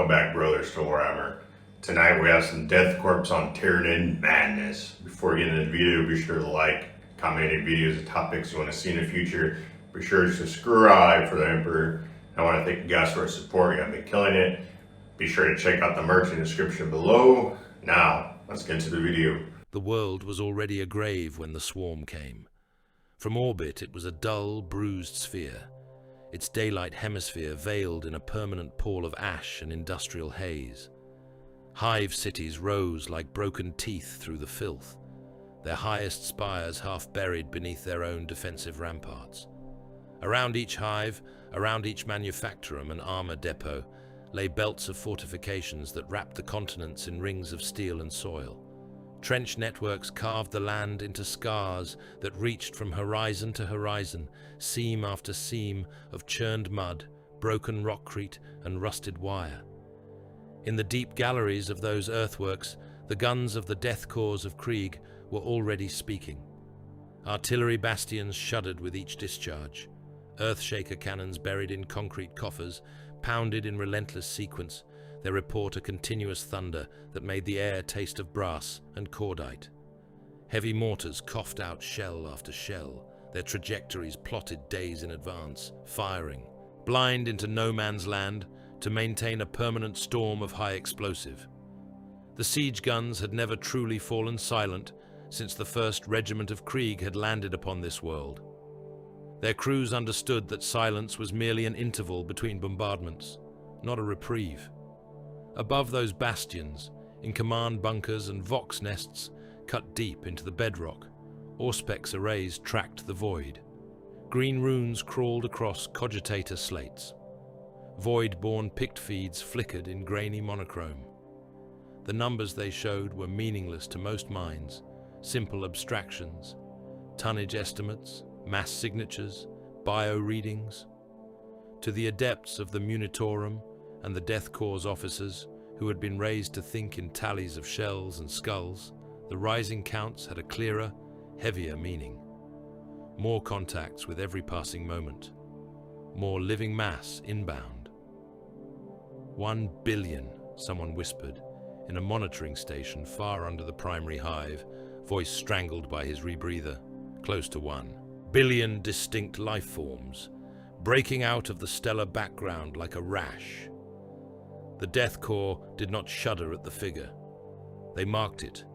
Welcome back, brothers, to Warhammer. Tonight we have some Death Corps on Tyranid madness. Before getting into the video, be sure to like, comment any videos and topics you want to see in the future. Be sure to subscribe for the Emperor. I want to thank you guys for your support. You have been killing it. Be sure to check out the merch in the description below. Now, let's get into the video. The world was already a grave when the swarm came. From orbit, it was a dull, bruised sphere, its daylight hemisphere veiled in a permanent pall of ash and industrial haze. Hive cities rose like broken teeth through the filth, their highest spires half buried beneath their own defensive ramparts. Around each hive, around each manufactorum and armor depot, lay belts of fortifications that wrapped the continents in rings of steel and soil. Trench networks carved the land into scars that reached from horizon to horizon, seam after seam of churned mud, broken rockcrete, and rusted wire. In the deep galleries of those earthworks, the guns of the Death Korps of Krieg were already speaking. Artillery bastions shuddered with each discharge. Earthshaker cannons buried in concrete coffers pounded in relentless sequence, their report a continuous thunder that made the air taste of brass and cordite. Heavy mortars coughed out shell after shell, their trajectories plotted days in advance, firing, blind into no man's land, to maintain a permanent storm of high explosive. The siege guns had never truly fallen silent since the first regiment of Krieg had landed upon this world. Their crews understood that silence was merely an interval between bombardments, not a reprieve. Above those bastions, in command bunkers and vox nests cut deep into the bedrock, Auspex arrays tracked the void. Green runes crawled across cogitator slates. Void-born pict feeds flickered in grainy monochrome. The numbers they showed were meaningless to most minds, simple abstractions, tonnage estimates, mass signatures, bio-readings. To the adepts of the Munitorum and the Death Korps officers, who had been raised to think in tallies of shells and skulls, the rising counts had a clearer, heavier meaning. More contacts with every passing moment. More living mass inbound. 1 billion, someone whispered, in a monitoring station far under the primary hive, voice strangled by his rebreather. Close to 1 billion distinct life forms, breaking out of the stellar background like a rash. The Death Korps did not shudder at the figure. They marked it.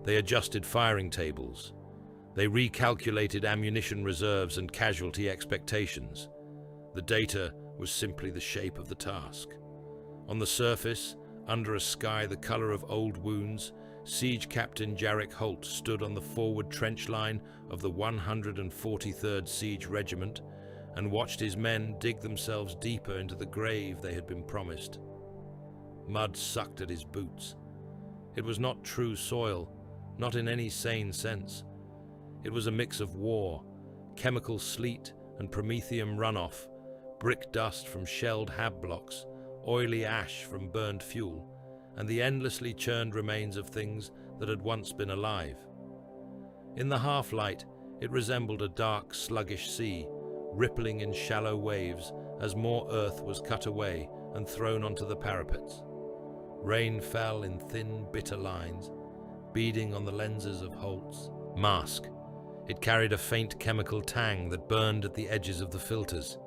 They adjusted firing tables. They recalculated ammunition reserves and casualty expectations. The data was simply the shape of the task. On the surface, under a sky the color of old wounds, Siege Captain Jarek Holt stood on the forward trench line of the 143rd Siege Regiment and watched his men dig themselves deeper into the grave they had been promised. Mud sucked at his boots. It was not true soil, not in any sane sense. It was a mix of war, chemical sleet and promethium runoff, brick dust from shelled hab blocks, oily ash from burned fuel, and the endlessly churned remains of things that had once been alive. In the half-light, it resembled a dark, sluggish sea, rippling in shallow waves as more earth was cut away and thrown onto the parapets. Rain fell in thin, bitter lines, beading on the lenses of Holt's mask. It carried a faint chemical tang that burned at the edges of the filters.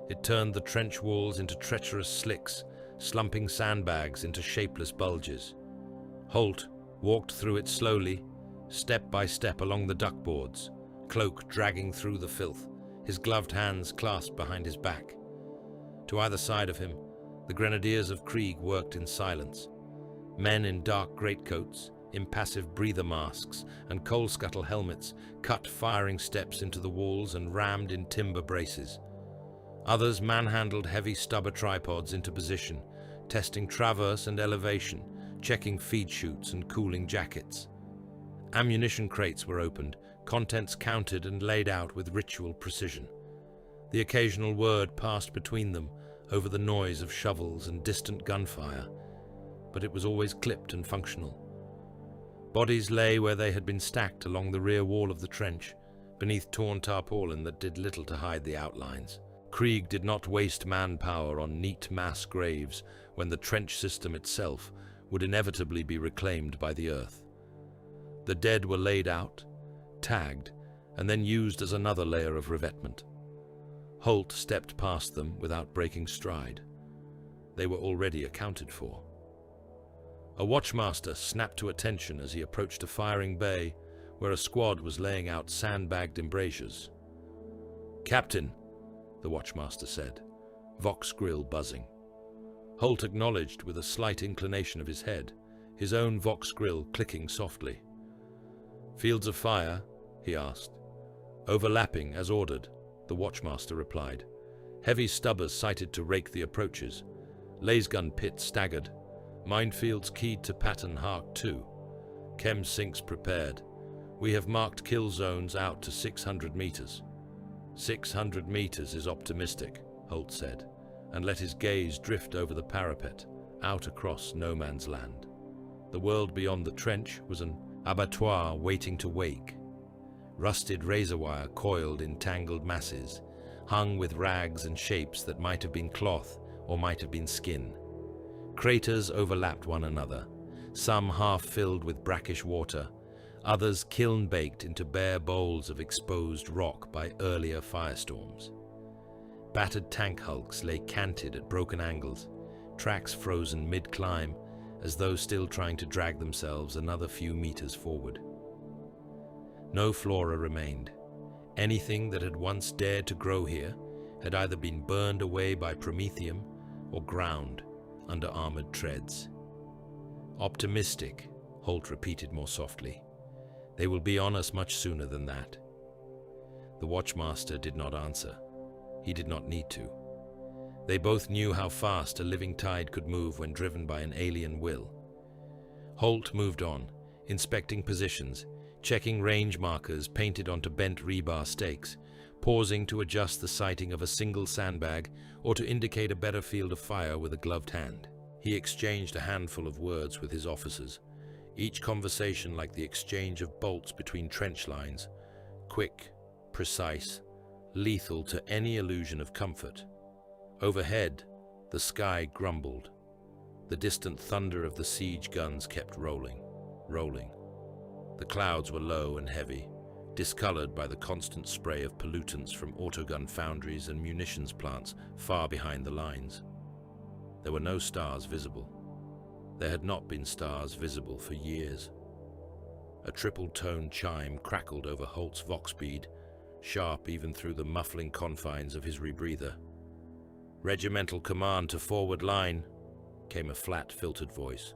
It turned the trench walls into treacherous slicks, slumping sandbags into shapeless bulges. Holt walked through it slowly, step by step along the duckboards, cloak dragging through the filth, his gloved hands clasped behind his back. To either side of him, the Grenadiers of Krieg worked in silence. Men in dark greatcoats, impassive breather masks, and coal scuttle helmets cut firing steps into the walls and rammed in timber braces. Others manhandled heavy stubber tripods into position, testing traverse and elevation, checking feed chutes and cooling jackets. Ammunition crates were opened, contents counted and laid out with ritual precision. The occasional word passed between them over the noise of shovels and distant gunfire, but it was always clipped and functional. Bodies lay where they had been stacked along the rear wall of the trench, beneath torn tarpaulin that did little to hide the outlines. Krieg did not waste manpower on neat mass graves when the trench system itself would inevitably be reclaimed by the Earth. The dead were laid out, tagged, and then used as another layer of revetment. Holt stepped past them without breaking stride. They were already accounted for. A watchmaster snapped to attention as he approached a firing bay where a squad was laying out sandbagged embrasures. "Captain," the watchmaster said, Vox grill buzzing. Holt acknowledged with a slight inclination of his head, his own Vox grill clicking softly. "Fields of fire?" he asked. "Overlapping as ordered," the watchmaster replied. "Heavy stubbers sighted to rake the approaches. Lasegun pit staggered. Minefields keyed to pattern Hark 2. Chem sinks prepared. We have marked kill zones out to 600 meters. 600 meters is optimistic," Holt said, and let his gaze drift over the parapet, out across no man's land. The world beyond the trench was an abattoir waiting to wake. Rusted razor wire coiled in tangled masses, hung with rags and shapes that might have been cloth or might have been skin. Craters overlapped one another, some half-filled with brackish water, others kiln-baked into bare bowls of exposed rock by earlier firestorms. Battered tank hulks lay canted at broken angles, tracks frozen mid-climb, as though still trying to drag themselves another few meters forward. No flora remained. Anything that had once dared to grow here had either been burned away by promethium or ground under armored treads. "Optimistic," Holt repeated more softly. "They will be on us much sooner than that." The watchmaster did not answer. He did not need to. They both knew how fast a living tide could move when driven by an alien will. Holt moved on, inspecting positions, checking range markers painted onto bent rebar stakes, pausing to adjust the sighting of a single sandbag or to indicate a better field of fire with a gloved hand. He exchanged a handful of words with his officers, each conversation like the exchange of bolts between trench lines, quick, precise, lethal to any illusion of comfort. Overhead, the sky grumbled. The distant thunder of the siege guns kept rolling, rolling. The clouds were low and heavy, discolored by the constant spray of pollutants from autogun foundries and munitions plants far behind the lines. There were no stars visible. There had not been stars visible for years. A triple-tone chime crackled over Holt's Vox bead, sharp even through the muffling confines of his rebreather. "Regimental command to forward line," came a flat, filtered voice.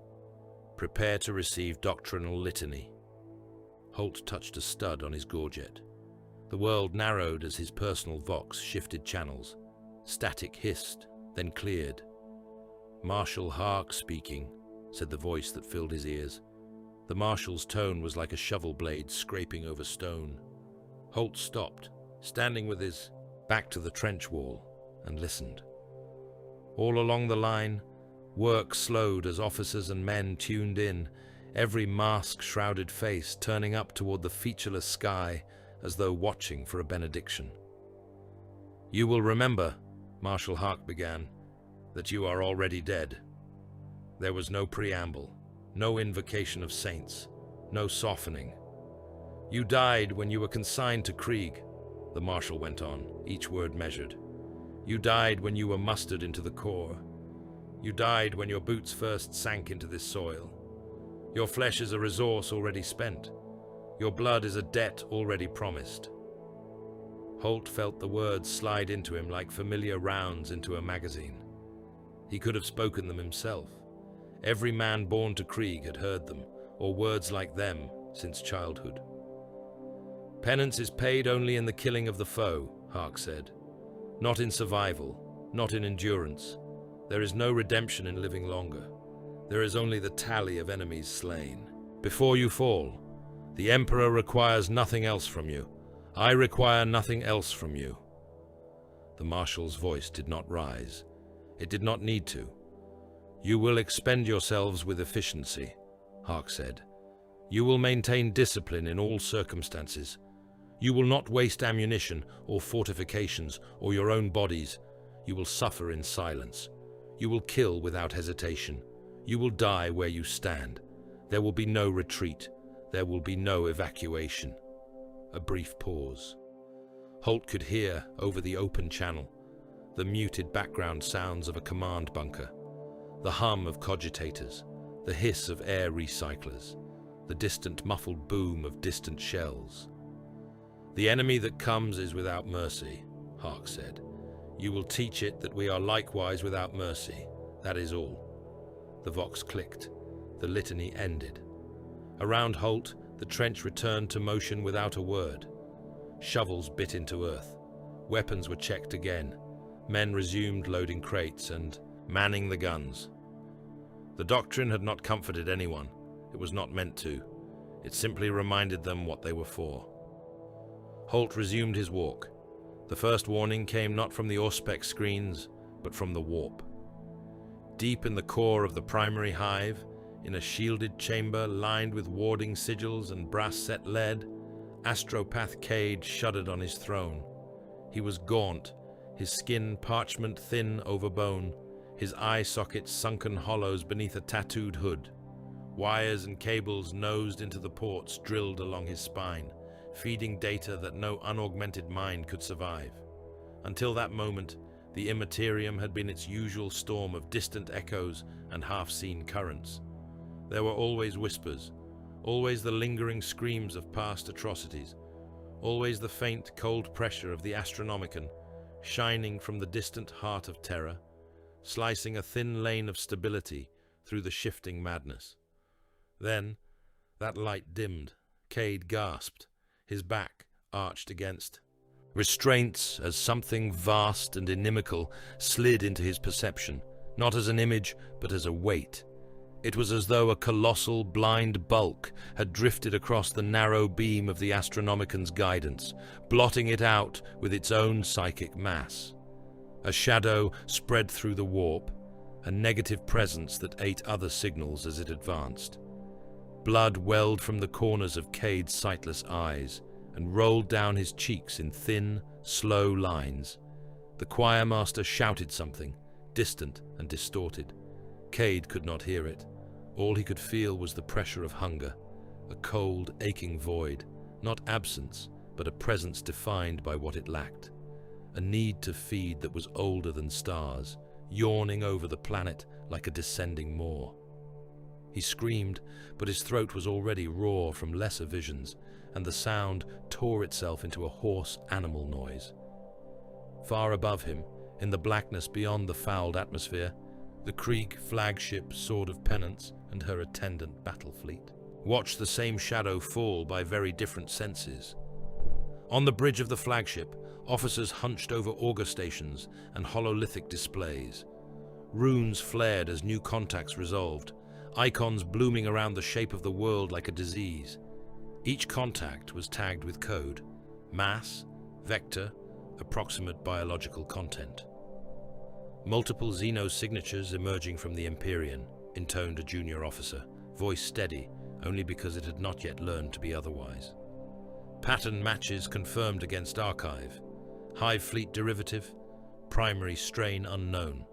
"Prepare to receive doctrinal litany." Holt touched a stud on his gorget. The world narrowed as his personal Vox shifted channels. Static hissed, then cleared. "Marshal Hark speaking," said the voice that filled his ears. The marshal's tone was like a shovel blade scraping over stone. Holt stopped, standing with his back to the trench wall, and listened. All along the line, work slowed as officers and men tuned in, every mask-shrouded face turning up toward the featureless sky as though watching for a benediction. "You will remember," Marshal Hark began, "that you are already dead." There was no preamble, no invocation of saints, no softening. "You died when you were consigned to Krieg," the Marshal went on, each word measured. "You died when you were mustered into the Corps. You died when your boots first sank into this soil. Your flesh is a resource already spent. Your blood is a debt already promised." Holt felt the words slide into him like familiar rounds into a magazine. He could have spoken them himself. Every man born to Krieg had heard them, or words like them, since childhood. "Penance is paid only in the killing of the foe," Hark said. "Not in survival, not in endurance. There is no redemption in living longer. There is only the tally of enemies slain. Before you fall, the Emperor requires nothing else from you. I require nothing else from you." The Marshal's voice did not rise. It did not need to. "You will expend yourselves with efficiency," Hark said. "You will maintain discipline in all circumstances. You will not waste ammunition or fortifications or your own bodies. You will suffer in silence. You will kill without hesitation. You will die where you stand. There will be no retreat. There will be no evacuation. A brief pause. Holt could hear, over the open channel, the muted background sounds of a command bunker, the hum of cogitators, the hiss of air recyclers, the distant muffled boom of distant shells. "The enemy that comes is without mercy," Hark said. "You will teach it that we are likewise without mercy. That is all." The vox clicked. The litany ended. Around Holt, the trench returned to motion without a word. Shovels bit into earth. Weapons were checked again. Men resumed loading crates and manning the guns. The doctrine had not comforted anyone. It was not meant to. It simply reminded them what they were for. Holt resumed his walk. The first warning came not from the Auspex screens, but from the warp. Deep in the core of the primary hive, in a shielded chamber lined with warding sigils and brass-set lead, Astropath Cade shuddered on his throne. He was gaunt, his skin parchment thin over bone, his eye sockets sunken hollows beneath a tattooed hood. Wires and cables nosed into the ports drilled along his spine, feeding data that no unaugmented mind could survive. Until that moment, the Immaterium had been its usual storm of distant echoes and half-seen currents. There were always whispers, always the lingering screams of past atrocities, always the faint, cold pressure of the Astronomicon, shining from the distant heart of terror, slicing a thin lane of stability through the shifting madness. Then, that light dimmed. Cade gasped, his back arched against restraints as something vast and inimical slid into his perception, not as an image, but as a weight. It was as though a colossal, blind bulk had drifted across the narrow beam of the Astronomicon's guidance, blotting it out with its own psychic mass. A shadow spread through the warp, a negative presence that ate other signals as it advanced. Blood welled from the corners of Cade's sightless eyes and rolled down his cheeks in thin, slow lines. The choirmaster shouted something, distant and distorted. Cade could not hear it. All he could feel was the pressure of hunger, a cold, aching void, not absence, but a presence defined by what it lacked. A need to feed that was older than stars, yawning over the planet like a descending maw. He screamed, but his throat was already raw from lesser visions, and the sound tore itself into a hoarse animal noise. Far above him, in the blackness beyond the fouled atmosphere, the Krieg flagship Sword of Penance and her attendant battle fleet watched the same shadow fall by very different senses. On the bridge of the flagship, officers hunched over auger stations and hololithic displays. Runes flared as new contacts resolved, icons blooming around the shape of the world like a disease. Each contact was tagged with code: mass, vector, approximate biological content. Multiple Xeno signatures emerging from the Empyrean, intoned a junior officer, voice steady, only because it had not yet learned to be otherwise. Pattern matches confirmed against archive. Hive fleet derivative, primary strain unknown.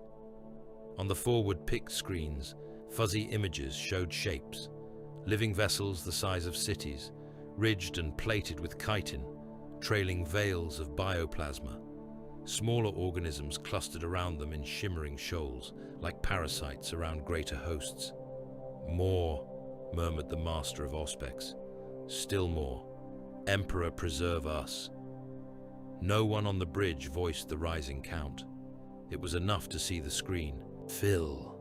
On the forward pick screens, fuzzy images showed shapes. Living vessels the size of cities, ridged and plated with chitin, trailing veils of bioplasma. Smaller organisms clustered around them in shimmering shoals, like parasites around greater hosts. "More," murmured the master of Auspex. "Still more. Emperor preserve us." No one on the bridge voiced the rising count. It was enough to see the screen. Fill.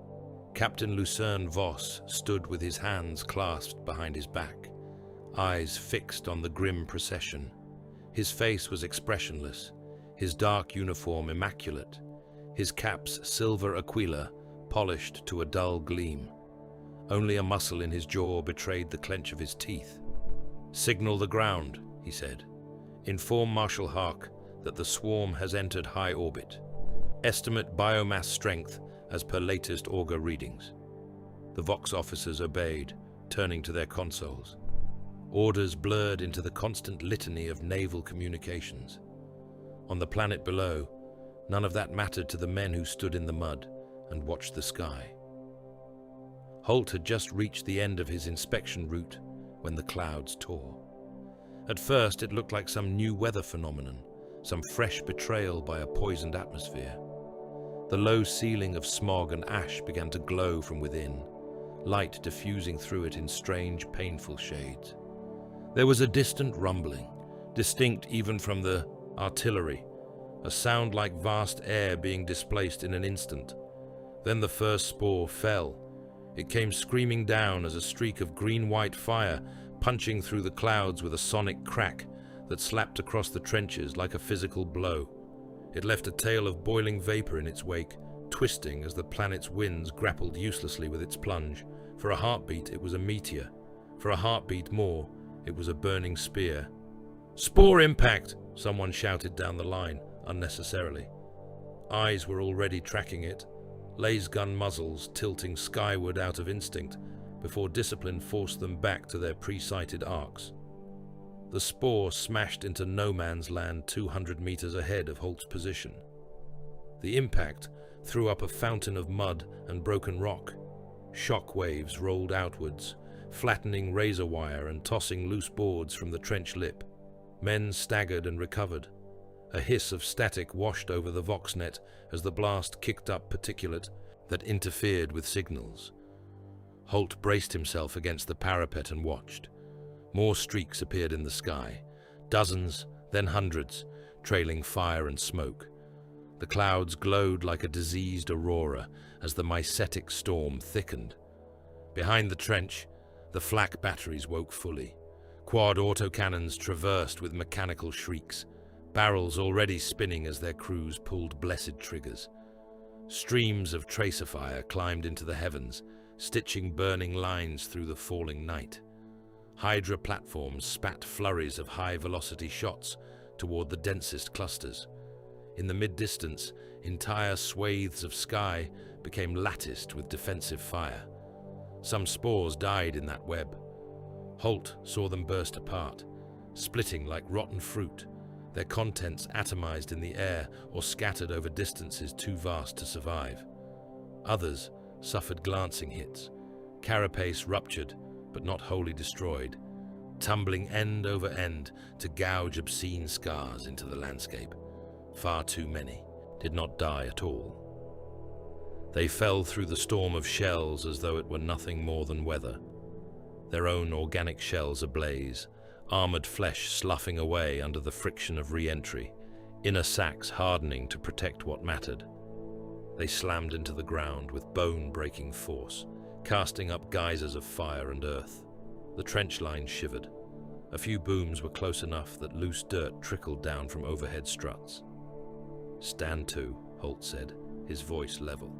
Captain Lucerne Voss stood with his hands clasped behind his back, eyes fixed on the grim procession. His face was expressionless, his dark uniform immaculate, his cap's silver aquila polished to a dull gleam. Only a muscle in his jaw betrayed the clench of his teeth. "Signal the ground," he said. "Inform Marshal Hark that the swarm has entered high orbit. Estimate biomass strength as per latest auger readings." The Vox officers obeyed, turning to their consoles. orders blurred into the constant litany of naval communications. On the planet below, none of that mattered to the men who stood in the mud and watched the sky. Holt had just reached the end of his inspection route when the clouds tore. At first, it looked like some new weather phenomenon, some fresh betrayal by a poisoned atmosphere. The low ceiling of smog and ash began to glow from within, light diffusing through it in strange, painful shades. There was a distant rumbling, distinct even from the artillery, a sound like vast air being displaced in an instant. Then the first spore fell. It came screaming down as a streak of green-white fire, punching through the clouds with a sonic crack that slapped across the trenches like a physical blow. It left a tail of boiling vapor in its wake, twisting as the planet's winds grappled uselessly with its plunge. For a heartbeat, it was a meteor. For a heartbeat more, it was a burning spear. "Spore impact!" someone shouted down the line, unnecessarily. Eyes were already tracking it, laser gun muzzles tilting skyward out of instinct, before discipline forced them back to their pre-sighted arcs. The spore smashed into no man's land 200 meters ahead of Holt's position. The impact threw up a fountain of mud and broken rock. Shock waves rolled outwards, flattening razor wire and tossing loose boards from the trench lip. Men staggered and recovered. A hiss of static washed over the Voxnet as the blast kicked up particulate that interfered with signals. Holt braced himself against the parapet and watched. More streaks appeared in the sky, dozens, then hundreds, trailing fire and smoke. The clouds glowed like a diseased aurora as the mycetic storm thickened. Behind the trench, the flak batteries woke fully. Quad autocannons traversed with mechanical shrieks, barrels already spinning as their crews pulled blessed triggers. Streams of tracer fire climbed into the heavens, stitching burning lines through the falling night. Hydra platforms spat flurries of high-velocity shots toward the densest clusters. In the mid-distance, entire swathes of sky became latticed with defensive fire. Some spores died in that web. Holt saw them burst apart, splitting like rotten fruit, their contents atomized in the air or scattered over distances too vast to survive. Others suffered glancing hits, carapace ruptured but not wholly destroyed, tumbling end over end to gouge obscene scars into the landscape. Far too many did not die at all. They fell through the storm of shells as though it were nothing more than weather, their own organic shells ablaze, armored flesh sloughing away under the friction of re-entry, inner sacs hardening to protect what mattered. They slammed into the ground with bone-breaking force, casting up geysers of fire and earth. The trench line shivered. A few booms were close enough that loose dirt trickled down from overhead struts. "Stand to," Holt said, his voice level.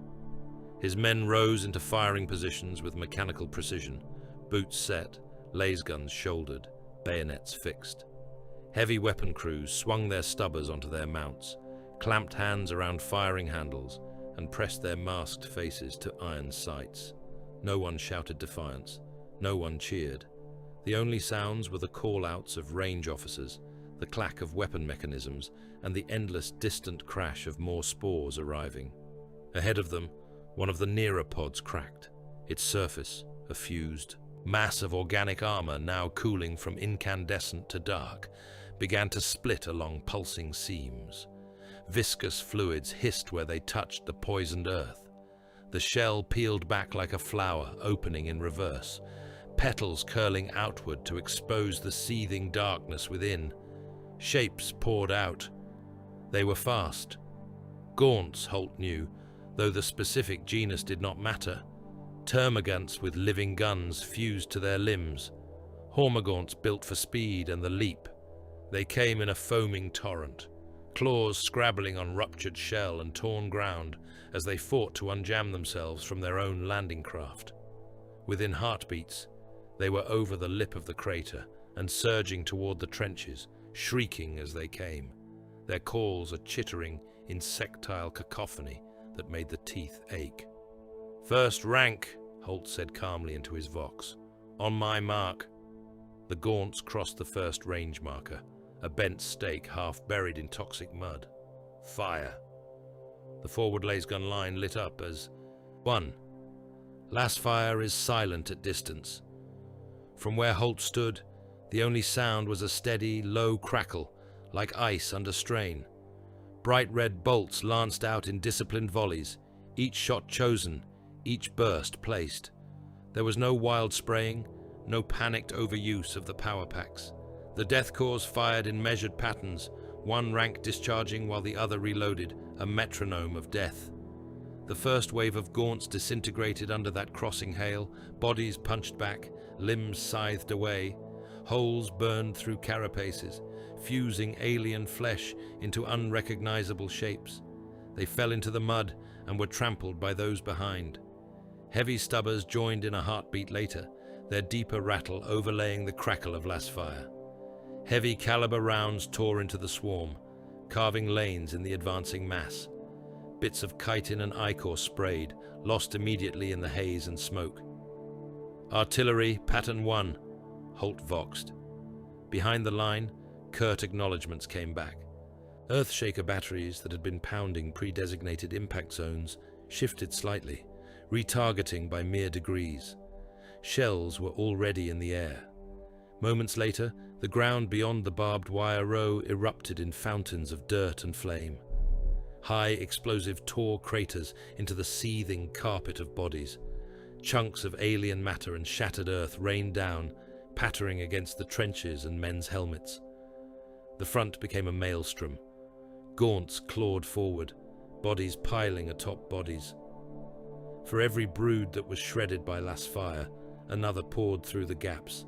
His men rose into firing positions with mechanical precision, boots set, laser guns shouldered, bayonets fixed. Heavy weapon crews swung their stubbers onto their mounts, clamped hands around firing handles, and pressed their masked faces to iron sights. No one shouted defiance. No one cheered. The only sounds were the call-outs of range officers, the clack of weapon mechanisms, and the endless distant crash of more spores arriving. Ahead of them, one of the nearer pods cracked, its surface a fused mass of organic armor, now cooling from incandescent to dark, began to split along pulsing seams. Viscous fluids hissed where they touched the poisoned earth. The shell peeled back like a flower, opening in reverse, petals curling outward to expose the seething darkness within. Shapes poured out. They were fast. Gaunts, Holt knew, though the specific genus did not matter. Termagants with living guns fused to their limbs. Hormagaunts built for speed and the leap. They came in a foaming torrent, claws scrabbling on ruptured shell and torn ground as they fought to unjam themselves from their own landing craft. Within heartbeats, they were over the lip of the crater and surging toward the trenches, shrieking as they came, their calls a chittering, insectile cacophony that made the teeth ache. "First rank," Holt said calmly into his vox. "On my mark." The Gaunts crossed the first range marker, a bent stake half buried in toxic mud. Fire. The forward lasgun line lit up as 1. Lasfire is silent at distance. From where Holt stood, the only sound was a steady, low crackle, like ice under strain. Bright red bolts lanced out in disciplined volleys, each shot chosen, each burst placed. There was no wild spraying, no panicked overuse of the power packs. The death corps fired in measured patterns, one rank discharging while the other reloaded, a metronome of death. The first wave of Gaunts disintegrated under that crossing hail, bodies punched back, limbs scythed away, holes burned through carapaces, fusing alien flesh into unrecognizable shapes. They fell into the mud and were trampled by those behind. Heavy stubbers joined in a heartbeat later, their deeper rattle overlaying the crackle of Lasfire. Heavy caliber rounds tore into the swarm, carving lanes in the advancing mass. Bits of chitin and ichor sprayed, lost immediately in the haze and smoke. Artillery, pattern 1, Holt voxed. Behind the line, curt acknowledgements came back. Earthshaker batteries that had been pounding pre-designated impact zones shifted slightly, retargeting by mere degrees. Shells were already in the air. Moments later, the ground beyond the barbed wire row erupted in fountains of dirt and flame. High explosive tore craters into the seething carpet of bodies. Chunks of alien matter and shattered earth rained down, pattering against the trenches and men's helmets. The front became a maelstrom. Gaunts clawed forward, bodies piling atop bodies. For every brood that was shredded by Lasfire, another poured through the gaps.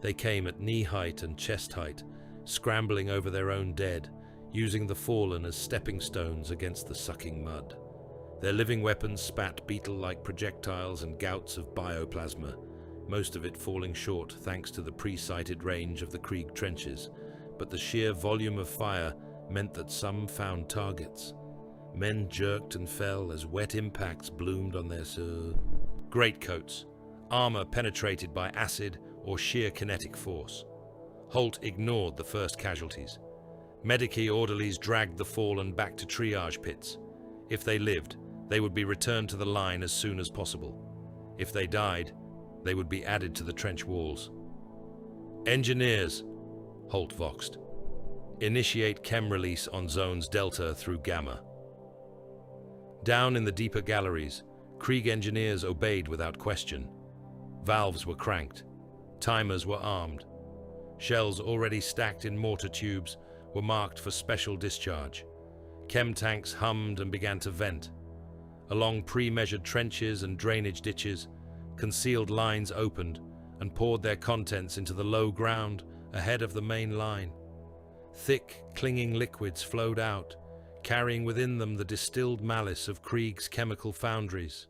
They came at knee height and chest height, scrambling over their own dead, using the fallen as stepping stones against the sucking mud. Their living weapons spat beetle-like projectiles and gouts of bioplasma, most of it falling short thanks to the pre-sighted range of the Krieg trenches, but the sheer volume of fire meant that some found targets. Men jerked and fell as wet impacts bloomed on their greatcoats, armor penetrated by acid or sheer kinetic force. Holt ignored the first casualties. Medici orderlies dragged the fallen back to triage pits. If they lived, they would be returned to the line as soon as possible. If they died, they would be added to the trench walls. Engineers, Holt voxed. Initiate chem release on zones Delta through Gamma. Down in the deeper galleries, Krieg engineers obeyed without question. Valves were cranked. Timers were armed. Shells already stacked in mortar tubes were marked for special discharge. Chem tanks hummed and began to vent. Along pre-measured trenches and drainage ditches, concealed lines opened and poured their contents into the low ground ahead of the main line. Thick, clinging liquids flowed out, carrying within them the distilled malice of Krieg's chemical foundries.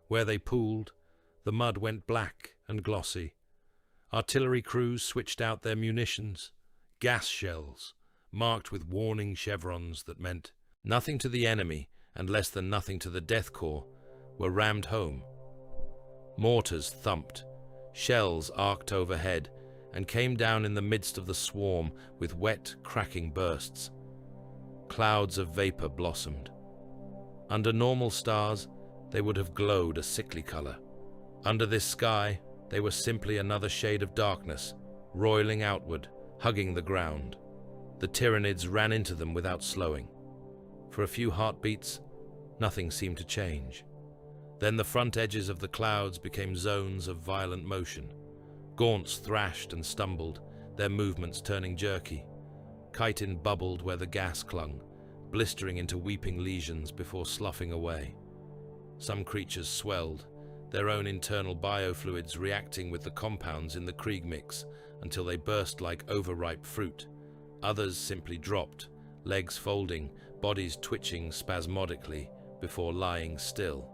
Where they pooled, the mud went black and glossy. Artillery crews switched out their munitions, gas shells, marked with warning chevrons that meant nothing to the enemy and less than nothing to the death corps, were rammed home. Mortars thumped, shells arced overhead, and came down in the midst of the swarm with wet, cracking bursts. Clouds of vapor blossomed. Under normal stars, they would have glowed a sickly color. Under this sky, they were simply another shade of darkness, roiling outward, hugging the ground. The Tyranids ran into them without slowing. For a few heartbeats, nothing seemed to change. Then the front edges of the clouds became zones of violent motion. Gaunts thrashed and stumbled, their movements turning jerky. Chitin bubbled where the gas clung, blistering into weeping lesions before sloughing away. Some creatures swelled, their own internal biofluids reacting with the compounds in the Krieg mix until they burst like overripe fruit. Others simply dropped, legs folding, bodies twitching spasmodically before lying still.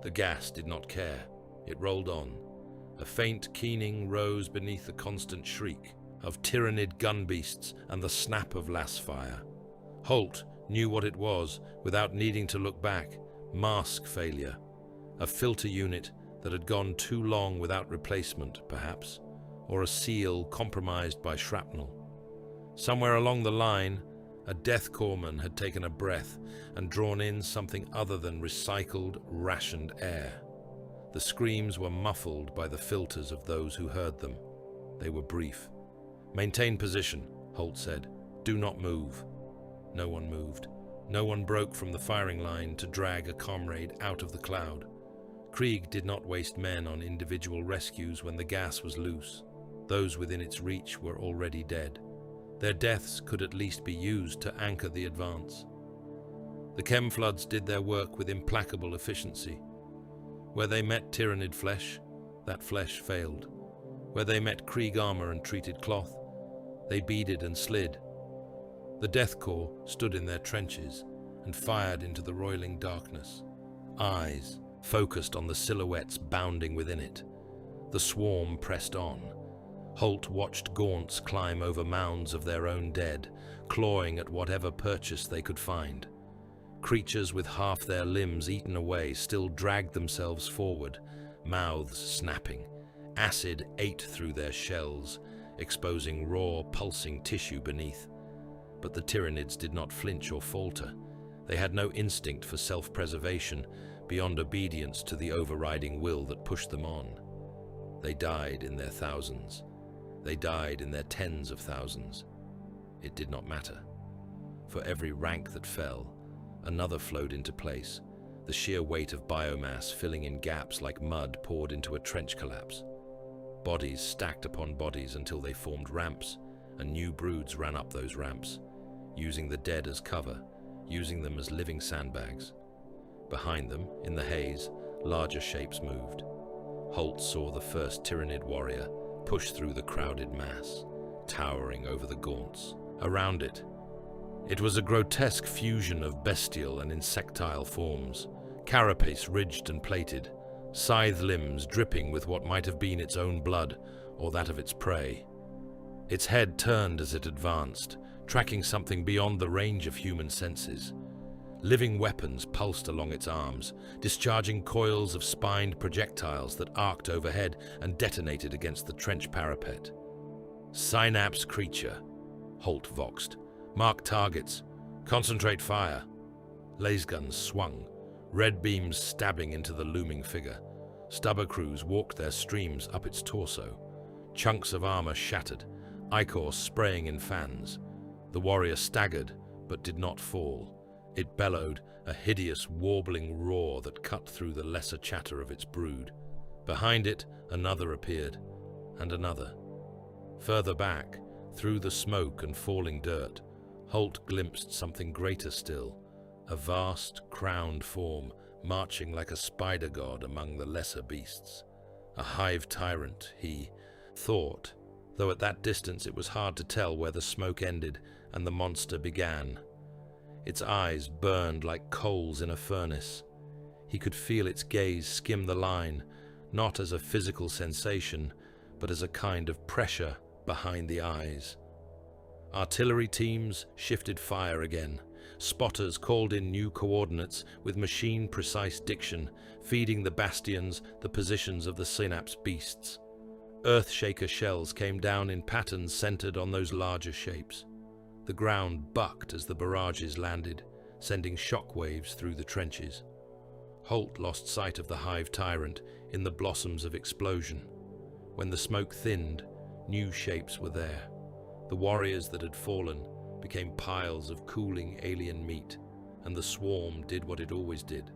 The gas did not care. It rolled on. A faint keening rose beneath the constant shriek of Tyranid gun beasts and the snap of Lasfire. Holt knew what it was without needing to look back. Mask failure. A filter unit that had gone too long without replacement, perhaps. or a seal compromised by shrapnel. Somewhere along the line, a death corpsman had taken a breath and drawn in something other than recycled, rationed air. The screams were muffled by the filters of those who heard them. They were brief. "Maintain position," Holt said. "Do not move." No one moved. No one broke from the firing line to drag a comrade out of the cloud. Krieg did not waste men on individual rescues when the gas was loose. Those within its reach were already dead. Their deaths could at least be used to anchor the advance. The chem-floods did their work with implacable efficiency. Where they met Tyranid flesh, that flesh failed. Where they met Krieg armor and treated cloth, they beaded and slid. The Death Corps stood in their trenches and fired into the roiling darkness. Eyes focused on the silhouettes bounding within it. The swarm pressed on. Holt watched gaunts climb over mounds of their own dead, clawing at whatever purchase they could find. Creatures with half their limbs eaten away still dragged themselves forward, mouths snapping. Acid ate through their shells, exposing raw, pulsing tissue beneath. But the Tyranids did not flinch or falter. They had no instinct for self-preservation beyond obedience to the overriding will that pushed them on. They died in their thousands. They died in their tens of thousands. It did not matter. For every rank that fell, another flowed into place, the sheer weight of biomass filling in gaps like mud poured into a trench collapse. Bodies stacked upon bodies until they formed ramps, and new broods ran up those ramps, using the dead as cover, using them as living sandbags. Behind them, in the haze, larger shapes moved. Holt saw the first Tyranid warrior push through the crowded mass, towering over the gaunts. Around it, it was a grotesque fusion of bestial and insectile forms, carapace ridged and plated, scythe limbs dripping with what might have been its own blood or that of its prey. Its head turned as it advanced, tracking something beyond the range of human senses. Living weapons pulsed along its arms, discharging coils of spined projectiles that arced overhead and detonated against the trench parapet. "Synapse creature," Holt voxed. "Mark targets. Concentrate fire." Lasguns swung, red beams stabbing into the looming figure. Stubber crews walked their streams up its torso. Chunks of armor shattered, ichor spraying in fans. The warrior staggered, but did not fall. It bellowed, a hideous, warbling roar that cut through the lesser chatter of its brood. Behind it, another appeared, and another. Further back, through the smoke and falling dirt, Holt glimpsed something greater still, a vast, crowned form, marching like a spider god among the lesser beasts. A hive tyrant, he thought, though at that distance it was hard to tell where the smoke ended and the monster began. Its eyes burned like coals in a furnace. He could feel its gaze skim the line, not as a physical sensation, but as a kind of pressure behind the eyes. Artillery teams shifted fire again. Spotters called in new coordinates with machine-precise diction, feeding the bastions the positions of the Synapse beasts. Earthshaker shells came down in patterns centered on those larger shapes. The ground bucked as the barrages landed, sending shockwaves through the trenches. Holt lost sight of the hive tyrant in the blossoms of explosion. When the smoke thinned, new shapes were there. The warriors that had fallen became piles of cooling alien meat, and the swarm did what it always did.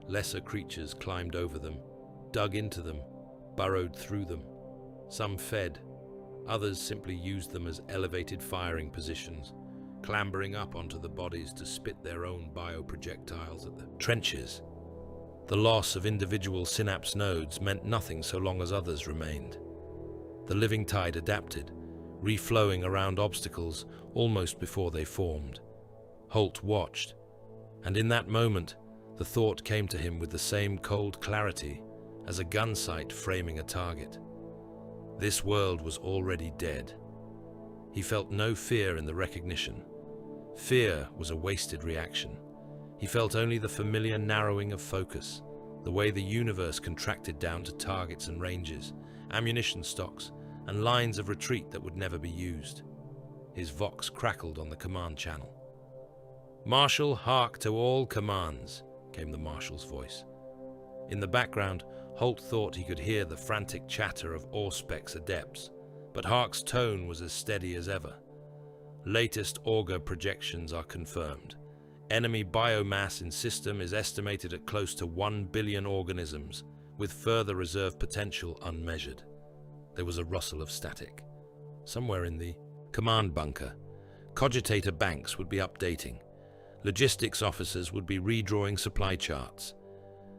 Lesser creatures climbed over them, dug into them, burrowed through them. Some fed, others simply used them as elevated firing positions, clambering up onto the bodies to spit their own bioprojectiles at the trenches. The loss of individual synapse nodes meant nothing so long as others remained. The living tide adapted, reflowing around obstacles almost before they formed. Holt watched, and in that moment the thought came to him with the same cold clarity as a gun sight framing a target. This world was already dead. He felt no fear in the recognition. Fear was a wasted reaction. He felt only the familiar narrowing of focus, the way the universe contracted down to targets and ranges, ammunition stocks, and lines of retreat that would never be used. His vox crackled on the command channel. "Marshal, hark to all commands," came the marshal's voice. In the background, Holt thought he could hear the frantic chatter of Auspex adepts, but Hark's tone was as steady as ever. "Latest auger projections are confirmed. Enemy biomass in system is estimated at close to 1 billion organisms, with further reserve potential unmeasured." There was a rustle of static. Somewhere in the command bunker, cogitator banks would be updating. Logistics officers would be redrawing supply charts.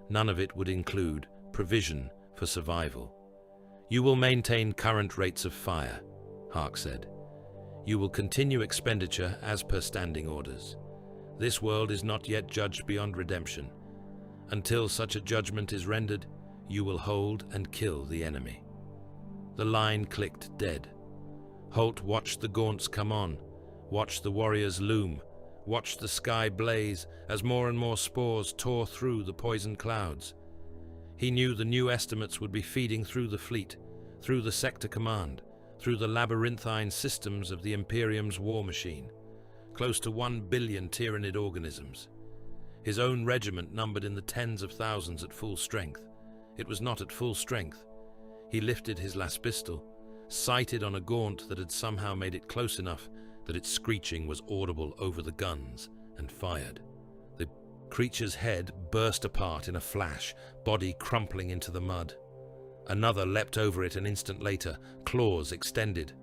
None of it would include provision for survival. "You will maintain current rates of fire," Hark said. "You will continue expenditure as per standing orders. This world is not yet judged beyond redemption. Until such a judgment is rendered, you will hold and kill the enemy." The line clicked dead. Holt watched the gaunts come on, watched the warriors loom, watched the sky blaze as more and more spores tore through the poison clouds. He knew the new estimates would be feeding through the fleet, through the sector command, through the labyrinthine systems of the Imperium's war machine. Close to 1 billion Tyranid organisms. His own regiment numbered in the tens of thousands at full strength. It was not at full strength. He lifted his last pistol, sighted on a gaunt that had somehow made it close enough that its screeching was audible over the guns, and fired. The creature's head burst apart in a flash, body crumpling into the mud. Another leapt over it an instant later, claws extended.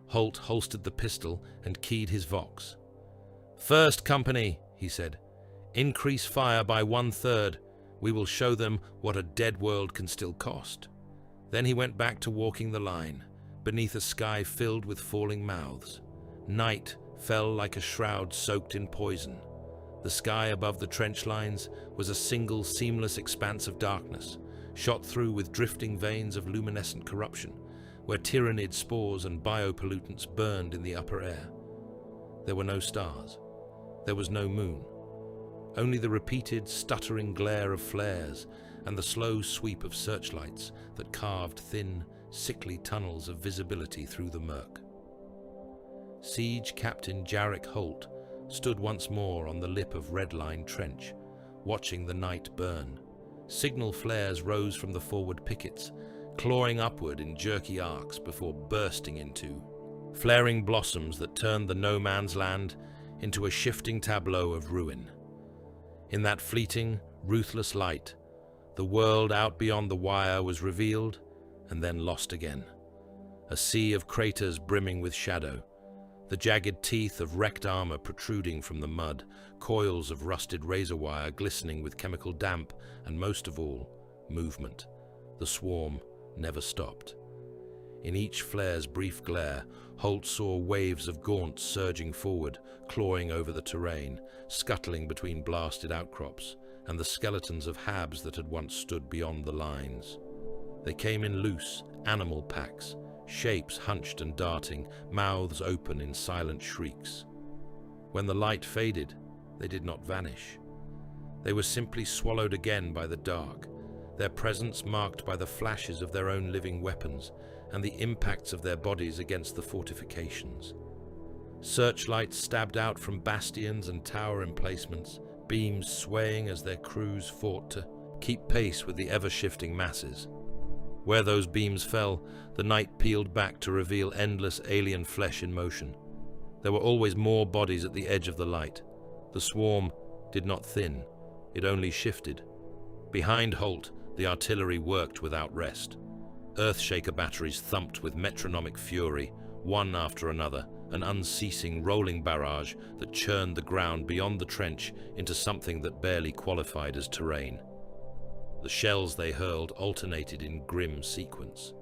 Holt holstered the pistol and keyed his vox. "First company," he said. "Increase fire by 1/3. We will show them what a dead world can still cost." Then he went back to walking the line, beneath a sky filled with falling mouths. Night fell like a shroud soaked in poison. The sky above the trench lines was a single seamless expanse of darkness, shot through with drifting veins of luminescent corruption, where Tyranid spores and biopollutants burned in the upper air. There were no stars. There was no moon. Only the repeated, stuttering glare of flares and the slow sweep of searchlights that carved thin, sickly tunnels of visibility through the murk. Siege Captain Jarek Holt stood once more on the lip of Red Line Trench, watching the night burn. Signal flares rose from the forward pickets, clawing upward in jerky arcs before bursting into flaring blossoms that turned the no-man's land into a shifting tableau of ruin. In that fleeting, ruthless light, the world out beyond the wire was revealed and then lost again. A sea of craters brimming with shadow, the jagged teeth of wrecked armor protruding from the mud, coils of rusted razor wire glistening with chemical damp, and most of all, movement. The swarm never stopped. In each flare's brief glare, Holt saw waves of gaunts surging forward, clawing over the terrain, scuttling between blasted outcrops, and the skeletons of habs that had once stood beyond the lines. They came in loose, animal packs, shapes hunched and darting, mouths open in silent shrieks. When the light faded, they did not vanish. They were simply swallowed again by the dark, their presence marked by the flashes of their own living weapons and the impacts of their bodies against the fortifications. Searchlights stabbed out from bastions and tower emplacements, beams swaying as their crews fought to keep pace with the ever-shifting masses. Where those beams fell, the night peeled back to reveal endless alien flesh in motion. There were always more bodies at the edge of the light. The swarm did not thin, it only shifted. Behind Holt, the artillery worked without rest. Earthshaker batteries thumped with metronomic fury, one after another, an unceasing rolling barrage that churned the ground beyond the trench into something that barely qualified as terrain. The shells they hurled alternated in grim sequence.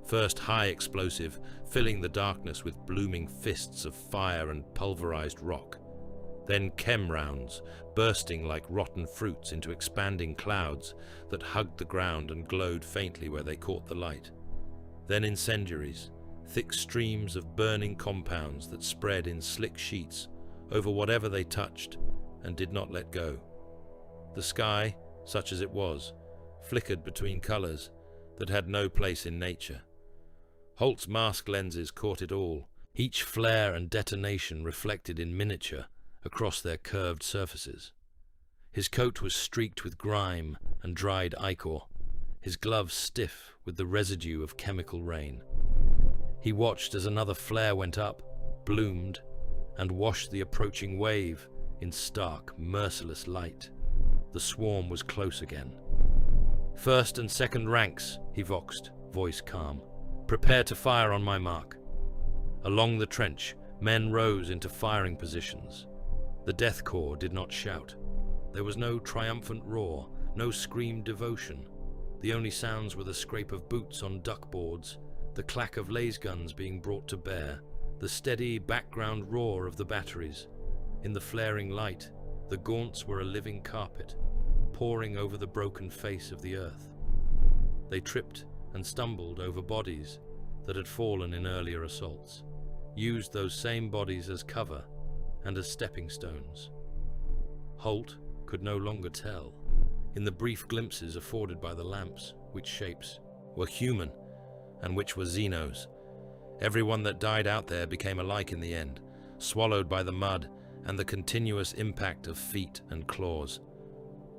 First high explosive, filling the darkness with blooming fists of fire and pulverized rock. Then chem rounds, bursting like rotten fruits into expanding clouds that hugged the ground and glowed faintly where they caught the light. Then incendiaries, thick streams of burning compounds that spread in slick sheets over whatever they touched and did not let go. The sky, such as it was, flickered between colors that had no place in nature. Holt's mask lenses caught it all, each flare and detonation reflected in miniature across their curved surfaces. His coat was streaked with grime and dried ichor, his gloves stiff with the residue of chemical rain. He watched as another flare went up, bloomed, and washed the approaching wave in stark, merciless light. The swarm was close again. "First and second ranks," he voxed, voice calm. "Prepare to fire on my mark." Along the trench, men rose into firing positions. The Death Corps did not shout. There was no triumphant roar, no screamed devotion. The only sounds were the scrape of boots on duckboards, the clack of laser guns being brought to bear, the steady background roar of the batteries. In the flaring light, the gaunts were a living carpet, pouring over the broken face of the earth. They tripped and stumbled over bodies that had fallen in earlier assaults, used those same bodies as cover and as stepping stones. Holt could no longer tell, in the brief glimpses afforded by the lamps, which shapes were human and which were Xenos. Everyone that died out there became alike in the end, swallowed by the mud and the continuous impact of feet and claws.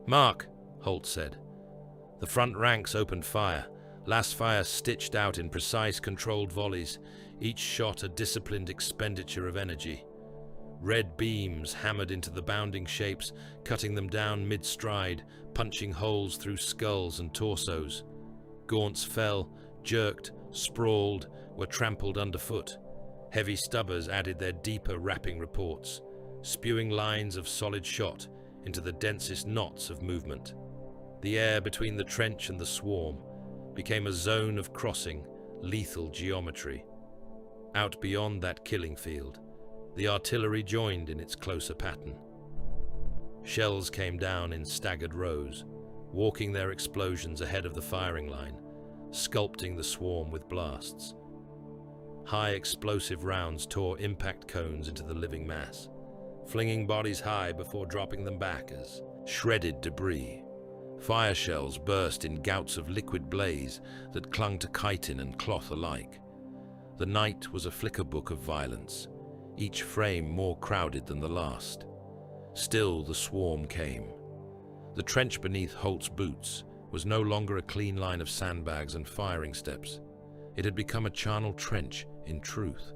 "Mark," Holt said. The front ranks opened fire, last fire stitched out in precise controlled volleys, each shot a disciplined expenditure of energy. Red beams hammered into the bounding shapes, cutting them down mid-stride, punching holes through skulls and torsos. Gaunts fell, jerked, sprawled, were trampled underfoot. Heavy stubbers added their deeper rapping reports, spewing lines of solid shot into the densest knots of movement. The air between the trench and the swarm became a zone of crossing, lethal geometry. Out beyond that killing field, the artillery joined in its closer pattern. Shells came down in staggered rows, walking their explosions ahead of the firing line, sculpting the swarm with blasts. High explosive rounds tore impact cones into the living mass, flinging bodies high before dropping them back as shredded debris. Fire shells burst in gouts of liquid blaze that clung to chitin and cloth alike. The night was a flicker book of violence, each frame more crowded than the last. Still the swarm came. The trench beneath Holt's boots was no longer a clean line of sandbags and firing steps. It had become a charnel trench in truth.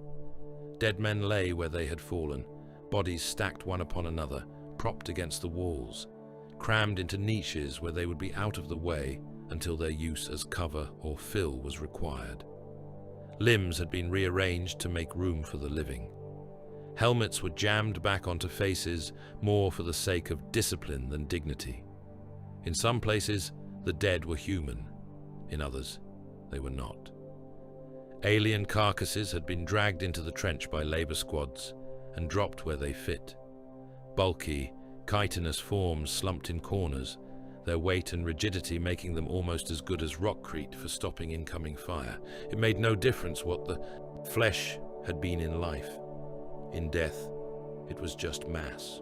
Dead men lay where they had fallen, bodies stacked one upon another, propped against the walls, crammed into niches where they would be out of the way until their use as cover or fill was required. Limbs had been rearranged to make room for the living. Helmets were jammed back onto faces more for the sake of discipline than dignity. In some places, the dead were human. In others, they were not. Alien carcasses had been dragged into the trench by labor squads and dropped where they fit. Bulky, chitinous forms slumped in corners, their weight and rigidity making them almost as good as rockcrete for stopping incoming fire. It made no difference what the flesh had been in life. In death, it was just mass.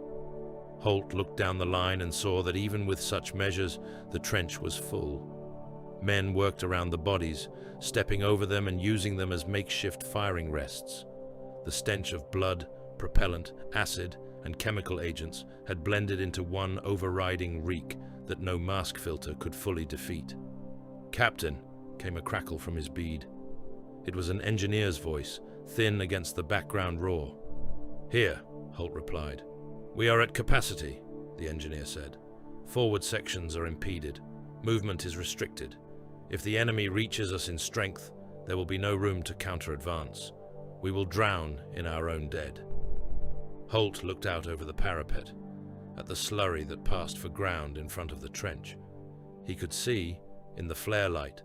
Holt looked down the line and saw that even with such measures, the trench was full. Men worked around the bodies, stepping over them and using them as makeshift firing rests. The stench of blood, propellant, acid, and chemical agents had blended into one overriding reek that no mask filter could fully defeat. "Captain," came a crackle from his bead. It was an engineer's voice, thin against the background roar. "Here," Holt replied. "We are at capacity," the engineer said. "Forward sections are impeded. Movement is restricted. If the enemy reaches us in strength, there will be no room to counter-advance. We will drown in our own dead." Holt looked out over the parapet, at the slurry that passed for ground in front of the trench. He could see, in the flare light,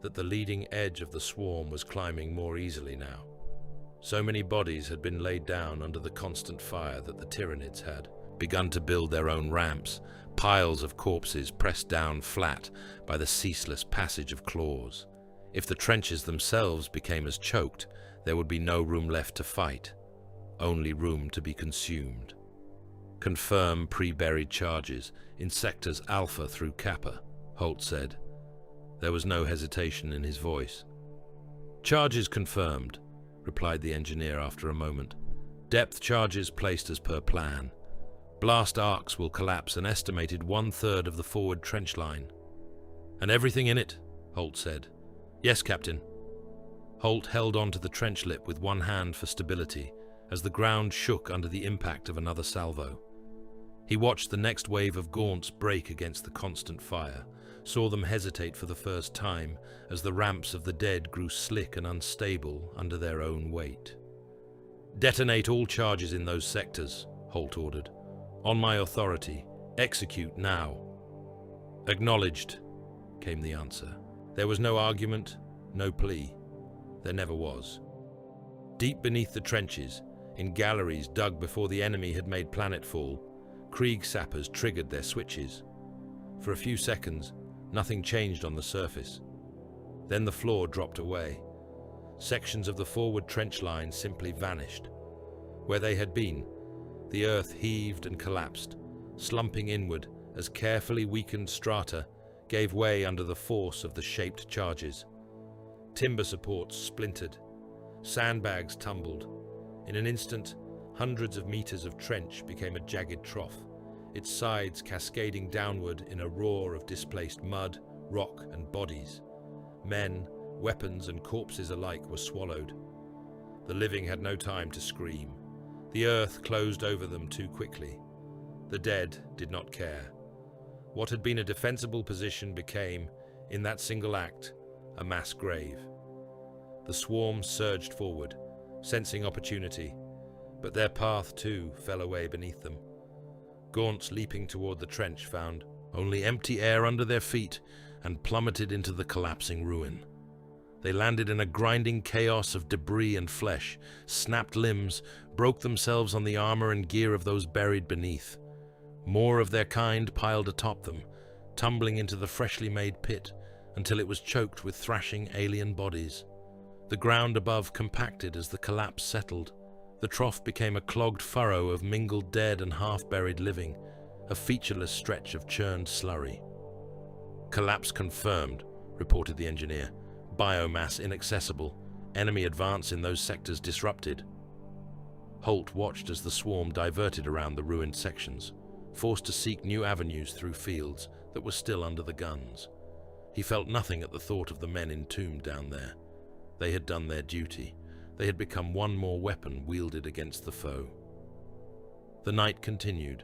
that the leading edge of the swarm was climbing more easily now. So many bodies had been laid down under the constant fire that the Tyranids had begun to build their own ramps, piles of corpses pressed down flat by the ceaseless passage of claws. If the trenches themselves became as choked, there would be no room left to fight, only room to be consumed. "Confirm pre-buried charges in sectors Alpha through Kappa," Holt said. There was no hesitation in his voice. "Charges confirmed," replied the engineer after a moment. "Depth charges placed as per plan. Blast arcs will collapse an estimated 1/3 of the forward trench line." "And everything in it?" Holt said. "Yes, Captain." Holt held on to the trench lip with one hand for stability as the ground shook under the impact of another salvo. He watched the next wave of gaunts break against the constant fire, saw them hesitate for the first time as the ramps of the dead grew slick and unstable under their own weight. "Detonate all charges in those sectors," Holt ordered. "On my authority, execute now." "Acknowledged," came the answer. There was no argument, no plea. There never was. Deep beneath the trenches, in galleries dug before the enemy had made planetfall, Krieg sappers triggered their switches. For a few seconds, nothing changed on the surface. Then the floor dropped away. Sections of the forward trench line simply vanished. Where they had been, the earth heaved and collapsed, slumping inward as carefully weakened strata gave way under the force of the shaped charges. Timber supports splintered. Sandbags tumbled. In an instant, hundreds of meters of trench became a jagged trough, its sides cascading downward in a roar of displaced mud, rock, and bodies. Men, weapons, and corpses alike were swallowed. The living had no time to scream. The earth closed over them too quickly. The dead did not care. What had been a defensible position became, in that single act, a mass grave. The swarm surged forward, sensing opportunity, but their path too fell away beneath them. Gaunts leaping toward the trench found only empty air under their feet and plummeted into the collapsing ruin. They landed in a grinding chaos of debris and flesh, snapped limbs, broke themselves on the armor and gear of those buried beneath. More of their kind piled atop them, tumbling into the freshly made pit until it was choked with thrashing alien bodies. The ground above compacted as the collapse settled. The trough became a clogged furrow of mingled dead and half-buried living, a featureless stretch of churned slurry. "Collapse confirmed," reported the engineer. "Biomass inaccessible. Enemy advance in those sectors disrupted." Holt watched as the swarm diverted around the ruined sections, forced to seek new avenues through fields that were still under the guns. He felt nothing at the thought of the men entombed down there. They had done their duty. They had become one more weapon wielded against the foe. The night continued.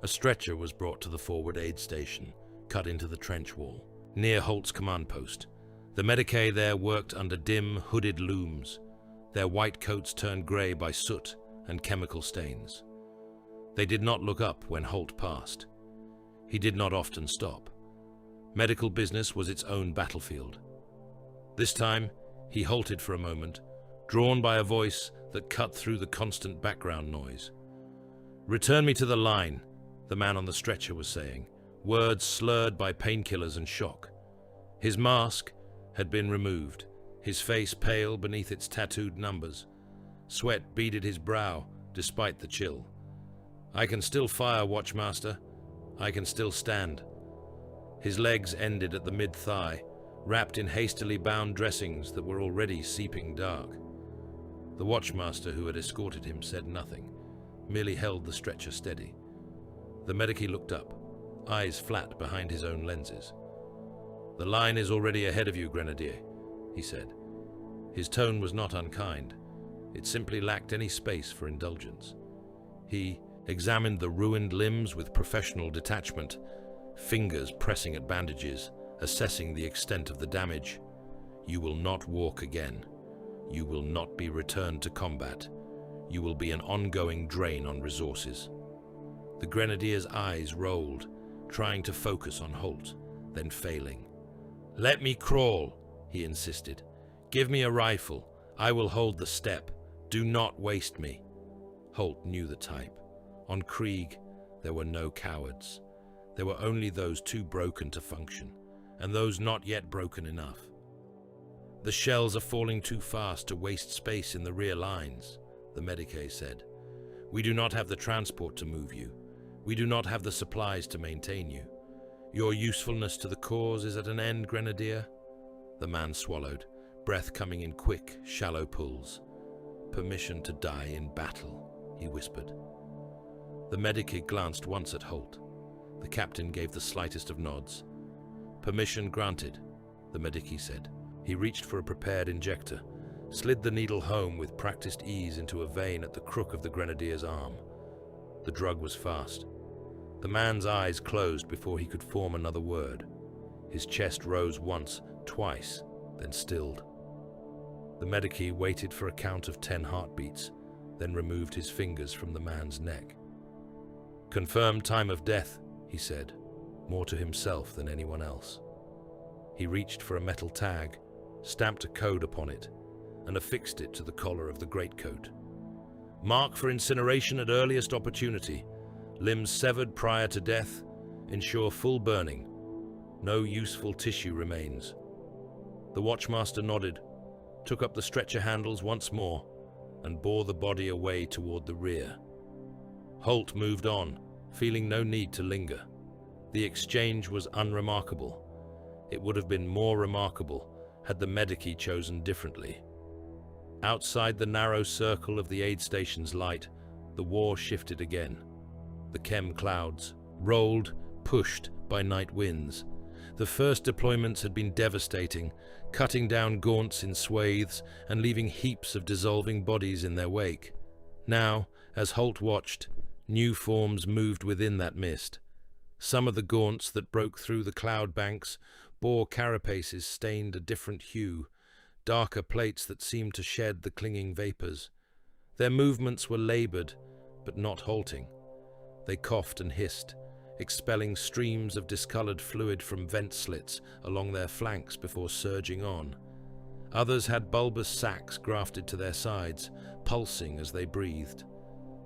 A stretcher was brought to the forward aid station, cut into the trench wall, near Holt's command post. The Medicae there worked under dim, hooded looms, their white coats turned grey by soot and chemical stains. They did not look up when Holt passed. He did not often stop. Medical business was its own battlefield. This time, he halted for a moment, drawn by a voice that cut through the constant background noise. "Return me to the line," the man on the stretcher was saying, words slurred by painkillers and shock. His mask had been removed, his face pale beneath its tattooed numbers. Sweat beaded his brow despite the chill. "I can still fire, Watchmaster. I can still stand." His legs ended at the mid-thigh, wrapped in hastily bound dressings that were already seeping dark. The Watchmaster who had escorted him said nothing, merely held the stretcher steady. The Medici looked up, eyes flat behind his own lenses. "The line is already ahead of you, Grenadier," he said. His tone was not unkind. It simply lacked any space for indulgence. He examined the ruined limbs with professional detachment, fingers pressing at bandages, assessing the extent of the damage. "You will not walk again. You will not be returned to combat. You will be an ongoing drain on resources." The Grenadier's eyes rolled, trying to focus on Holt, then failing. "Let me crawl," he insisted. "Give me a rifle. I will hold the step. Do not waste me." Holt knew the type. On Krieg, there were no cowards. There were only those too broken to function, and those not yet broken enough. "The shells are falling too fast to waste space in the rear lines," the Medicae said. "We do not have the transport to move you. We do not have the supplies to maintain you. Your usefulness to the cause is at an end, Grenadier." The man swallowed, breath coming in quick, shallow pulls. "Permission to die in battle," he whispered. The medic glanced once at Holt. The captain gave the slightest of nods. "Permission granted," the medic said. He reached for a prepared injector, slid the needle home with practiced ease into a vein at the crook of the grenadier's arm. The drug was fast. The man's eyes closed before he could form another word. His chest rose once, twice, then stilled. The medic waited for a count of 10 heartbeats, then removed his fingers from the man's neck. "Confirmed time of death," he said, more to himself than anyone else. He reached for a metal tag, stamped a code upon it, and affixed it to the collar of the greatcoat. "Mark for incineration at earliest opportunity. Limbs severed prior to death. Ensure full burning. No useful tissue remains." The watchmaster nodded, took up the stretcher handles once more, and bore the body away toward the rear. Holt moved on, feeling no need to linger. The exchange was unremarkable. It would have been more remarkable had the medici chosen differently. Outside the narrow circle of the aid station's light, the war shifted again. The chem clouds rolled, pushed by night winds. The first deployments had been devastating, cutting down gaunts in swathes and leaving heaps of dissolving bodies in their wake. Now, as Holt watched, new forms moved within that mist. Some of the gaunts that broke through the cloud banks bore carapaces stained a different hue, darker plates that seemed to shed the clinging vapors. Their movements were labored, but not halting. They coughed and hissed, expelling streams of discolored fluid from vent slits along their flanks before surging on. Others had bulbous sacs grafted to their sides, pulsing as they breathed.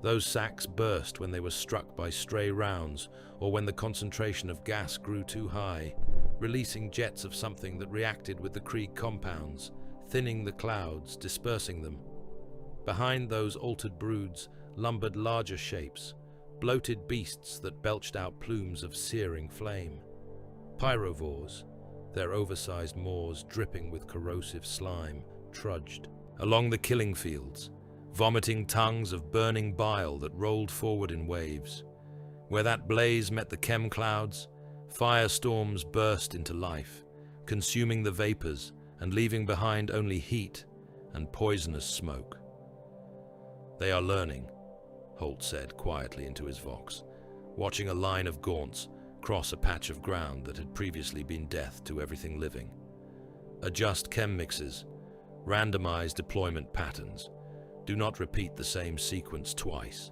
Those sacs burst when they were struck by stray rounds or when the concentration of gas grew too high, releasing jets of something that reacted with the Krieg compounds, thinning the clouds, dispersing them. Behind those altered broods lumbered larger shapes, bloated beasts that belched out plumes of searing flame. Pyrovores, their oversized maws dripping with corrosive slime, trudged along the killing fields, vomiting tongues of burning bile that rolled forward in waves. Where that blaze met the chem clouds, firestorms burst into life, consuming the vapors and leaving behind only heat and poisonous smoke. "They are learning," Holt said quietly into his vox, watching a line of gaunts cross a patch of ground that had previously been death to everything living. "Adjust chem mixes, randomize deployment patterns. Do not repeat the same sequence twice."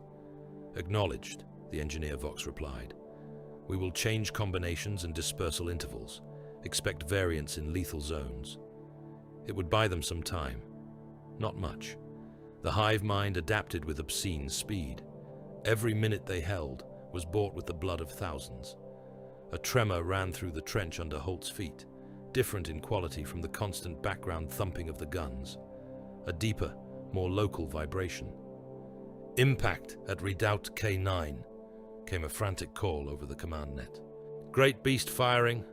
"Acknowledged," the engineer vox replied. "We will change combinations and dispersal intervals. Expect variance in lethal zones." It would buy them some time. Not much. The hive mind adapted with obscene speed. Every minute they held was bought with the blood of thousands. A tremor ran through the trench under Holt's feet, different in quality from the constant background thumping of the guns. A deeper, more local vibration. "Impact at Redoubt K-9, came a frantic call over the command net. "Great beast firing.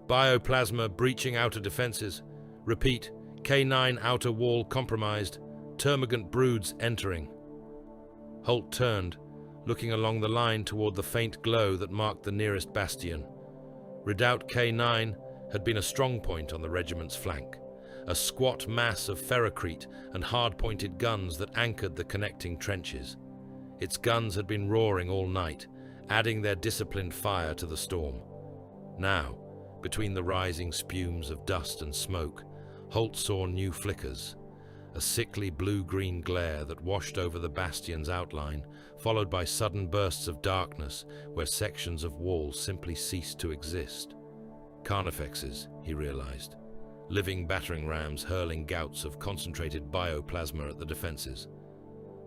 Bioplasma breaching outer defenses. Repeat, K-9 outer wall compromised. Termagant broods entering." Holt turned, looking along the line toward the faint glow that marked the nearest bastion. Redoubt K-9 had been a strong point on the regiment's flank, a squat mass of ferrocrete and hard-pointed guns that anchored the connecting trenches. Its guns had been roaring all night, adding their disciplined fire to the storm. Now, between the rising spumes of dust and smoke, Holt saw new flickers, a sickly blue-green glare that washed over the bastion's outline, followed by sudden bursts of darkness where sections of wall simply ceased to exist. Carnifexes, he realized. Living battering rams hurling gouts of concentrated bioplasma at the defenses.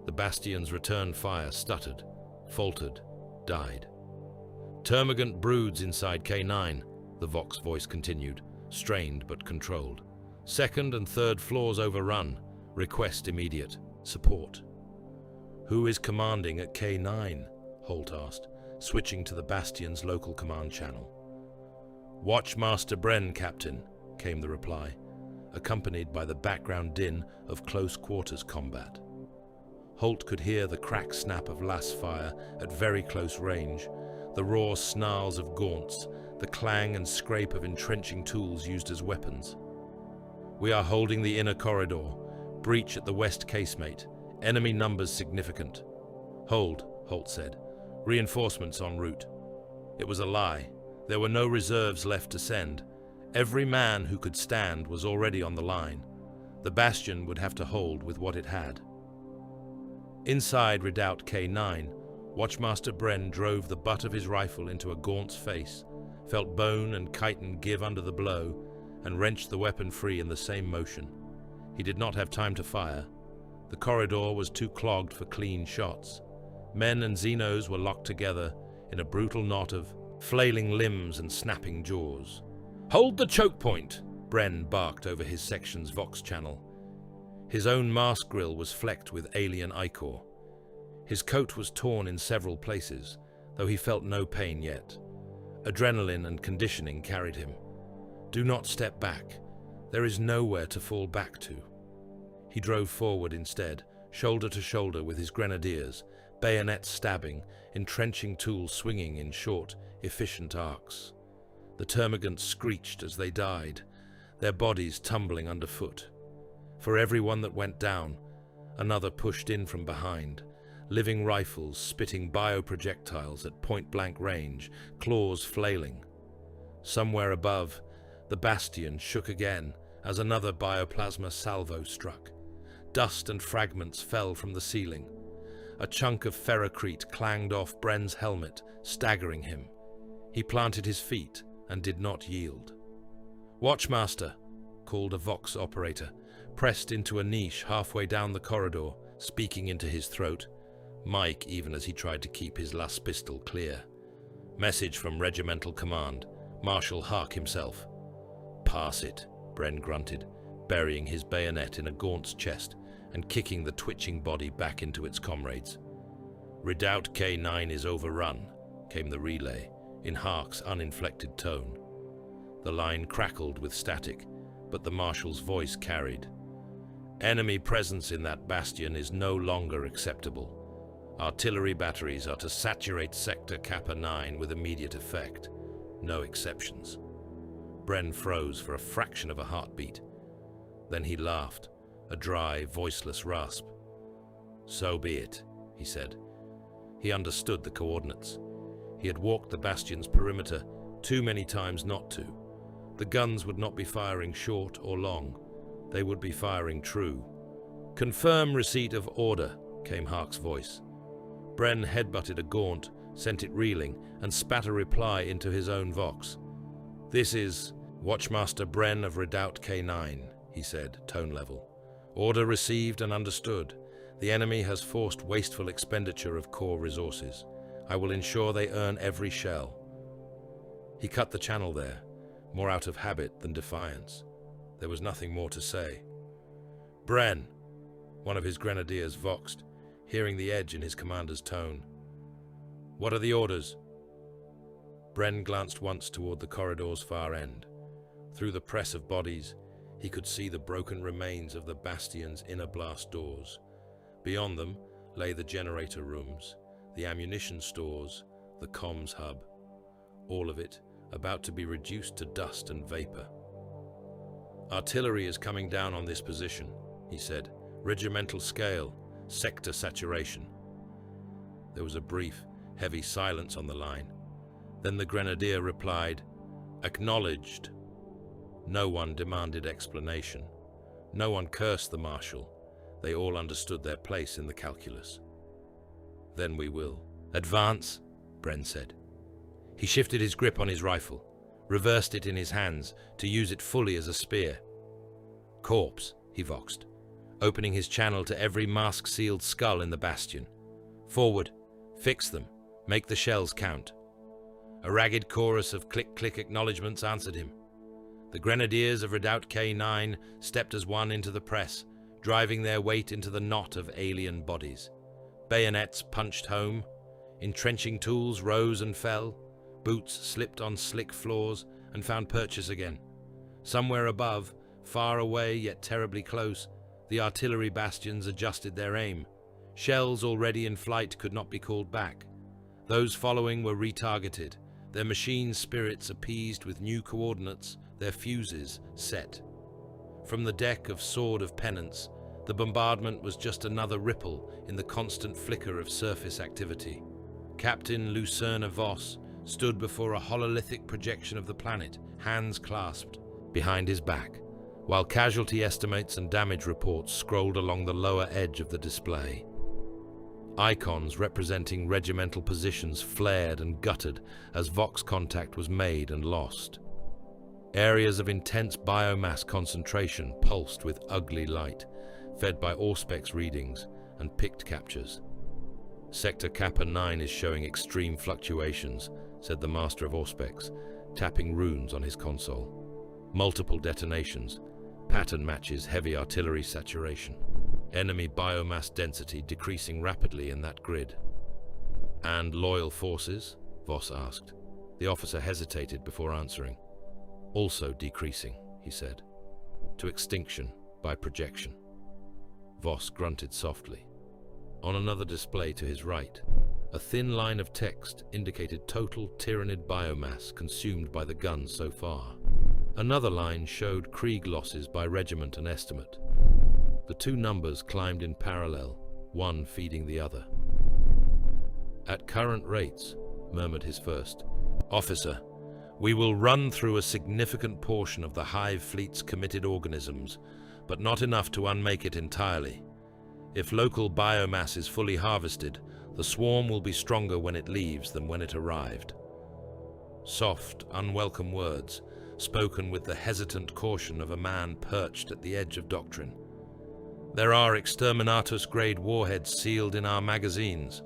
The bastion's return fire stuttered, faltered, died. "Termagant broods inside K-9, the Vox voice continued, strained but controlled. "Second and third floors overrun. Request immediate support." "Who is commanding at K-9? Holt asked, switching to the bastion's local command channel. "Watchmaster Bren, Captain," came the reply. accompanied by the background din of close-quarters combat. Holt could hear the crack snap of lass fire at very close range, the raw snarls of gaunts, the clang and scrape of entrenching tools used as weapons. "We are holding the inner corridor. Breach at the west casemate. Enemy numbers significant." "Hold," Holt said. "Reinforcements en route." It was a lie. There were no reserves left to send. Every man who could stand was already on the line. The bastion would have to hold with what it had. Inside Redoubt K-9, Watchmaster Bren drove the butt of his rifle into a gaunt's face, felt bone and chitin give under the blow, and wrenched the weapon free in the same motion. He did not have time to fire. The corridor was too clogged for clean shots. Men and Xenos were locked together in a brutal knot of flailing limbs and snapping jaws. "Hold the choke point!" Bren barked over his section's Vox channel. His own mask grill was flecked with alien ichor. His coat was torn in several places, though he felt no pain yet. Adrenaline and conditioning carried him. Do not step back. There is nowhere to fall back to. He drove forward instead, shoulder to shoulder with his grenadiers, bayonets stabbing, entrenching tools swinging in short, efficient arcs. The termagants screeched as they died, their bodies tumbling underfoot. For every one that went down, another pushed in from behind, living rifles spitting bioprojectiles at point-blank range, claws flailing. Somewhere above, the bastion shook again as another bioplasma salvo struck. Dust and fragments fell from the ceiling. A chunk of ferrocrete clanged off Bren's helmet, staggering him. He planted his feet and did not yield. "Watchmaster," called a Vox operator, pressed into a niche halfway down the corridor, speaking into his throat, mic even as he tried to keep his las pistol clear. "Message from Regimental Command, Marshal Hark himself." "Pass it," Bren grunted, burying his bayonet in a gaunt's chest and kicking the twitching body back into its comrades. "Redoubt K-9 is overrun," came the relay, in Hark's uninflected tone. The line crackled with static, but the Marshal's voice carried. "Enemy presence in that bastion is no longer acceptable. Artillery batteries are to saturate Sector Kappa 9 with immediate effect. No exceptions." Bren froze for a fraction of a heartbeat. Then he laughed, a dry, voiceless rasp. "So be it," he said. He understood the coordinates. He had walked the bastion's perimeter too many times not to. The guns would not be firing short or long. They would be firing true. "Confirm receipt of order," came Hark's voice. Bren headbutted a gaunt, sent it reeling, and spat a reply into his own Vox. "This is Watchmaster Bren of Redoubt K-9, he said, tone level. "Order received and understood. The enemy has forced wasteful expenditure of core resources. I will ensure they earn every shell." He cut the channel there, more out of habit than defiance. There was nothing more to say. "Bren," one of his grenadiers voxed, hearing the edge in his commander's tone. "What are the orders?" Bren glanced once toward the corridor's far end. Through the press of bodies, he could see the broken remains of the bastion's inner blast doors. Beyond them lay the generator rooms, the ammunition stores, the comms hub. All of it about to be reduced to dust and vapor. "Artillery is coming down on this position," he said. "Regimental scale, sector saturation." There was a brief, heavy silence on the line. Then the grenadier replied, "Acknowledged." No one demanded explanation. No one cursed the marshal. They all understood their place in the calculus. "Then we will." "Advance," Bren said. He shifted his grip on his rifle, reversed it in his hands to use it fully as a spear. "Corpse," he voxed, opening his channel to every mask-sealed skull in the bastion. "Forward, fix them, make the shells count." A ragged chorus of click-click acknowledgements answered him. The grenadiers of Redoubt K-9 stepped as one into the press, driving their weight into the knot of alien bodies. Bayonets punched home, entrenching tools rose and fell, boots slipped on slick floors and found purchase again. Somewhere above, Far away, yet terribly close, the artillery bastions adjusted their aim. Shells already in flight could not be called back. Those following were retargeted, their machine spirits appeased with new coordinates, their fuses set. From the deck of Sword of Penance, the bombardment was just another ripple in the constant flicker of surface activity. Captain Lucerna Voss stood before a hololithic projection of the planet, hands clasped behind his back, while casualty estimates and damage reports scrolled along the lower edge of the display. Icons representing regimental positions flared and guttered as Vox contact was made and lost. Areas of intense biomass concentration pulsed with ugly light, fed by Auspex readings and picked captures. Sector Kappa 9 is showing extreme fluctuations, said the Master of Auspex, tapping runes on his console. Multiple detonations. Pattern matches heavy artillery saturation. Enemy biomass density decreasing rapidly in that grid. And loyal forces? Voss asked. The officer hesitated before answering. Also decreasing, he said. To extinction by projection. Voss grunted softly. On another display to his right, a thin line of text indicated total Tyranid biomass consumed by the guns so far. Another line showed Krieg losses by regiment and estimate. The two numbers climbed in parallel, one feeding the other. At current rates, murmured his first. Officer, we will run through a significant portion of the Hive Fleet's committed organisms, but not enough to unmake it entirely. If local biomass is fully harvested, the swarm will be stronger when it leaves than when it arrived. Soft, unwelcome words, spoken with the hesitant caution of a man perched at the edge of doctrine. There are Exterminatus-grade warheads sealed in our magazines,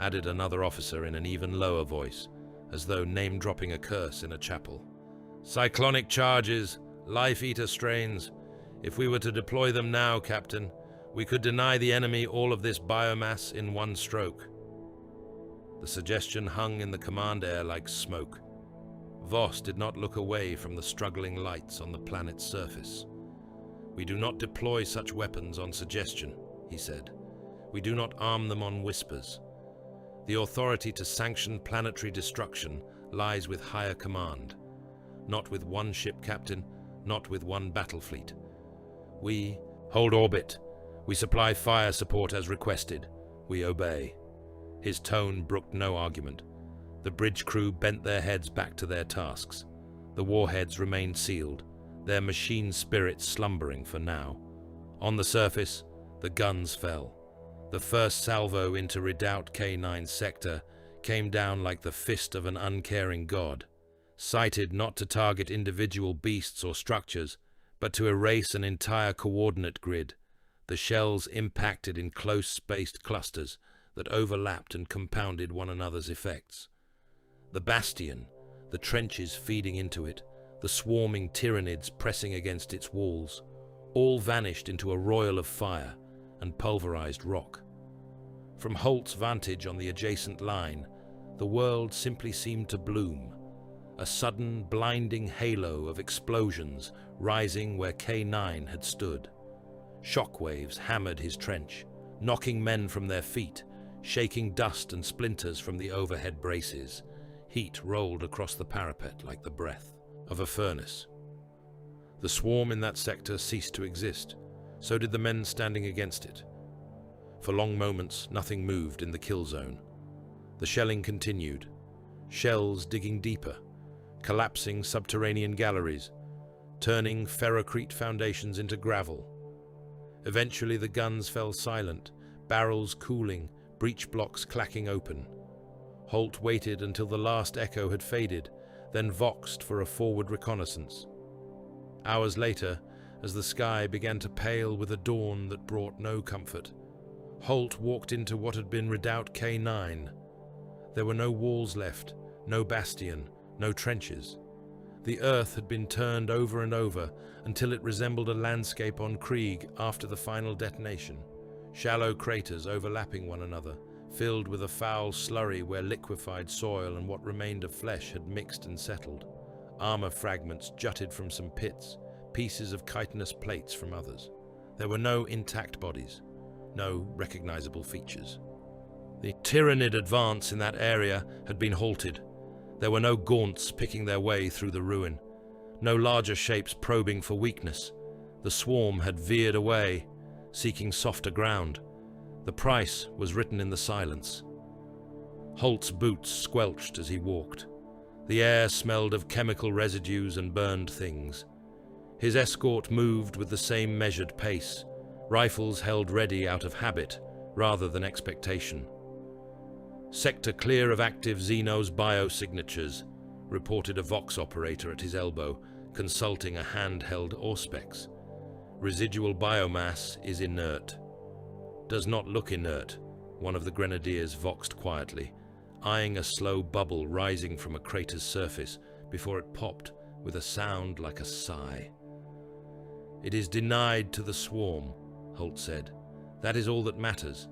added another officer in an even lower voice, as though name-dropping a curse in a chapel. Cyclonic charges, life-eater strains. If we were to deploy them now, Captain, we could deny the enemy all of this biomass in one stroke. The suggestion hung in the command air like smoke. Voss did not look away from the struggling lights on the planet's surface. We do not deploy such weapons on suggestion, he said. We do not arm them on whispers. The authority to sanction planetary destruction lies with higher command. Not with one ship, Captain, not with one battle fleet. We hold orbit. We supply fire support as requested. We obey. His tone brooked no argument. The bridge crew bent their heads back to their tasks. The warheads remained sealed, their machine spirits slumbering for now. On the surface, the guns fell. The first salvo into Redoubt K-9 sector came down like the fist of an uncaring god, sighted not to target individual beasts or structures, but to erase an entire coordinate grid. The shells impacted in close-spaced clusters that overlapped and compounded one another's effects. The bastion, the trenches feeding into it, the swarming Tyranids pressing against its walls, all vanished into a royal of fire and pulverized rock. From Holt's vantage on the adjacent line, the world simply seemed to bloom, a sudden blinding halo of explosions rising where K-9 had stood. Shockwaves hammered his trench, knocking men from their feet, shaking dust and splinters from the overhead braces. Heat rolled across the parapet like the breath of a furnace. The swarm in that sector ceased to exist, so did the men standing against it. For long moments, nothing moved in the kill zone. The shelling continued, shells digging deeper, collapsing subterranean galleries, turning ferrocrete foundations into gravel. Eventually the guns fell silent, barrels cooling, breech blocks clacking open. Holt waited until the last echo had faded, then voxed for a forward reconnaissance. Hours later, as the sky began to pale with a dawn that brought no comfort, Holt walked into what had been Redoubt K-9. There were no walls left, no bastion, no trenches. The earth had been turned over and over until it resembled a landscape on Krieg after the final detonation. Shallow craters overlapping one another, filled with a foul slurry where liquefied soil and what remained of flesh had mixed and settled. Armor fragments jutted from some pits, pieces of chitinous plates from others. There were no intact bodies, no recognizable features. The Tyranid advance in that area had been halted. There were no gaunts picking their way through the ruin, no larger shapes probing for weakness. The swarm had veered away, seeking softer ground. The price was written in the silence. Holt's boots squelched as he walked. The air smelled of chemical residues and burned things. His escort moved with the same measured pace, rifles held ready out of habit rather than expectation. "Sector clear of active Xenos biosignatures," reported a Vox operator at his elbow, consulting a handheld Auspex. "Residual biomass is inert." "Does not look inert," one of the grenadiers voxed quietly, eyeing a slow bubble rising from a crater's surface before it popped with a sound like a sigh. "It is denied to the swarm," Holt said. "That is all that matters."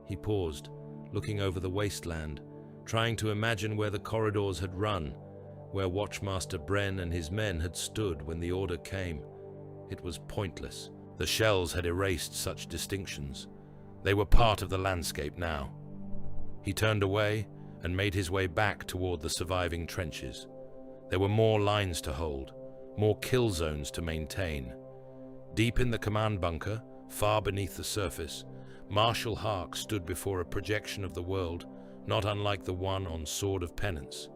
He paused, looking over the wasteland, trying to imagine where the corridors had run, where Watchmaster Bren and his men had stood when the order came. It was pointless. The shells had erased such distinctions. They were part of the landscape now. He turned away and made his way back toward the surviving trenches. There were more lines to hold, more kill zones to maintain. Deep in the command bunker, far beneath the surface, Marshal Hark stood before a projection of the world, not unlike the one on Sword of Penance.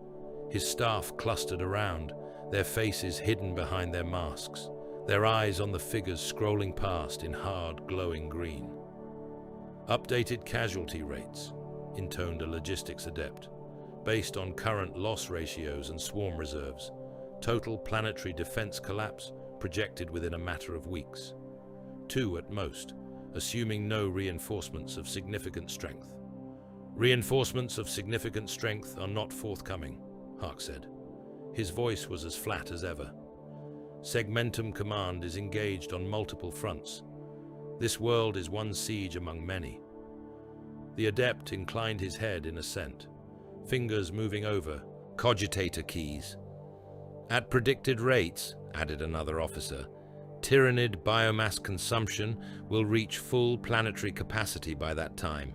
His staff clustered around, their faces hidden behind their masks, their eyes on the figures scrolling past in hard, glowing green. "Updated casualty rates," intoned a logistics adept. "Based on current loss ratios and swarm reserves, total planetary defense collapse projected within a matter of weeks. 2 at most, assuming no reinforcements of significant strength." "Reinforcements of significant strength are not forthcoming," Hark said. His voice was as flat as ever. "Segmentum Command is engaged on multiple fronts. This world is one siege among many." The adept inclined his head in assent, fingers moving over, cogitator keys. "At predicted rates," added another officer, "Tyranid biomass consumption will reach full planetary capacity by that time.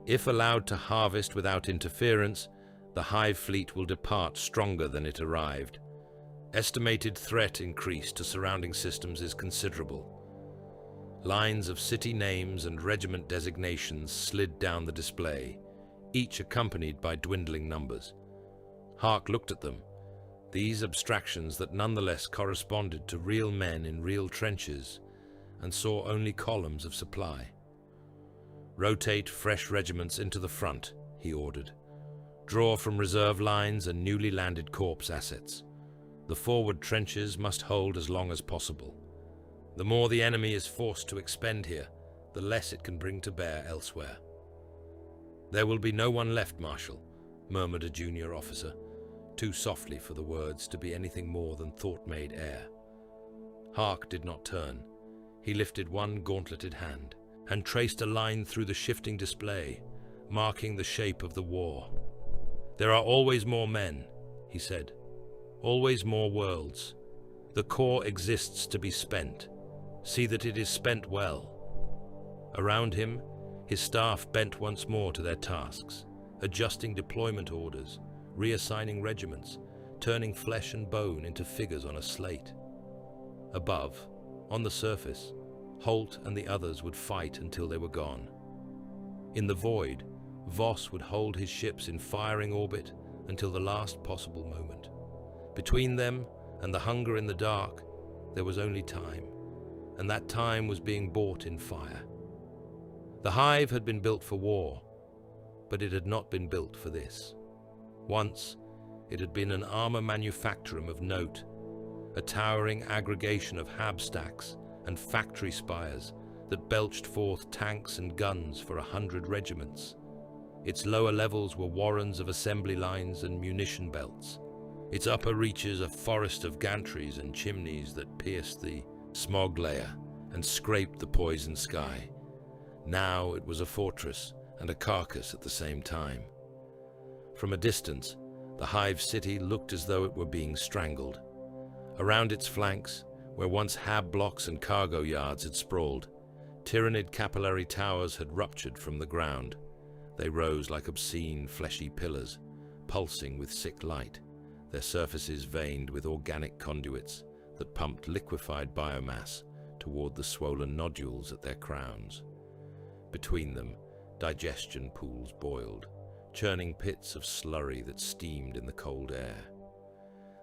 If allowed to harvest without interference, the hive fleet will depart stronger than it arrived. Estimated threat increase to surrounding systems is considerable." Lines of city names and regiment designations slid down the display, each accompanied by dwindling numbers. Hark looked at them, these abstractions that nonetheless corresponded to real men in real trenches, and saw only columns of supply. "Rotate fresh regiments into the front," he ordered. "Draw from reserve lines and newly landed corps assets. The forward trenches must hold as long as possible. The more the enemy is forced to expend here, the less it can bring to bear elsewhere." "There will be no one left, Marshal," murmured a junior officer, too softly for the words to be anything more than thought-made air. Hark did not turn. He lifted one gauntleted hand and traced a line through the shifting display, marking the shape of the war. "There are always more men," he said. "Always more worlds. The core exists to be spent. See that it is spent well." Around him, his staff bent once more to their tasks, adjusting deployment orders, reassigning regiments, turning flesh and bone into figures on a slate. Above, on the surface, Holt and the others would fight until they were gone. In the void, Voss would hold his ships in firing orbit until the last possible moment. Between them and the hunger in the dark, there was only time, and that time was being bought in fire. The hive had been built for war, but it had not been built for this. Once, it had been an armor manufactorum of note, a towering aggregation of hab stacks and factory spires that belched forth tanks and guns for 100 regiments. Its lower levels were warrens of assembly lines and munition belts. Its upper reaches a forest of gantries and chimneys that pierced the smog layer and scraped the poison sky. Now it was a fortress and a carcass at the same time. From a distance, the hive city looked as though it were being strangled. Around its flanks, Where once hab blocks and cargo yards had sprawled, Tyranid capillary towers had ruptured from the ground. They rose like obscene, fleshy pillars, pulsing with sick light, their surfaces veined with organic conduits that pumped liquefied biomass toward the swollen nodules at their crowns. Between them, digestion pools boiled, churning pits of slurry that steamed in the cold air.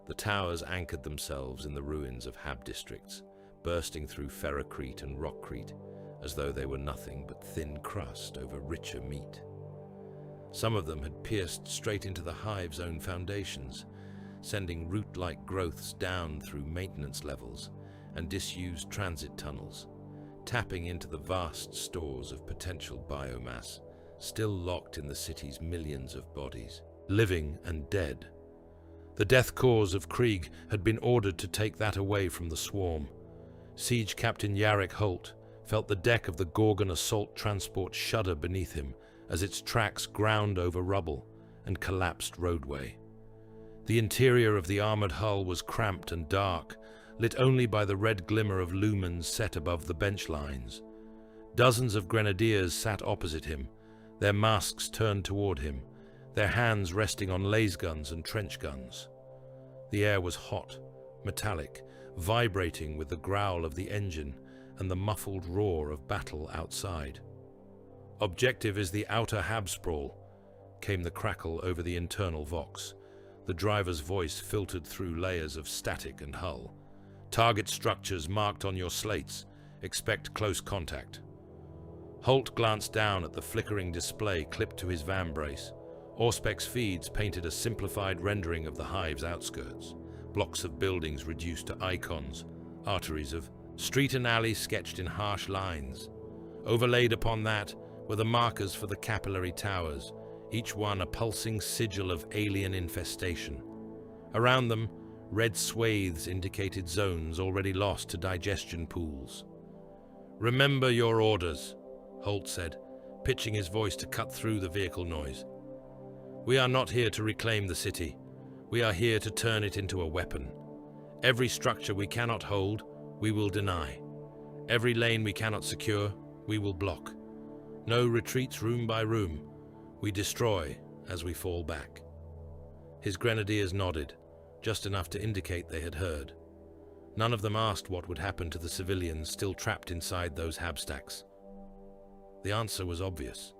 The towers anchored themselves in the ruins of hab districts, bursting through ferrocrete and rockcrete, as though they were nothing but thin crust over richer meat. Some of them had pierced straight into the hive's own foundations, sending root-like growths down through maintenance levels and disused transit tunnels, tapping into the vast stores of potential biomass, still locked in the city's millions of bodies, living and dead. The death Korps of Krieg had been ordered to take that away from the swarm. Siege Captain Yarrick Holt felt the deck of the Gorgon assault transport shudder beneath him as its tracks ground over rubble and collapsed roadway. The interior of the armored hull was cramped and dark, lit only by the red glimmer of lumens set above the bench lines. Dozens of grenadiers sat opposite him, their masks turned toward him, their hands resting on lasguns and trench guns. The air was hot, metallic, vibrating with the growl of the engine and the muffled roar of battle outside. "Objective is the outer hab sprawl," came the crackle over the internal vox. The driver's voice filtered through layers of static and hull. "Target structures marked on your slates. Expect close contact." Holt glanced down at the flickering display clipped to his van brace. Auspex feeds painted a simplified rendering of the hive's outskirts, blocks of buildings reduced to icons, arteries of street and alley sketched in harsh lines. Overlaid upon that were the markers for the capillary towers, each one a pulsing sigil of alien infestation. Around them, red swathes indicated zones already lost to digestion pools. "Remember your orders," Holt said, pitching his voice to cut through the vehicle noise. "We are not here to reclaim the city. We are here to turn it into a weapon. Every structure we cannot hold, we will deny. Every lane we cannot secure, we will block. No retreats room by room. We destroy as we fall back." His grenadiers nodded, just enough to indicate they had heard. None of them asked what would happen to the civilians still trapped inside those habstacks. The answer was obvious.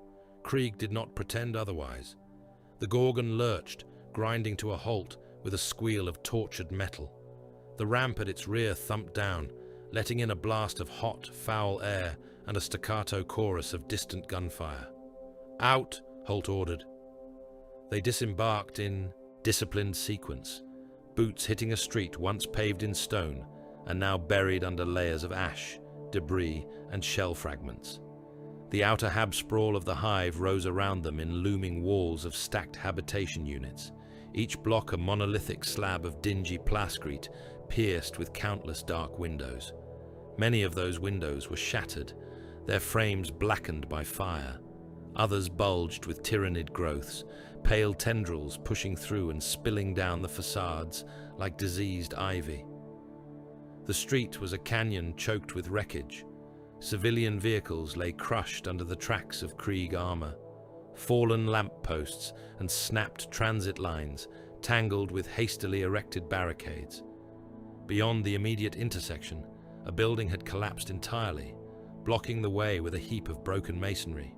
Krieg did not pretend otherwise. The Gorgon lurched, grinding to a halt with a squeal of tortured metal. The ramp at its rear thumped down, letting in a blast of hot, foul air and a staccato chorus of distant gunfire. "Out!" Holt ordered. They disembarked in disciplined sequence, boots hitting a street once paved in stone and now buried under layers of ash, debris, and shell fragments. The outer hab sprawl of the hive rose around them in looming walls of stacked habitation units, each block a monolithic slab of dingy plascrete pierced with countless dark windows. Many of those windows were shattered, their frames blackened by fire. Others bulged with Tyranid growths, pale tendrils pushing through and spilling down the facades like diseased ivy. The street was a canyon choked with wreckage. Civilian vehicles lay crushed under the tracks of Krieg armor. Fallen lampposts and snapped transit lines tangled with hastily erected barricades. Beyond the immediate intersection, a building had collapsed entirely, blocking the way with a heap of broken masonry.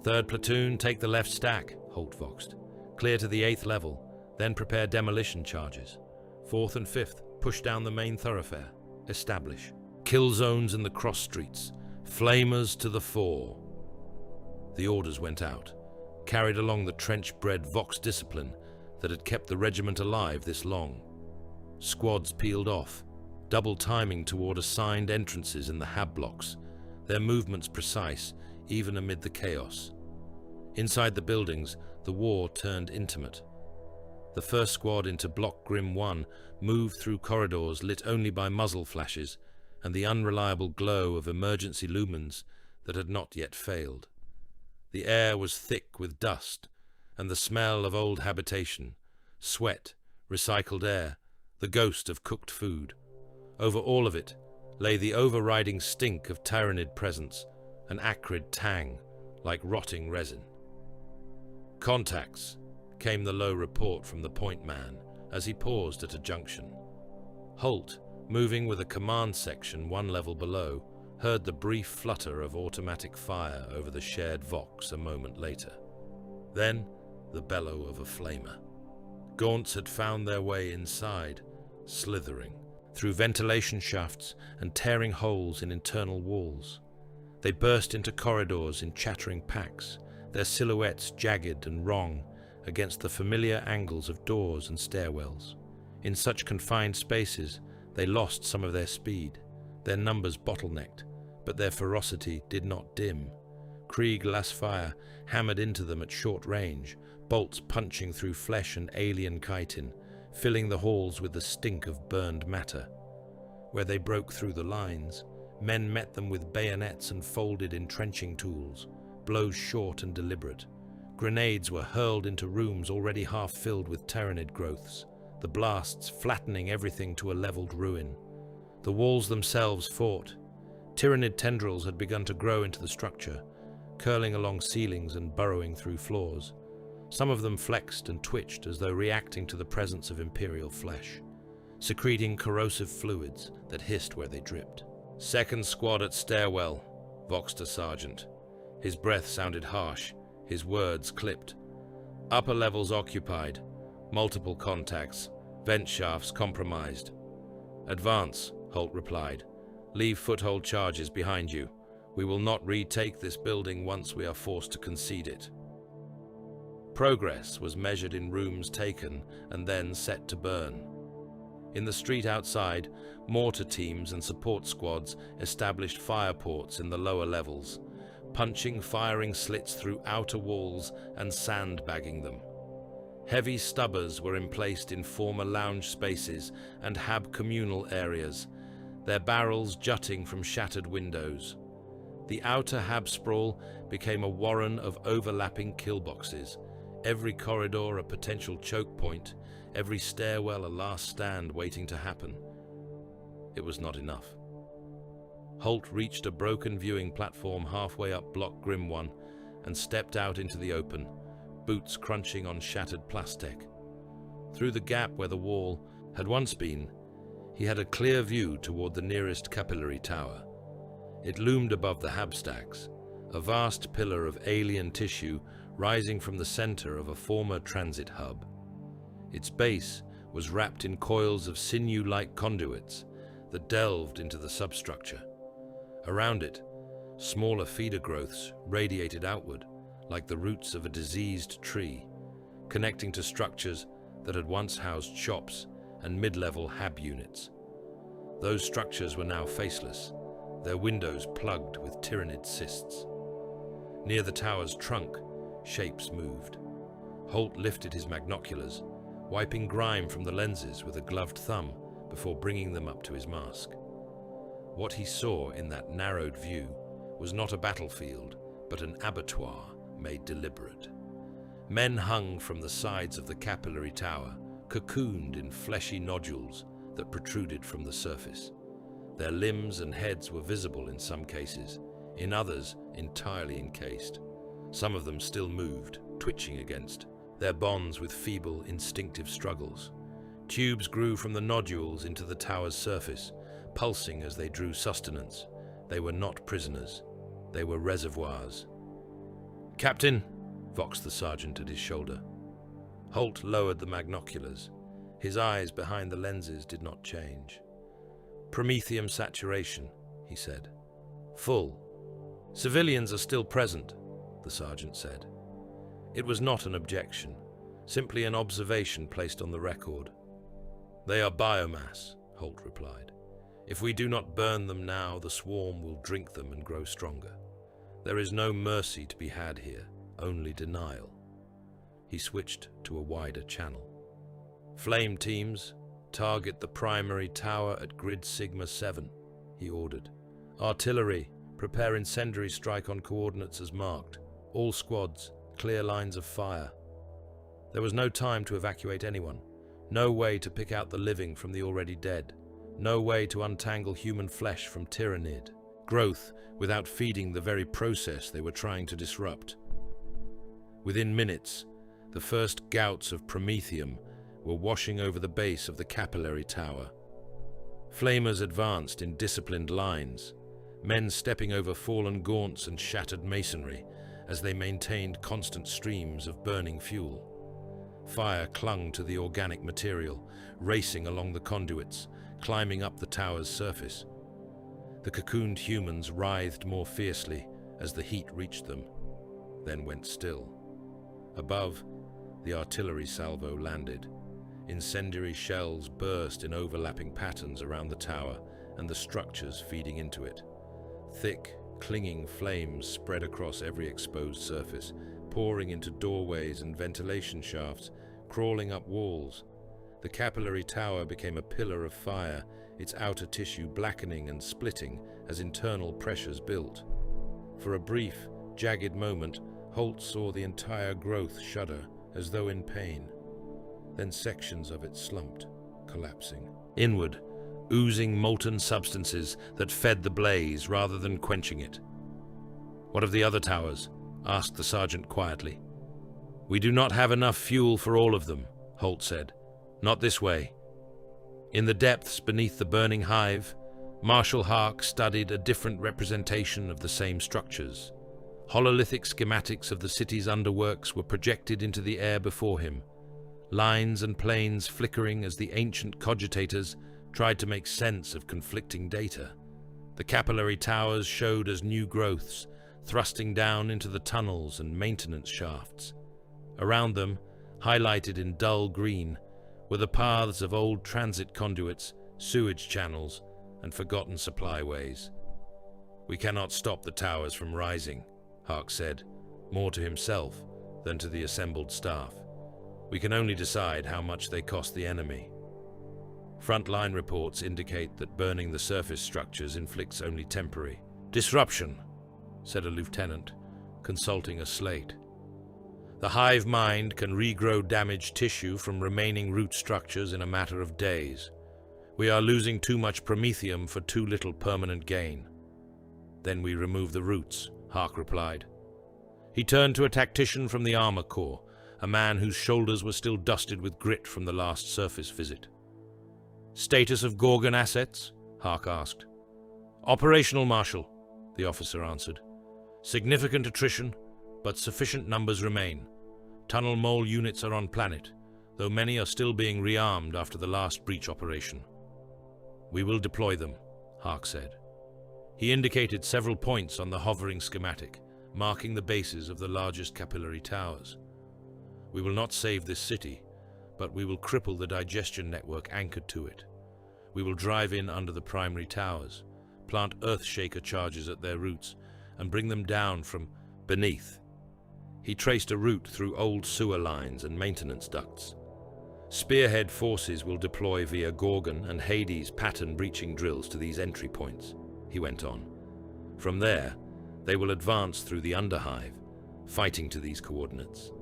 "Third platoon, take the left stack," Holt voxed. "Clear to the 8th level, then prepare demolition charges. 4th and 5th, push down the main thoroughfare. Establish. Kill zones in the cross streets. Flamers to the fore." The orders went out, carried along the trench-bred vox discipline that had kept the regiment alive this long. Squads peeled off, double timing toward assigned entrances in the hab blocks, their movements precise even amid the chaos. Inside the buildings, the war turned intimate. The first squad into Block Grim 1 moved through corridors lit only by muzzle flashes and the unreliable glow of emergency lumens that had not yet failed. The air was thick with dust and the smell of old habitation, sweat, recycled air, the ghost of cooked food. Over all of it lay the overriding stink of Tyranid presence, an acrid tang like rotting resin. "Contacts," came the low report from the point man as he paused at a junction. Holt, moving with a command section one level below, heard the brief flutter of automatic fire over the shared Vox a moment later. Then, the bellow of a flamer. Gaunts had found their way inside, slithering, through ventilation shafts and tearing holes in internal walls. They burst into corridors in chattering packs, their silhouettes jagged and wrong against the familiar angles of doors and stairwells. In such confined spaces, they lost some of their speed, their numbers bottlenecked, but their ferocity did not dim. Krieg las fire hammered into them at short range, bolts punching through flesh and alien chitin, filling the halls with the stink of burned matter. Where they broke through the lines, men met them with bayonets and folded entrenching tools, blows short and deliberate. Grenades were hurled into rooms already half filled with Tyranid growths, the blasts flattening everything to a leveled ruin. The walls themselves fought. Tyranid tendrils had begun to grow into the structure, curling along ceilings and burrowing through floors. Some of them flexed and twitched as though reacting to the presence of Imperial flesh, secreting corrosive fluids that hissed where they dripped. "Second squad at stairwell," voxed a sergeant. His breath sounded harsh, his words clipped. "Upper levels occupied, multiple contacts, vent shafts compromised." "Advance," Holt replied. "Leave foothold charges behind you. We will not retake this building once we are forced to concede it." Progress was measured in rooms taken and then set to burn. In the street outside, mortar teams and support squads established fire ports in the lower levels, punching firing slits through outer walls and sandbagging them. Heavy stubbers were emplaced in former lounge spaces and hab communal areas, their barrels jutting from shattered windows. The outer hab sprawl became a warren of overlapping killboxes, every corridor a potential choke point, every stairwell a last stand waiting to happen. It was not enough. Holt reached a broken viewing platform halfway up Block Grim 1 and stepped out into the open, boots crunching on shattered plastic. Through the gap where the wall had once been, he had a clear view toward the nearest capillary tower. It loomed above the hab stacks, a vast pillar of alien tissue rising from the center of a former transit hub. Its base was wrapped in coils of sinew-like conduits that delved into the substructure. Around it, smaller feeder growths radiated outward like the roots of a diseased tree, connecting to structures that had once housed shops and mid-level hab units. Those structures were now faceless, their windows plugged with Tyranid cysts. Near the tower's trunk, shapes moved. Holt lifted his magnoculars, wiping grime from the lenses with a gloved thumb before bringing them up to his mask. What he saw in that narrowed view was not a battlefield, but an abattoir made deliberate. Men hung from the sides of the capillary tower, cocooned in fleshy nodules that protruded from the surface. Their limbs and heads were visible in some cases, in others entirely encased. Some of them still moved, twitching against, their bonds with feeble, instinctive struggles. Tubes grew from the nodules into the tower's surface, pulsing as they drew sustenance. They were not prisoners. They were reservoirs. "Captain," voxed the sergeant at his shoulder. Holt lowered the magnoculars. His eyes behind the lenses did not change. "Promethium saturation," he said. "Full. Civilians are still present," the sergeant said. It was not an objection, simply an observation placed on the record. "They are biomass," Holt replied. "If we do not burn them now, the swarm will drink them and grow stronger. There is no mercy to be had here, only denial." He switched to a wider channel. "Flame teams, target the primary tower at grid Sigma 7, he ordered. "Artillery, prepare incendiary strike on coordinates as marked. All squads, clear lines of fire." There was no time to evacuate anyone, no way to pick out the living from the already dead. No way to untangle human flesh from Tyranid. Growth without feeding the very process they were trying to disrupt. Within minutes, the first gouts of promethium were washing over the base of the capillary tower. Flamers advanced in disciplined lines, men stepping over fallen gaunts and shattered masonry as they maintained constant streams of burning fuel. Fire clung to the organic material, racing along the conduits, climbing up the tower's surface. The cocooned humans writhed more fiercely as the heat reached them, then went still. Above, the artillery salvo landed. Incendiary shells burst in overlapping patterns around the tower and the structures feeding into it. Thick, clinging flames spread across every exposed surface, pouring into doorways and ventilation shafts, crawling up walls. The capillary tower became a pillar of fire, its outer tissue blackening and splitting as internal pressures built. For a brief, jagged moment, Holt saw the entire growth shudder, as though in pain. Then sections of it slumped, collapsing. Inward, oozing molten substances that fed the blaze rather than quenching it. "What of the other towers?" asked the sergeant quietly. "We do not have enough fuel for all of them," Holt said. "Not this way." In the depths beneath the burning hive, Marshal Hark studied a different representation of the same structures. Hololithic schematics of the city's underworks were projected into the air before him, lines and planes flickering as the ancient cogitators tried to make sense of conflicting data. The capillary towers showed as new growths, thrusting down into the tunnels and maintenance shafts. Around them, highlighted in dull green, were the paths of old transit conduits, sewage channels, and forgotten supplyways. "We cannot stop the towers from rising," Hark said, more to himself than to the assembled staff. "We can only decide how much they cost the enemy." Frontline reports indicate that burning the surface structures inflicts only temporary disruption, said a lieutenant, consulting a slate. "The hive mind can regrow damaged tissue from remaining root structures in a matter of days. We are losing too much promethium for too little permanent gain." "Then we remove the roots," Hark replied. He turned to a tactician from the Armor Corps, a man whose shoulders were still dusted with grit from the last surface visit. "Status of Gorgon assets?" Hark asked. "Operational, Marshal," the officer answered. "Significant attrition, but sufficient numbers remain. Tunnel mole units are on planet, though many are still being rearmed after the last breach operation." "We will deploy them," Hark said. He indicated several points on the hovering schematic, marking the bases of the largest capillary towers. "We will not save this city, but we will cripple the digestion network anchored to it. We will drive in under the primary towers, plant earthshaker charges at their roots, and bring them down from beneath." He traced a route through old sewer lines and maintenance ducts. "Spearhead forces will deploy via Gorgon and Hades pattern breaching drills to these entry points," he went on. "From there, they will advance through the underhive, fighting to these coordinates.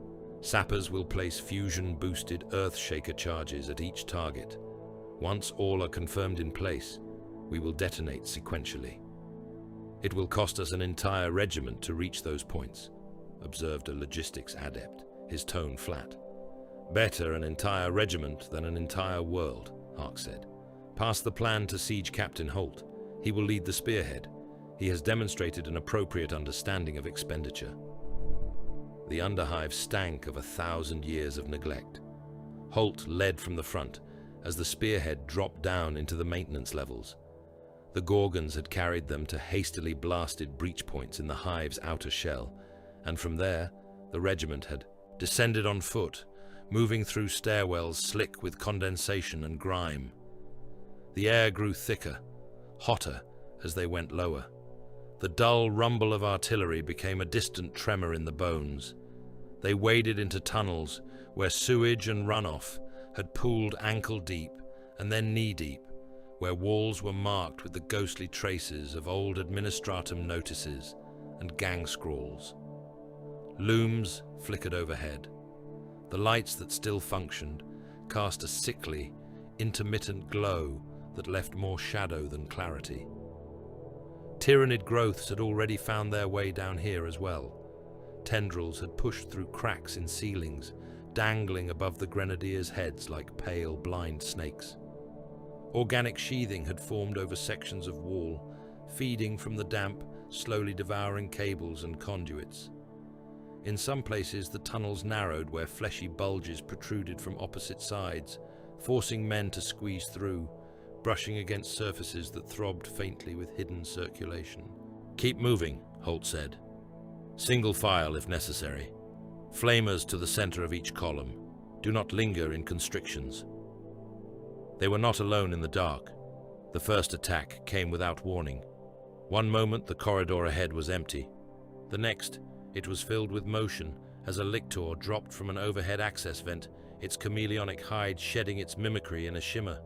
Sappers will place fusion-boosted earthshaker charges at each target. Once all are confirmed in place, we will detonate sequentially. It will cost us an entire regiment to reach those points," observed a logistics adept, his tone flat. "Better an entire regiment than an entire world," Hark said. "Pass the plan to Siege Captain Holt. He will lead the spearhead. He has demonstrated an appropriate understanding of expenditure." The underhive stank of 1,000 years of neglect. Holt led from the front as the spearhead dropped down into the maintenance levels. The Gorgons had carried them to hastily blasted breach points in the hive's outer shell, and from there, the regiment had descended on foot, moving through stairwells slick with condensation and grime. The air grew thicker, hotter as they went lower. The dull rumble of artillery became a distant tremor in the bones. They waded into tunnels where sewage and runoff had pooled ankle-deep and then knee-deep, where walls were marked with the ghostly traces of old administratum notices and gang scrawls. Looms flickered overhead. The lights that still functioned cast a sickly, intermittent glow that left more shadow than clarity. Tyranid growths had already found their way down here as well. Tendrils had pushed through cracks in ceilings, dangling above the grenadiers' heads like pale, blind snakes. Organic sheathing had formed over sections of wall, feeding from the damp, slowly devouring cables and conduits. In some places, the tunnels narrowed where fleshy bulges protruded from opposite sides, forcing men to squeeze through, brushing against surfaces that throbbed faintly with hidden circulation. "Keep moving," Holt said. "Single file if necessary. Flamers to the center of each column. Do not linger in constrictions." They were not alone in the dark. The first attack came without warning. One moment the corridor ahead was empty. The next, it was filled with motion as a lictor dropped from an overhead access vent, its chameleonic hide shedding its mimicry in a shimmer.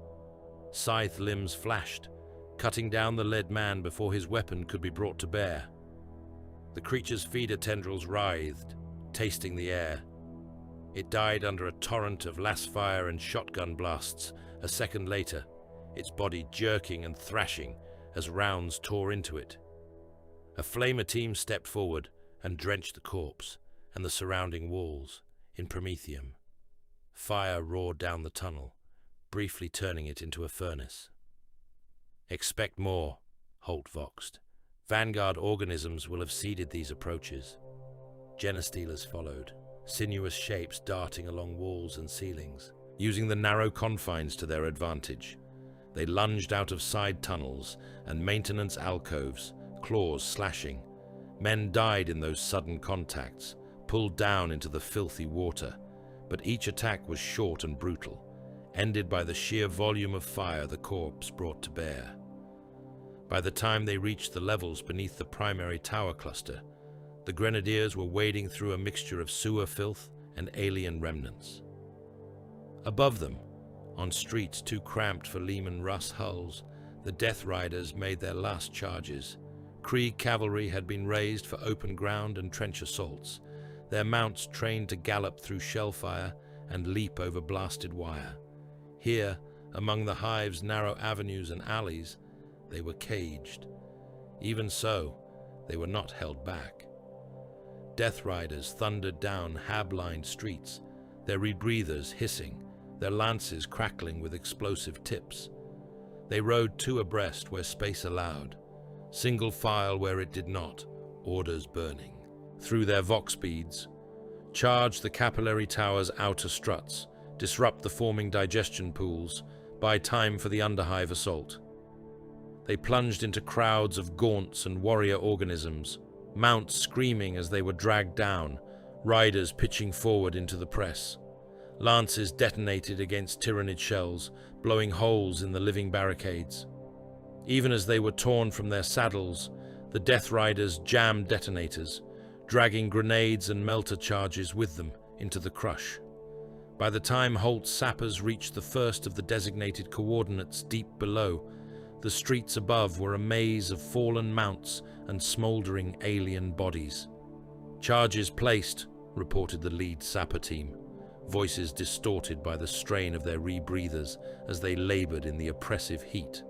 Scythe limbs flashed, cutting down the lead man before his weapon could be brought to bear. The creature's feeder tendrils writhed, tasting the air. It died under a torrent of las fire and shotgun blasts a second later, its body jerking and thrashing as rounds tore into it. A flamer team stepped forward and drenched the corpse and the surrounding walls in promethium. Fire roared down the tunnel, briefly turning it into a furnace. "Expect more," Holt voxed. "Vanguard organisms will have seeded these approaches." Genestealers followed, sinuous shapes darting along walls and ceilings, using the narrow confines to their advantage. They lunged out of side tunnels and maintenance alcoves, claws slashing. Men died in those sudden contacts, pulled down into the filthy water, but each attack was short and brutal, ended by the sheer volume of fire the corpse brought to bear. By the time they reached the levels beneath the primary tower cluster, the grenadiers were wading through a mixture of sewer filth and alien remnants. Above them, on streets too cramped for Lehman Russ hulls, the Death Riders made their last charges. Krieg cavalry had been raised for open ground and trench assaults, their mounts trained to gallop through shellfire and leap over blasted wire. Here, among the hive's narrow avenues and alleys, they were caged. Even so, they were not held back. Death Riders thundered down hab-lined streets, their rebreathers hissing, their lances crackling with explosive tips. They rode two abreast where space allowed, single file where it did not, orders burning. Through their vox beads, charge the capillary tower's outer struts, disrupt the forming digestion pools, buy time for the underhive assault. They plunged into crowds of gaunts and warrior organisms, mounts screaming as they were dragged down, riders pitching forward into the press. Lances detonated against Tyranid shells, blowing holes in the living barricades. Even as they were torn from their saddles, the Death Riders jammed detonators, dragging grenades and melter charges with them into the crush. By the time Holt's sappers reached the first of the designated coordinates deep below, the streets above were a maze of fallen mounts and smoldering alien bodies. "Charges placed," reported the lead sapper team, voices distorted by the strain of their rebreathers as they labored in the oppressive heat.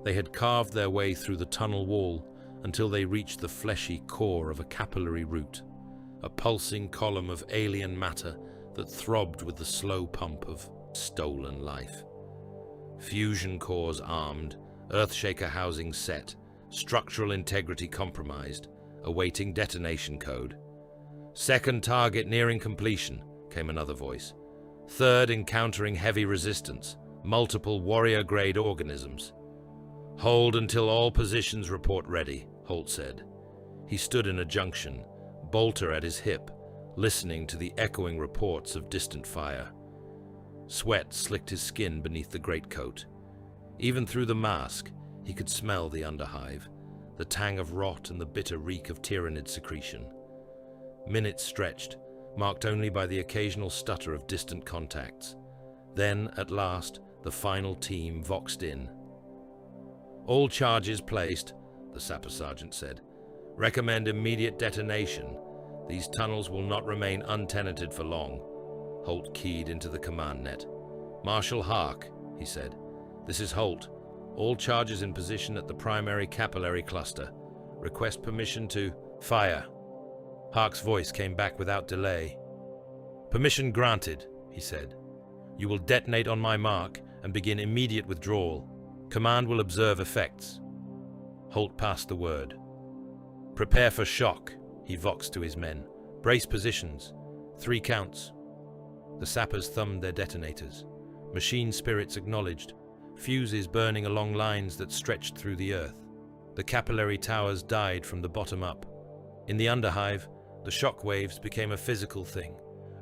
They had carved their way through the tunnel wall until they reached the fleshy core of a capillary route, a pulsing column of alien matter that throbbed with the slow pump of stolen life. Fusion cores armed, Earthshaker housing set, structural integrity compromised, awaiting detonation code. "Second target nearing completion," came another voice. "Third encountering heavy resistance, multiple warrior-grade organisms." "Hold until all positions report ready," Holt said. He stood in a junction, bolter at his hip, listening to the echoing reports of distant fire. Sweat slicked his skin beneath the greatcoat. Even through the mask, he could smell the underhive, the tang of rot and the bitter reek of Tyranid secretion. Minutes stretched, marked only by the occasional stutter of distant contacts. Then, at last, the final team voxed in. "All charges placed," the sapper sergeant said. "Recommend immediate detonation. These tunnels will not remain untenanted for long." Holt keyed into the command net. "Marshal Hark," he said. This is Holt. All charges in position at the primary capillary cluster. Request permission to fire. Hark's voice came back without delay. Permission granted, he said. You will detonate on my mark and begin immediate withdrawal. Command will observe effects. Holt passed the word. Prepare for shock, he voxed to his men. Brace positions. 3 counts. The sappers thumbed their detonators. Machine spirits acknowledged. Fuses burning along lines that stretched through the earth. The capillary towers died from the bottom up. In the underhive, the shock waves became a physical thing,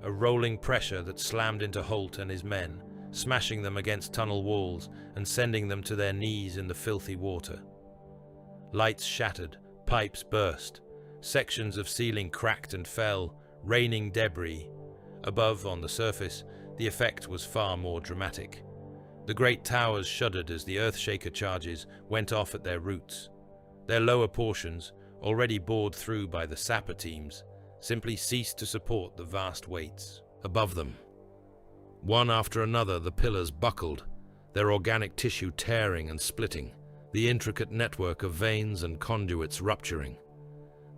a rolling pressure that slammed into Holt and his men, smashing them against tunnel walls and sending them to their knees in the filthy water. Lights shattered, pipes burst, sections of ceiling cracked and fell, raining debris. Above, on the surface, the effect was far more dramatic. The great towers shuddered as the Earthshaker charges went off at their roots. Their lower portions, already bored through by the sapper teams, simply ceased to support the vast weights above them. One after another, the pillars buckled, their organic tissue tearing and splitting, the intricate network of veins and conduits rupturing.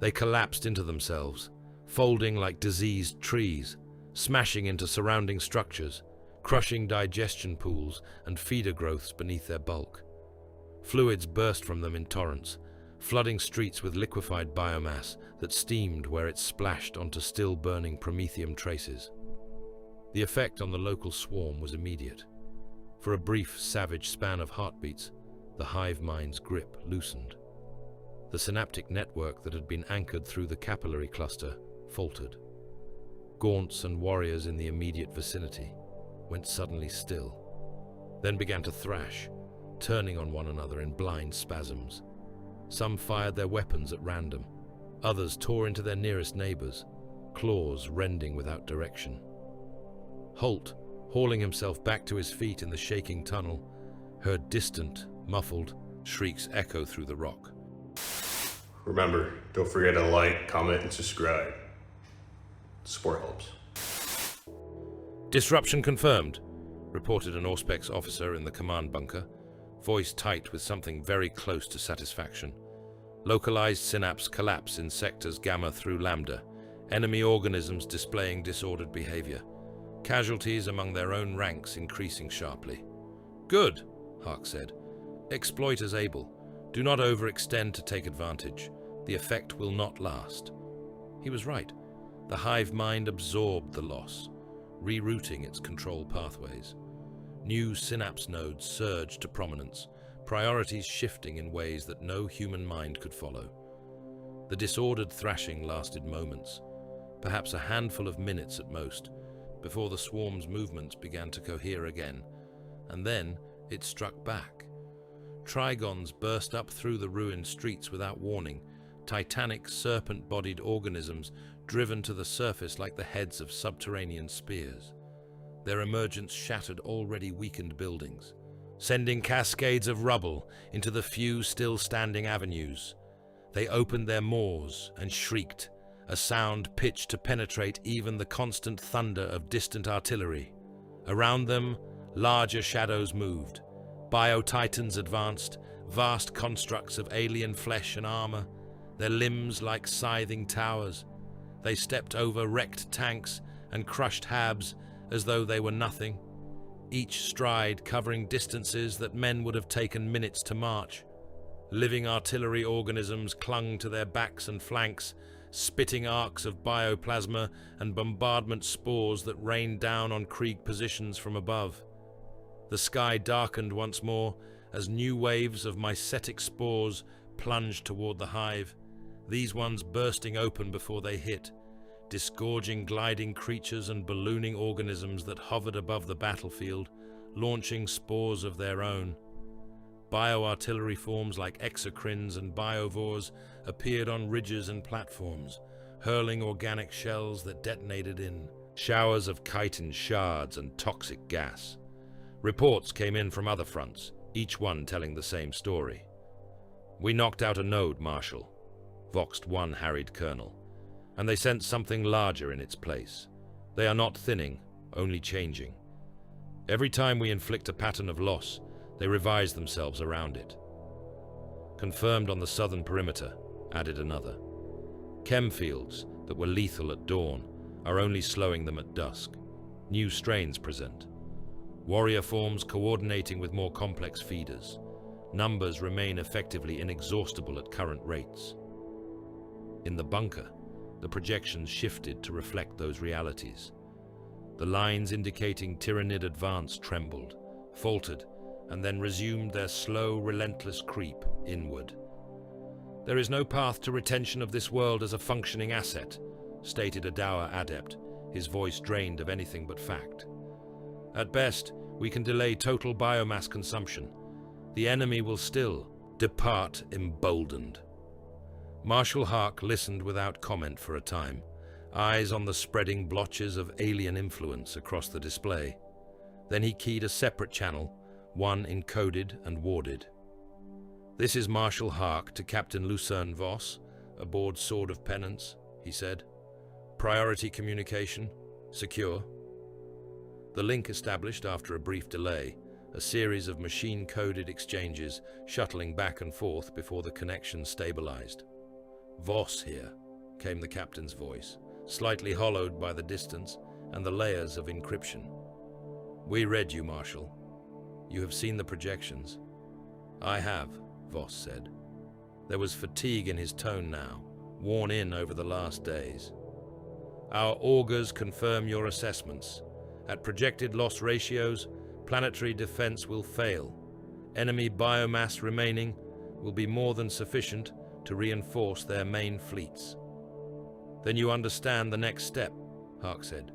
They collapsed into themselves, folding like diseased trees, smashing into surrounding structures, crushing digestion pools and feeder growths beneath their bulk. Fluids burst from them in torrents, flooding streets with liquefied biomass that steamed where it splashed onto still-burning promethium traces. The effect on the local swarm was immediate. For a brief, savage span of heartbeats, the hive mind's grip loosened. The synaptic network that had been anchored through the capillary cluster faltered. Gaunts and warriors in the immediate vicinity went suddenly still, then began to thrash, turning on one another in blind spasms. Some fired their weapons at random. Others tore into their nearest neighbors, claws rending without direction. Holt, hauling himself back to his feet in the shaking tunnel, heard distant, muffled shrieks echo through the rock. Remember, don't forget to like, comment, and subscribe. Spore helps. Disruption confirmed, reported an Auspex officer in the command bunker, voice tight with something very close to satisfaction. Localized synapse collapse in sectors Gamma through Lambda. Enemy organisms displaying disordered behavior. Casualties among their own ranks increasing sharply. Good, Hark said. Exploit as able. Do not overextend to take advantage. The effect will not last. He was right. The hive mind absorbed the loss, rerouting its control pathways. New synapse nodes surged to prominence, priorities shifting in ways that no human mind could follow. The disordered thrashing lasted moments, perhaps a handful of minutes at most, before the swarm's movements began to cohere again, and then it struck back. Trigons burst up through the ruined streets without warning, titanic serpent-bodied organisms driven to the surface like the heads of subterranean spears. Their emergence shattered already weakened buildings, sending cascades of rubble into the few still standing avenues. They opened their maws and shrieked, a sound pitched to penetrate even the constant thunder of distant artillery. Around them, larger shadows moved. Bio-titans advanced, vast constructs of alien flesh and armor, their limbs like scything towers. They stepped over wrecked tanks and crushed habs as though they were nothing, each stride covering distances that men would have taken minutes to march. Living artillery organisms clung to their backs and flanks, spitting arcs of bioplasma and bombardment spores that rained down on Krieg positions from above. The sky darkened once more as new waves of mycetic spores plunged toward the hive, these ones bursting open before they hit, disgorging gliding creatures and ballooning organisms that hovered above the battlefield, launching spores of their own. Bioartillery forms like exocrines and biovores appeared on ridges and platforms, hurling organic shells that detonated in showers of chitin shards and toxic gas. Reports came in from other fronts, each one telling the same story. "We knocked out a node, Marshal," voxed one harried colonel, "and they sent something larger in its place. They are not thinning, only changing. Every time we inflict a pattern of loss, They revised themselves around it. Confirmed on the southern perimeter, added another. Chem fields that were lethal at dawn are only slowing them at dusk. New strains present. Warrior forms coordinating with more complex feeders. Numbers remain effectively inexhaustible at current rates. In the bunker, the projections shifted to reflect those realities. The lines indicating Tyranid advance trembled, faltered, and then resumed their slow, relentless creep inward. "There is no path to retention of this world as a functioning asset," stated a dour adept, his voice drained of anything but fact. "At best, we can delay total biomass consumption. The enemy will still depart emboldened." Marshal Hark listened without comment for a time, eyes on the spreading blotches of alien influence across the display. Then he keyed a separate channel, one encoded and warded. "This is Marshal Hark to Captain Lucerne Voss, aboard Sword of Penance," he said. "Priority communication, secure." The link established after a brief delay, a series of machine-coded exchanges shuttling back and forth before the connection stabilized. "Voss here," came the captain's voice, slightly hollowed by the distance and the layers of encryption. "We read you, Marshal. You have seen the projections." "I have," Voss said. There was fatigue in his tone now, worn in over the last days. "Our augurs confirm your assessments. At projected loss ratios, planetary defense will fail. Enemy biomass remaining will be more than sufficient to reinforce their main fleets." "Then you understand the next step," Hark said.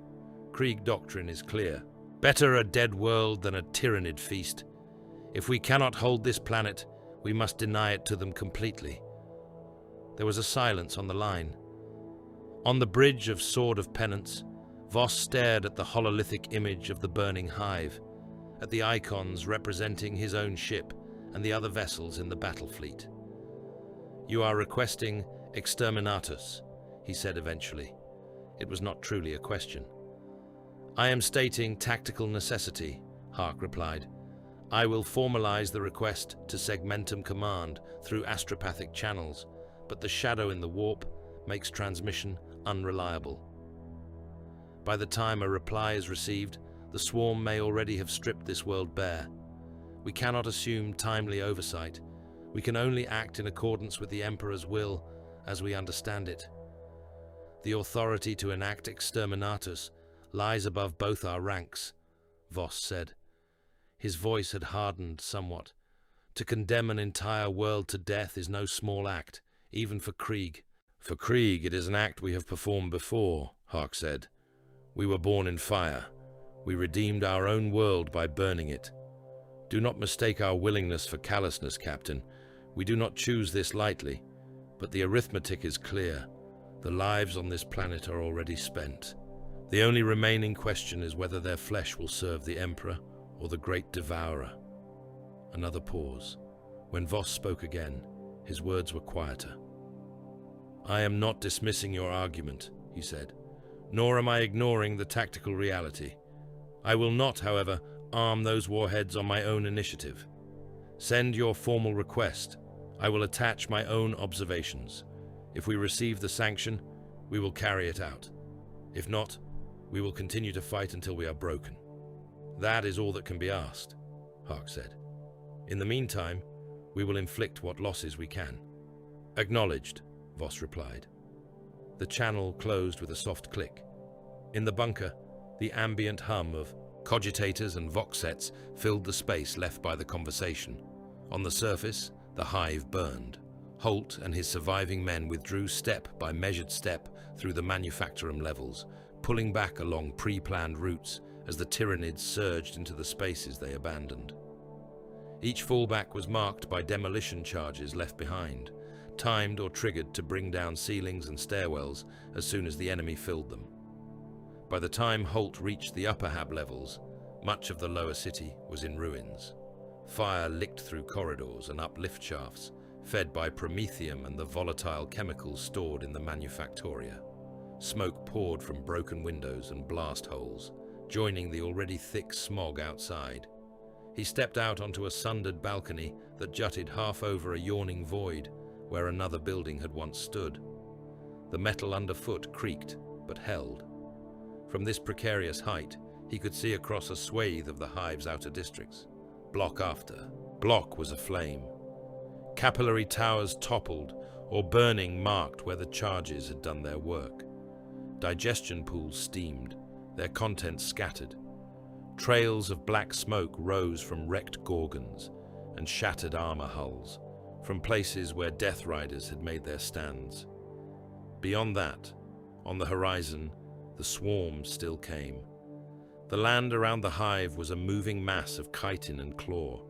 "Krieg doctrine is clear. Better a dead world than a Tyranid feast. If we cannot hold this planet, we must deny it to them completely." There was a silence on the line. On the bridge of Sword of Penance, Voss stared at the hololithic image of the burning hive, at the icons representing his own ship and the other vessels in the battle fleet. "You are requesting Exterminatus," he said eventually. It was not truly a question. "I am stating tactical necessity," Hark replied. "I will formalize the request to Segmentum Command through astropathic channels, but the shadow in the warp makes transmission unreliable. By the time a reply is received, the swarm may already have stripped this world bare. We cannot assume timely oversight. We can only act in accordance with the Emperor's will as we understand it. The authority to enact Exterminatus lies above both our ranks," Voss said. His voice had hardened somewhat. "To condemn an entire world to death is no small act, even for Krieg." "For Krieg, it is an act we have performed before," Hark said. "We were born in fire. We redeemed our own world by burning it. Do not mistake our willingness for callousness, Captain. We do not choose this lightly, but the arithmetic is clear. The lives on this planet are already spent. The only remaining question is whether their flesh will serve the Emperor or the Great Devourer." Another pause. When Voss spoke again, his words were quieter. "I am not dismissing your argument," he said, "nor am I ignoring the tactical reality. I will not, however, arm those warheads on my own initiative. Send your formal request. I will attach my own observations. If we receive the sanction, we will carry it out. If not, we will continue to fight until we are broken. That is all that can be asked," Hark said. "In the meantime, we will inflict what losses we can." "Acknowledged," Voss replied. The channel closed with a soft click. In the bunker, the ambient hum of cogitators and voxets filled the space left by the conversation. On the surface, the hive burned. Holt and his surviving men withdrew step by measured step through the manufactorum levels, pulling back along pre-planned routes as the Tyranids surged into the spaces they abandoned. Each fallback was marked by demolition charges left behind, timed or triggered to bring down ceilings and stairwells as soon as the enemy filled them. By the time Holt reached the upper hab levels, much of the lower city was in ruins. Fire licked through corridors and up lift shafts, fed by promethium and the volatile chemicals stored in the manufactoria. Smoke poured from broken windows and blast holes, joining the already thick smog outside. He stepped out onto a sundered balcony that jutted half over a yawning void where another building had once stood. The metal underfoot creaked, but held. From this precarious height, he could see across a swathe of the hive's outer districts. Block after block was aflame. Capillary towers toppled, or burning marked where the charges had done their work. Digestion pools steamed, their contents scattered. Trails of black smoke rose from wrecked gorgons and shattered armor hulls, from places where Death Riders had made their stands. Beyond that, on the horizon, the swarm still came. The land around the hive was a moving mass of chitin and claw,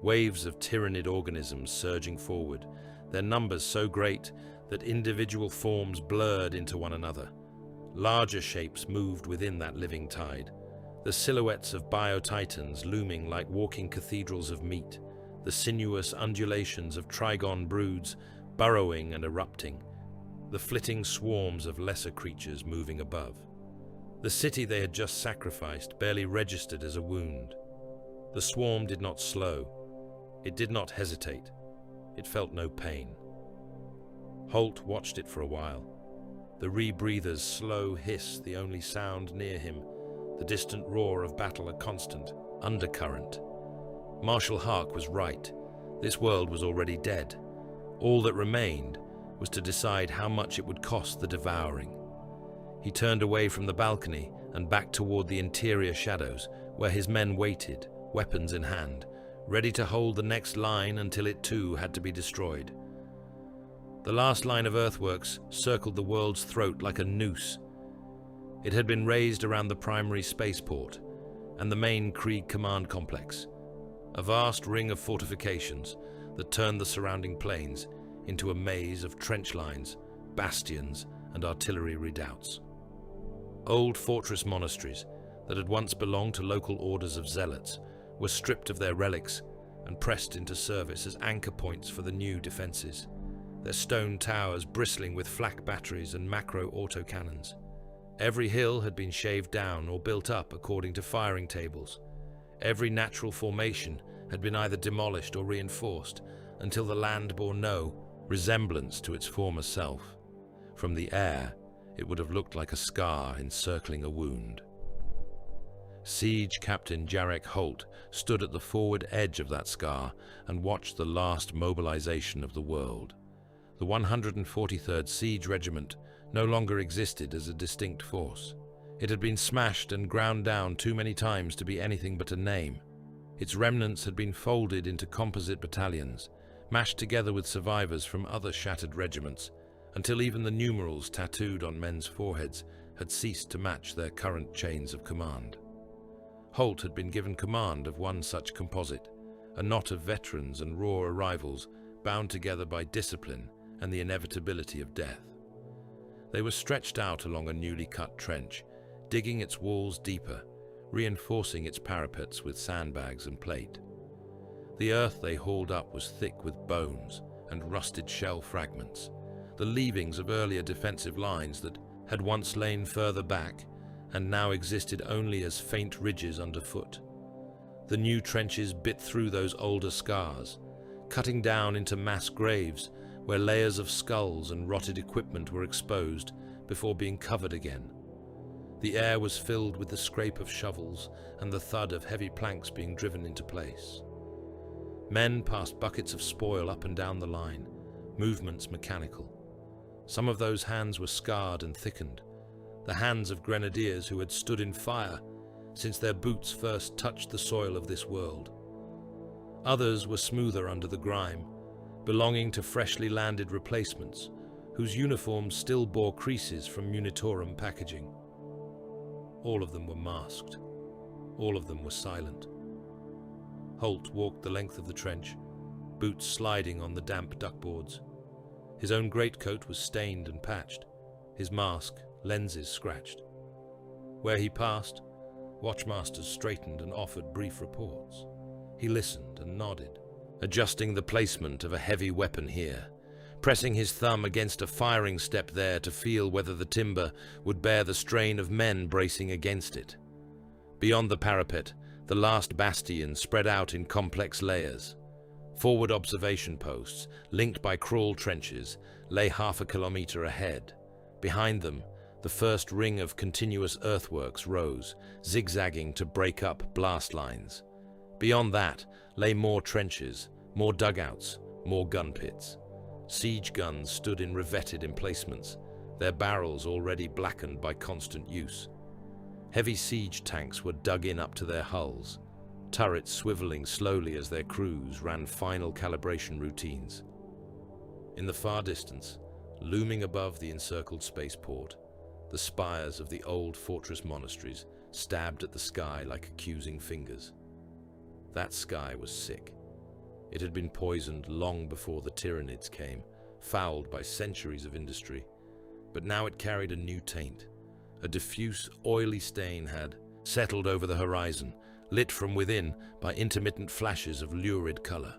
waves of Tyranid organisms surging forward, their numbers so great that individual forms blurred into one another. Larger shapes moved within that living tide, the silhouettes of bio-titans looming like walking cathedrals of meat, the sinuous undulations of trigon broods burrowing and erupting, the flitting swarms of lesser creatures moving above. The city they had just sacrificed barely registered as a wound. The swarm did not slow. It did not hesitate. It felt no pain. Holt watched it for a while. The rebreather's slow hiss, the only sound near him, the distant roar of battle a constant undercurrent. Marshal Hark was right. This world was already dead. All that remained was to decide how much it would cost the devouring. He turned away from the balcony and back toward the interior shadows, where his men waited, weapons in hand, ready to hold the next line until it too had to be destroyed. The last line of earthworks circled the world's throat like a noose. It had been raised around the primary spaceport and the main Krieg command complex, a vast ring of fortifications that turned the surrounding plains into a maze of trench lines, bastions, and artillery redoubts. Old fortress monasteries that had once belonged to local orders of zealots were stripped of their relics and pressed into service as anchor points for the new defenses, their stone towers bristling with flak batteries and macro autocannons. Every hill had been shaved down or built up according to firing tables. Every natural formation had been either demolished or reinforced until the land bore no resemblance to its former self. From the air, it would have looked like a scar encircling a wound. Siege Captain Jarek Holt stood at the forward edge of that scar and watched the last mobilization of the world. The 143rd Siege Regiment no longer existed as a distinct force. It had been smashed and ground down too many times to be anything but a name. Its remnants had been folded into composite battalions, mashed together with survivors from other shattered regiments, until even the numerals tattooed on men's foreheads had ceased to match their current chains of command. Holt had been given command of one such composite, a knot of veterans and raw arrivals bound together by discipline and the inevitability of death. They were stretched out along a newly cut trench, digging its walls deeper, reinforcing its parapets with sandbags and plate. The earth they hauled up was thick with bones and rusted shell fragments, the leavings of earlier defensive lines that had once lain further back and now existed only as faint ridges underfoot. The new trenches bit through those older scars, cutting down into mass graves where layers of skulls and rotted equipment were exposed before being covered again. The air was filled with the scrape of shovels and the thud of heavy planks being driven into place. Men passed buckets of spoil up and down the line, movements mechanical. Some of those hands were scarred and thickened, the hands of grenadiers who had stood in fire since their boots first touched the soil of this world. Others were smoother under the grime, belonging to freshly landed replacements, whose uniforms still bore creases from Munitorum packaging. All of them were masked. All of them were silent. Holt walked the length of the trench, boots sliding on the damp duckboards. His own greatcoat was stained and patched, his mask, lenses scratched. Where he passed, watchmasters straightened and offered brief reports. He listened and nodded, adjusting the placement of a heavy weapon here, pressing his thumb against a firing step there to feel whether the timber would bear the strain of men bracing against it. Beyond the parapet, The last bastion spread out in complex layers. Forward observation posts, linked by crawl trenches, lay half a kilometer ahead. Behind them, the first ring of continuous earthworks rose, zigzagging to break up blast lines. Beyond that lay more trenches, more dugouts, more gun pits. Siege guns stood in revetted emplacements, their barrels already blackened by constant use. Heavy siege tanks were dug in up to their hulls, turrets swiveling slowly as their crews ran final calibration routines. In the far distance, looming above the encircled spaceport, the spires of the old fortress monasteries stabbed at the sky like accusing fingers. That sky was sick. It had been poisoned long before the Tyranids came, fouled by centuries of industry. But now it carried a new taint. A diffuse, oily stain had settled over the horizon, lit from within by intermittent flashes of lurid color.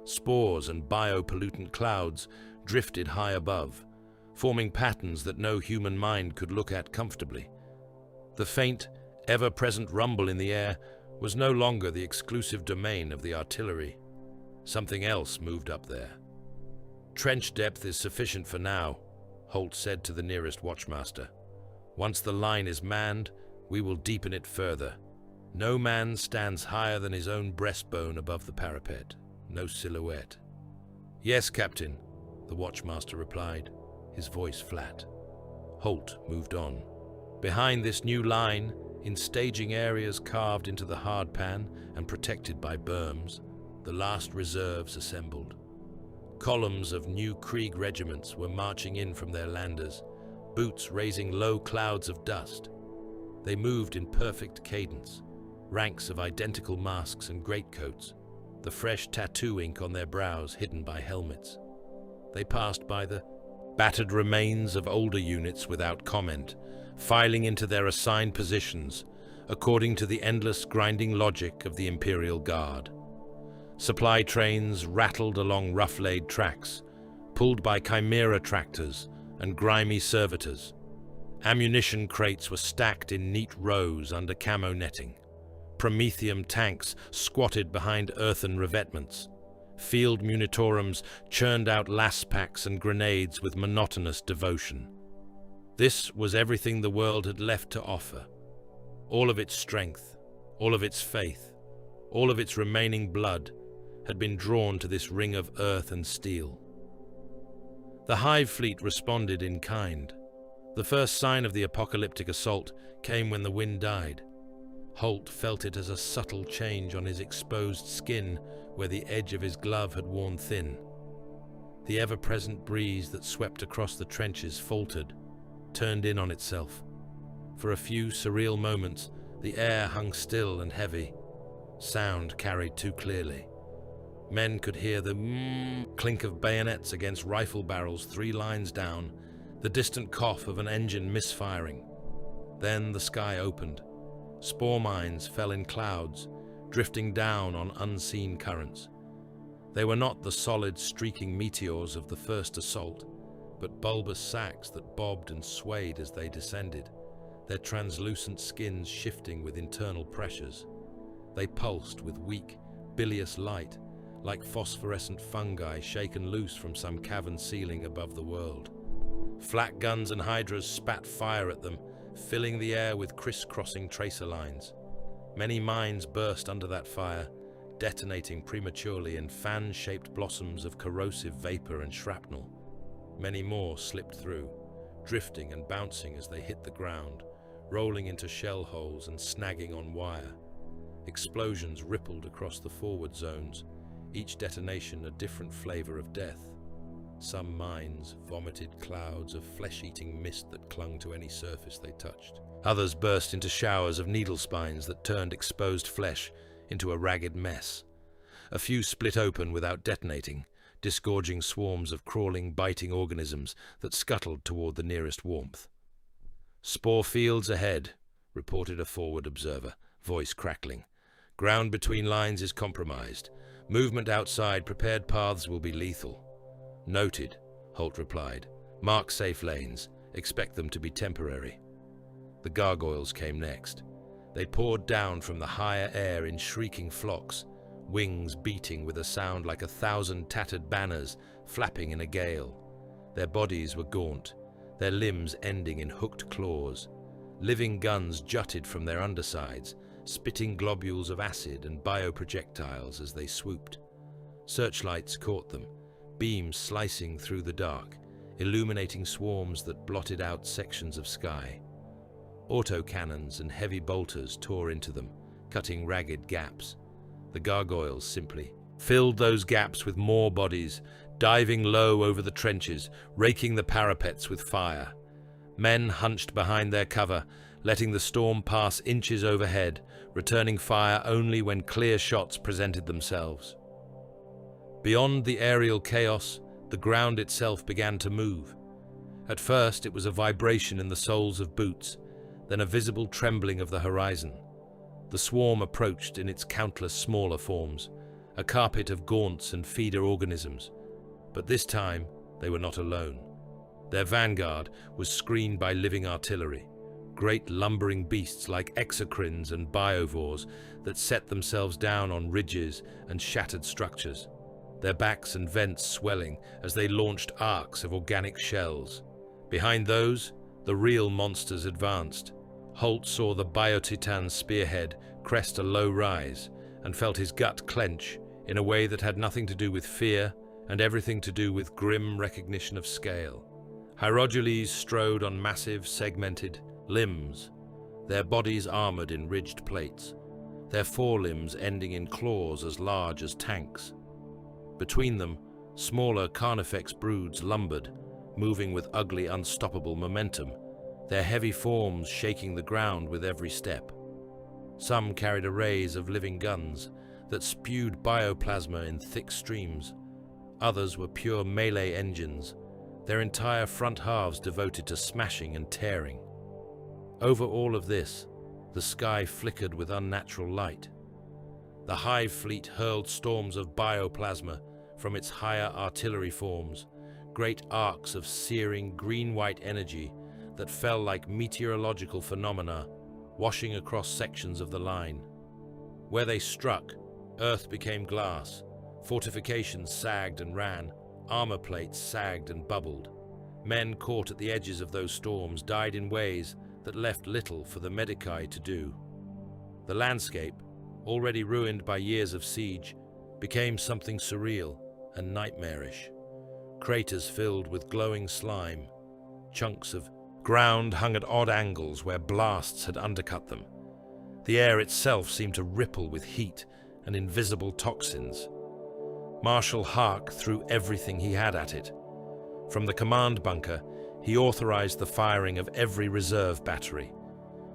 Spores and biopollutant clouds drifted high above, forming patterns that no human mind could look at comfortably. The faint, ever-present rumble in the air was no longer the exclusive domain of the artillery. Something else moved up there. "Trench depth is sufficient for now," Holt said to the nearest watchmaster. "Once the line is manned, we will deepen it further. No man stands higher than his own breastbone above the parapet. No silhouette." "Yes, Captain," the watchmaster replied, his voice flat. Holt moved on. Behind this new line, in staging areas carved into the hardpan and protected by berms, the last reserves assembled. Columns of new Krieg regiments were marching in from their landers, boots raising low clouds of dust. They moved in perfect cadence, ranks of identical masks and greatcoats, the fresh tattoo ink on their brows hidden by helmets. They passed by the battered remains of older units without comment, filing into their assigned positions according to the endless grinding logic of the Imperial Guard. Supply trains rattled along rough-laid tracks, pulled by chimera tractors and grimy servitors. Ammunition crates were stacked in neat rows under camo netting. Promethium tanks squatted behind earthen revetments. Field munitorums churned out las packs and grenades with monotonous devotion. This was everything the world had left to offer. All of its strength, all of its faith, all of its remaining blood had been drawn to this ring of earth and steel. The Hive fleet responded in kind. The first sign of the apocalyptic assault came when the wind died. Holt felt it as a subtle change on his exposed skin where the edge of his glove had worn thin. The ever-present breeze that swept across the trenches faltered, turned in on itself. For a few surreal moments, the air hung still and heavy. Sound carried too clearly. Men could hear the clink of bayonets against rifle barrels 3 lines down, the distant cough of an engine misfiring. Then the sky opened. Spore mines fell in clouds, drifting down on unseen currents. They were not the solid, streaking meteors of the first assault, but bulbous sacks that bobbed and swayed as they descended, their translucent skins shifting with internal pressures. They pulsed with weak, bilious light, like phosphorescent fungi shaken loose from some cavern ceiling above the world. Flak guns and hydras spat fire at them, filling the air with criss-crossing tracer lines. Many mines burst under that fire, detonating prematurely in fan-shaped blossoms of corrosive vapor and shrapnel. Many more slipped through, drifting and bouncing as they hit the ground, rolling into shell holes and snagging on wire. Explosions rippled across the forward zones, each detonation a different flavor of death. Some mines vomited clouds of flesh-eating mist that clung to any surface they touched. Others burst into showers of needle spines that turned exposed flesh into a ragged mess. A few split open without detonating, disgorging swarms of crawling, biting organisms that scuttled toward the nearest warmth. "Spore fields ahead," reported a forward observer, voice crackling. "Ground between lines is compromised. Movement outside prepared paths will be lethal." "Noted," Holt replied. "Mark safe lanes. Expect them to be temporary." The gargoyles came next. They poured down from the higher air in shrieking flocks, wings beating with a sound like 1,000 tattered banners flapping in a gale. Their bodies were gaunt, their limbs ending in hooked claws. Living guns jutted from their undersides, spitting globules of acid and bioprojectiles as they swooped. Searchlights caught them, beams slicing through the dark, illuminating swarms that blotted out sections of sky. Autocannons and heavy bolters tore into them, cutting ragged gaps. The gargoyles simply filled those gaps with more bodies, diving low over the trenches, raking the parapets with fire. Men hunched behind their cover, letting the storm pass inches overhead, returning fire only when clear shots presented themselves. Beyond the aerial chaos, the ground itself began to move. At first, it was a vibration in the soles of boots, then a visible trembling of the horizon. The swarm approached in its countless smaller forms, a carpet of gaunts and feeder organisms. But this time, they were not alone. Their vanguard was screened by living artillery, great lumbering beasts like exocrines and biovores that set themselves down on ridges and shattered structures, their backs and vents swelling as they launched arcs of organic shells. Behind those, the real monsters advanced. Holt saw the Biotitan's spearhead crest a low rise and felt his gut clench in a way that had nothing to do with fear and everything to do with grim recognition of scale. Hierogyles strode on massive, segmented limbs, their bodies armored in ridged plates, their forelimbs ending in claws as large as tanks. Between them, smaller Carnifex broods lumbered, moving with ugly, unstoppable momentum, their heavy forms shaking the ground with every step. Some carried arrays of living guns that spewed bioplasma in thick streams. Others were pure melee engines, their entire front halves devoted to smashing and tearing. Over all of this, the sky flickered with unnatural light. The Hive Fleet hurled storms of bioplasma from its higher artillery forms, great arcs of searing green-white energy that fell like meteorological phenomena, washing across sections of the line. Where they struck, earth became glass, fortifications sagged and ran, armor plates sagged and bubbled. Men caught at the edges of those storms died in ways that left little for the Medici to do. The landscape, already ruined by years of siege, became something surreal and nightmarish. Craters filled with glowing slime, chunks of ground hung at odd angles where blasts had undercut them. The air itself seemed to ripple with heat and invisible toxins. Marshal Hark threw everything he had at it. From the command bunker, he authorized the firing of every reserve battery.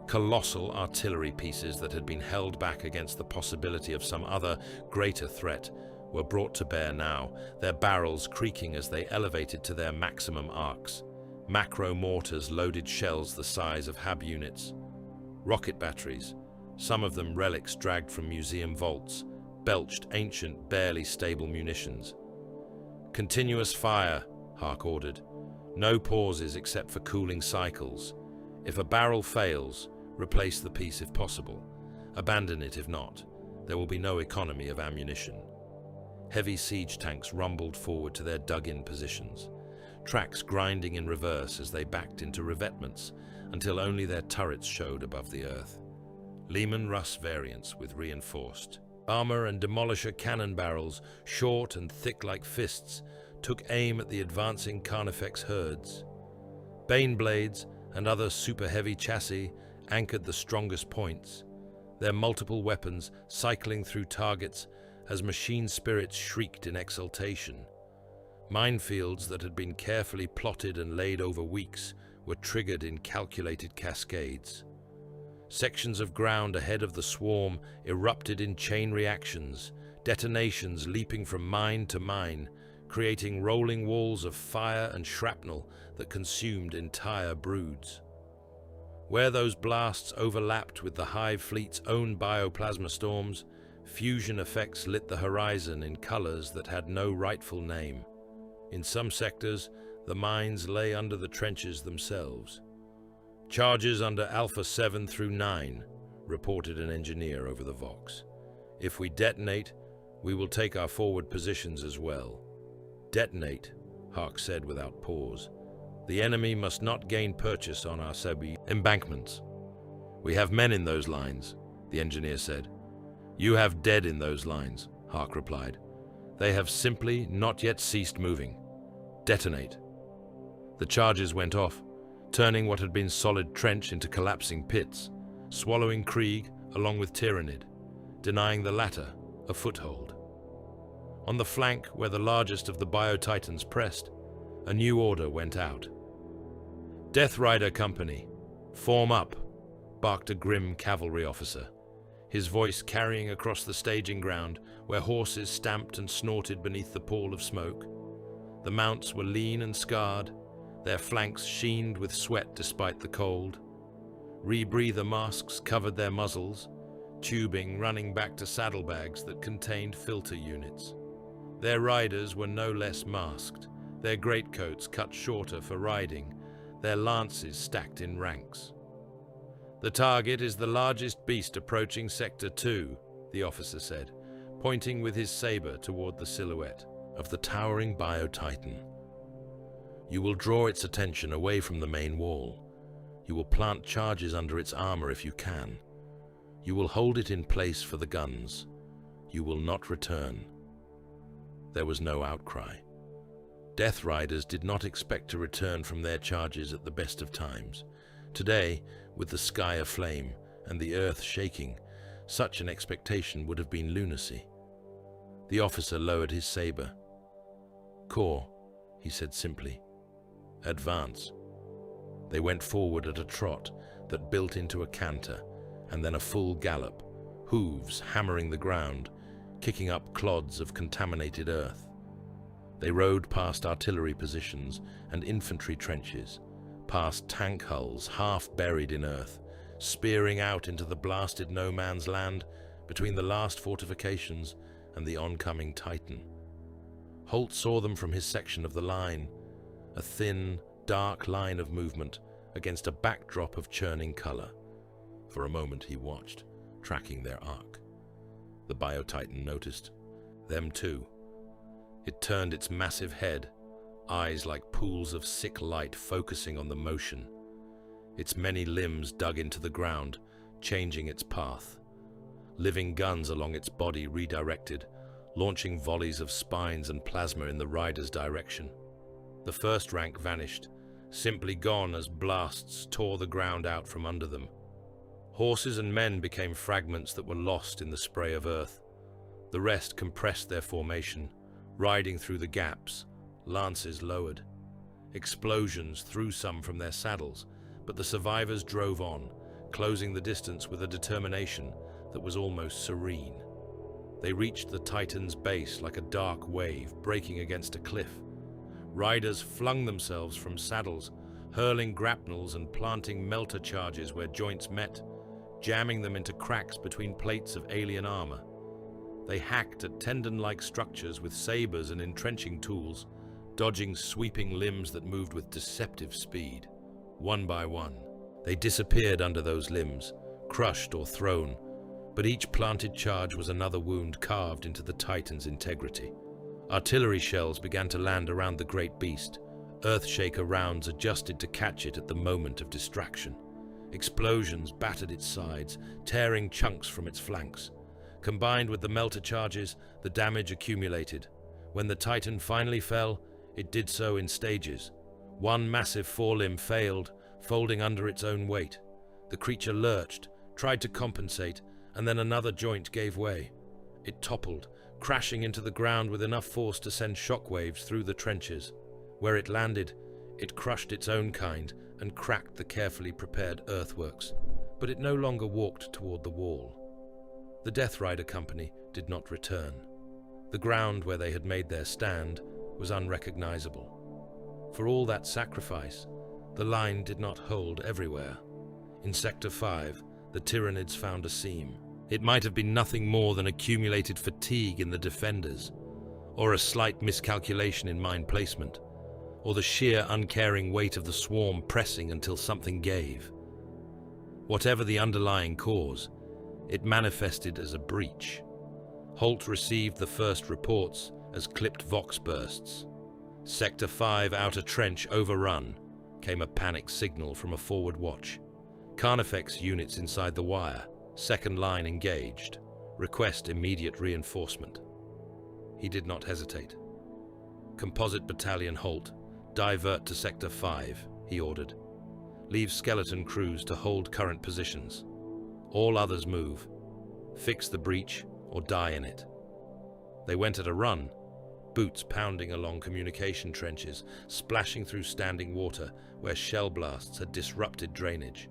Colossal artillery pieces that had been held back against the possibility of some other, greater threat were brought to bear now, their barrels creaking as they elevated to their maximum arcs. Macro mortars loaded shells the size of HAB units. Rocket batteries, some of them relics dragged from museum vaults, belched ancient, barely stable munitions. Continuous fire, Hark ordered. No pauses except for cooling cycles. If a barrel fails, replace the piece if possible. Abandon it if not. There will be no economy of ammunition. Heavy siege tanks rumbled forward to their dug-in positions, tracks grinding in reverse as they backed into revetments until only their turrets showed above the earth. Lehman Russ variants with reinforced armor and demolisher cannon barrels, short and thick like fists, took aim at the advancing Carnifex herds. Bane blades and other super-heavy chassis anchored the strongest points, their multiple weapons cycling through targets as machine spirits shrieked in exultation. Minefields that had been carefully plotted and laid over weeks were triggered in calculated cascades. Sections of ground ahead of the swarm erupted in chain reactions, detonations leaping from mine to mine, creating rolling walls of fire and shrapnel that consumed entire broods. Where those blasts overlapped with the Hive Fleet's own bioplasma storms, fusion effects lit the horizon in colors that had no rightful name. In some sectors, the mines lay under the trenches themselves. Charges under Alpha 7 through 9, reported an engineer over the Vox. "If we detonate, we will take our forward positions as well." "Detonate," Hark said without pause. "The enemy must not gain purchase on our Sebi embankments." "We have men in those lines," the engineer said. "You have dead in those lines," Hark replied. "They have simply not yet ceased moving. Detonate." The charges went off, turning what had been solid trench into collapsing pits, swallowing Krieg along with Tyranid, denying the latter a foothold. On the flank where the largest of the Bio-Titans pressed, a new order went out. "Death Rider Company, form up," barked a grim cavalry officer, his voice carrying across the staging ground where horses stamped and snorted beneath the pall of smoke. The mounts were lean and scarred, their flanks sheened with sweat despite the cold. Rebreather masks covered their muzzles, tubing running back to saddlebags that contained filter units. Their riders were no less masked, their greatcoats cut shorter for riding, their lances stacked in ranks. "The target is the largest beast approaching Sector 2, the officer said, pointing with his saber toward the silhouette of the towering Bio-Titan. "You will draw its attention away from the main wall. You will plant charges under its armor if you can. You will hold it in place for the guns. You will not return." There was no outcry. Death Riders did not expect to return from their charges at the best of times. Today, with the sky aflame and the earth shaking, such an expectation would have been lunacy. The officer lowered his saber. "Corps," he said simply. "Advance." They went forward at a trot that built into a canter, and then a full gallop, hooves hammering the ground, kicking up clods of contaminated earth. They rode past artillery positions and infantry trenches, past tank hulls half buried in earth, spearing out into the blasted no-man's land between the last fortifications and the oncoming Titan. Holt saw them from his section of the line, a thin, dark line of movement against a backdrop of churning color. For a moment he watched, tracking their arc. The Bio-Titan noticed. Them too. It turned its massive head, eyes like pools of sick light focusing on the motion. Its many limbs dug into the ground, changing its path. Living guns along its body redirected, launching volleys of spines and plasma in the rider's direction. The first rank vanished, simply gone as blasts tore the ground out from under them. Horses and men became fragments that were lost in the spray of earth. The rest compressed their formation, riding through the gaps, lances lowered. Explosions threw some from their saddles, but the survivors drove on, closing the distance with a determination that was almost serene. They reached the Titan's base like a dark wave breaking against a cliff. Riders flung themselves from saddles, hurling grapnels and planting melter charges where joints met, jamming them into cracks between plates of alien armor. They hacked at tendon-like structures with sabers and entrenching tools, dodging sweeping limbs that moved with deceptive speed. One by one, they disappeared under those limbs, crushed or thrown, but each planted charge was another wound carved into the Titan's integrity. Artillery shells began to land around the great beast. Earthshaker rounds adjusted to catch it at the moment of distraction. Explosions battered its sides, tearing chunks from its flanks. Combined with the melter charges, the damage accumulated. When the Titan finally fell, it did so in stages. One massive forelimb failed, folding under its own weight. The creature lurched, tried to compensate, and then another joint gave way. It toppled, crashing into the ground with enough force to send shockwaves through the trenches. Where it landed, it crushed its own kind and cracked the carefully prepared earthworks, but it no longer walked toward the wall. The Death Rider Company did not return. The ground where they had made their stand was unrecognizable. For all that sacrifice, the line did not hold everywhere. In Sector 5, the Tyranids found a seam. It might have been nothing more than accumulated fatigue in the defenders, or a slight miscalculation in mine placement, or the sheer uncaring weight of the swarm pressing until something gave. Whatever the underlying cause, It manifested as a breach. Holt received the first reports as clipped Vox bursts. Sector 5 outer trench overrun, came a panic signal from a forward watch. Carnifex units inside the wire, second line engaged. Request immediate reinforcement. He did not hesitate. Composite Battalion Holt, divert to Sector 5, he ordered. Leave skeleton crews to hold current positions. All others move. Fix the breach or die in it. They went at a run, boots pounding along communication trenches, splashing through standing water where shell blasts had disrupted drainage.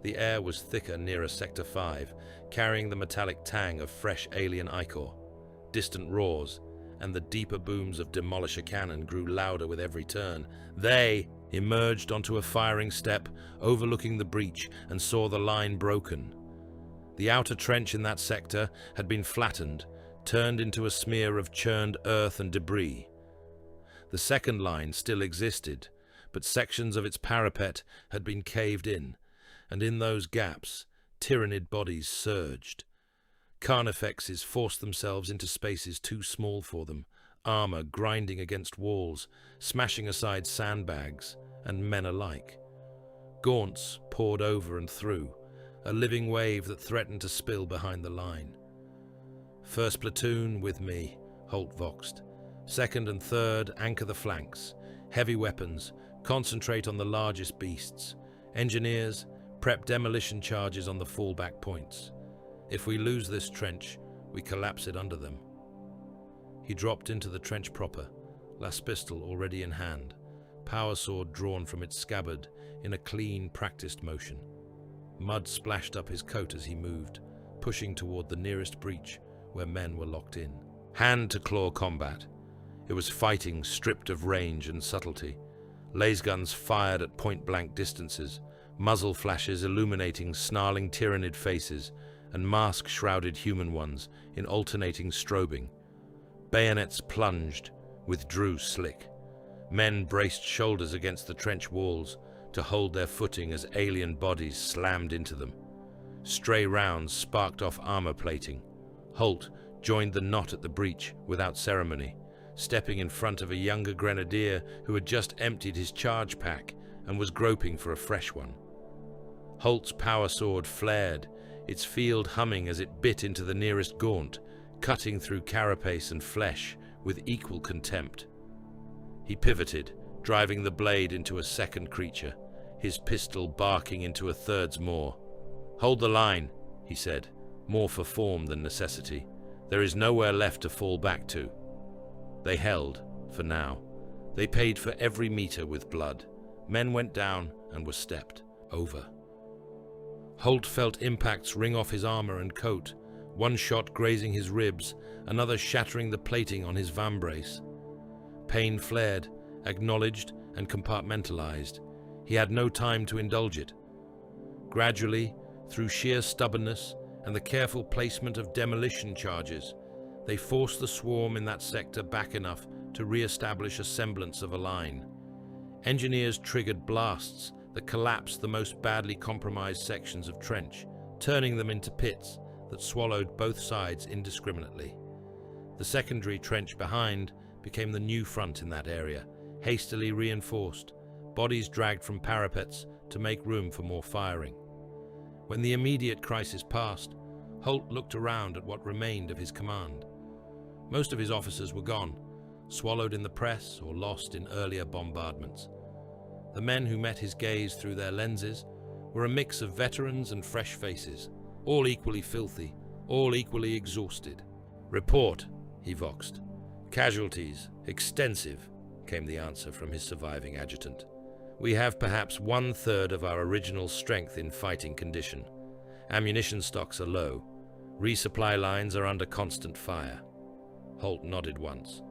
The air was thicker nearer Sector 5, carrying the metallic tang of fresh alien ichor. Distant roars and the deeper booms of demolisher cannon grew louder with every turn. They emerged onto a firing step overlooking the breach and saw the line broken. The outer trench in that sector had been flattened, turned into a smear of churned earth and debris. The second line still existed, but sections of its parapet had been caved in, and in those gaps, Tyranid bodies surged. Carnifexes forced themselves into spaces too small for them, armor grinding against walls, smashing aside sandbags, and men alike. Gaunts poured over and through, a living wave that threatened to spill behind the line. First platoon with me, Holt voxed. Second and third, anchor the flanks. Heavy weapons, concentrate on the largest beasts. Engineers, prep demolition charges on the fallback points. If we lose this trench, we collapse it under them. He dropped into the trench proper, las pistol already in hand, power sword drawn from its scabbard in a clean, practiced motion. Mud splashed up his coat as he moved, pushing toward the nearest breach where men were locked in. Hand-to-claw combat. It was fighting stripped of range and subtlety. Laser fired at point-blank distances, muzzle flashes illuminating snarling Tyranid faces, and mask-shrouded human ones in alternating strobing. Bayonets plunged, withdrew slick. Men braced shoulders against the trench walls to hold their footing as alien bodies slammed into them. Stray rounds sparked off armor plating. Holt joined the knot at the breach without ceremony, stepping in front of a younger grenadier who had just emptied his charge pack and was groping for a fresh one. Holt's power sword flared, its field humming as it bit into the nearest gaunt, cutting through carapace and flesh with equal contempt. He pivoted, driving the blade into a second creature, his pistol barking into a third's maw. "Hold the line," he said, more for form than necessity. "There is nowhere left to fall back to." They held, for now. They paid for every meter with blood. Men went down and were stepped over. Holt felt impacts ring off his armor and coat, one shot grazing his ribs, another shattering the plating on his vambrace. Pain flared, acknowledged and compartmentalized. He had no time to indulge it. Gradually, through sheer stubbornness and the careful placement of demolition charges, they forced the swarm in that sector back enough to re-establish a semblance of a line. Engineers triggered blasts that collapsed the most badly compromised sections of trench, turning them into pits that swallowed both sides indiscriminately. The secondary trench behind became the new front in that area, hastily reinforced, bodies dragged from parapets to make room for more firing. When the immediate crisis passed, Holt looked around at what remained of his command. Most of his officers were gone, swallowed in the press or lost in earlier bombardments. The men who met his gaze through their lenses were a mix of veterans and fresh faces, all equally filthy, all equally exhausted. "Report," he voxed. "Casualties, extensive," came the answer from his surviving adjutant. "We have perhaps 1/3 of our original strength in fighting condition. Ammunition stocks are low. Resupply lines are under constant fire." Holt nodded once.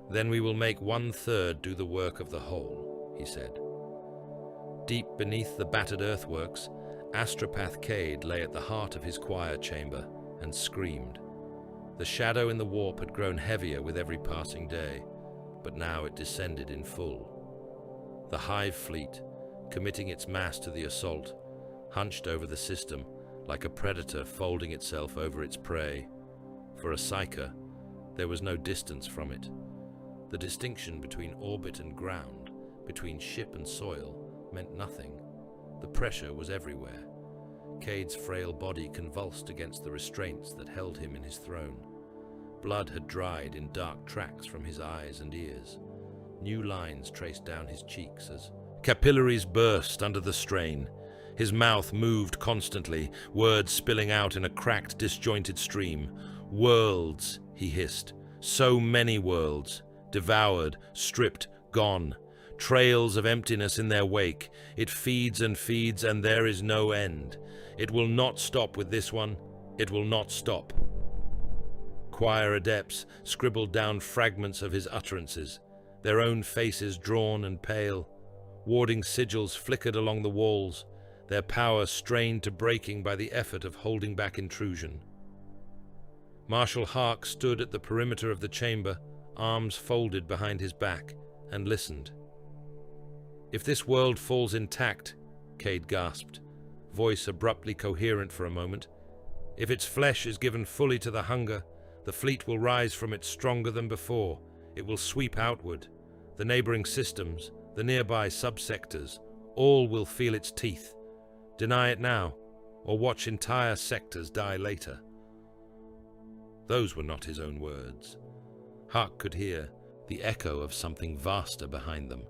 "Then we will make 1/3 do the work of the whole," he said. Deep beneath the battered earthworks, Astropath Cade lay at the heart of his choir chamber and screamed. The shadow in the warp had grown heavier with every passing day, but now it descended in full. The Hive fleet, committing its mass to the assault, hunched over the system like a predator folding itself over its prey. For a psyker, there was no distance from it. The distinction between orbit and ground, between ship and soil, meant nothing. The pressure was everywhere. Cade's frail body convulsed against the restraints that held him in his throne. Blood had dried in dark tracks from his eyes and ears. New lines traced down his cheeks as capillaries burst under the strain. His mouth moved constantly, words spilling out in a cracked, disjointed stream. "Worlds," he hissed. "So many worlds. Devoured, stripped, gone. Trails of emptiness in their wake. It feeds, and there is no end. It will not stop with this one. It will not stop." Choir adepts scribbled down fragments of his utterances, their own faces drawn and pale. Warding sigils flickered along the walls, their power strained to breaking by the effort of holding back intrusion. Marshal Hark stood at the perimeter of the chamber, arms folded behind his back, and listened. "If this world falls intact," Cade gasped, voice abruptly coherent for a moment, "if its flesh is given fully to the hunger, the fleet will rise from it stronger than before. It will sweep outward. The neighboring systems, the nearby subsectors, all will feel its teeth. Deny it now, or watch entire sectors die later." Those were not his own words. Hark could hear the echo of something vaster behind them,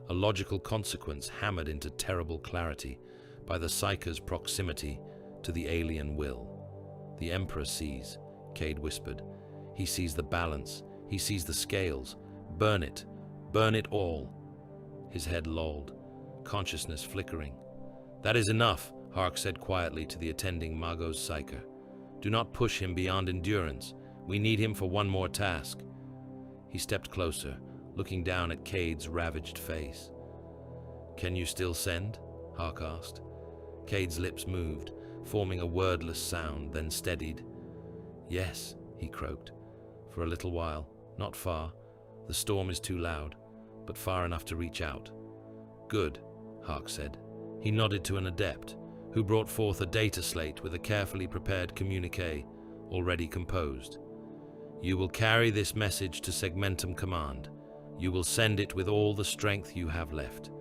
a logical consequence hammered into terrible clarity by the Psyker's proximity to the alien will. "The Emperor sees," Cade whispered. "He sees the balance. He sees the scales. Burn it. Burn it all." His head lolled, consciousness flickering. "That is enough," Hark said quietly to the attending Magos Psyker. "Do not push him beyond endurance. We need him for one more task." He stepped closer, looking down at Cade's ravaged face. "Can you still send?" Hark asked. Cade's lips moved, forming a wordless sound, then steadied. "Yes," he croaked. "For a little while. Not far. The storm is too loud, but far enough to reach out." "Good," Hark said. He nodded to an adept, who brought forth a data slate with a carefully prepared communique, already composed. "You will carry this message to Segmentum Command. You will send it with all the strength you have left.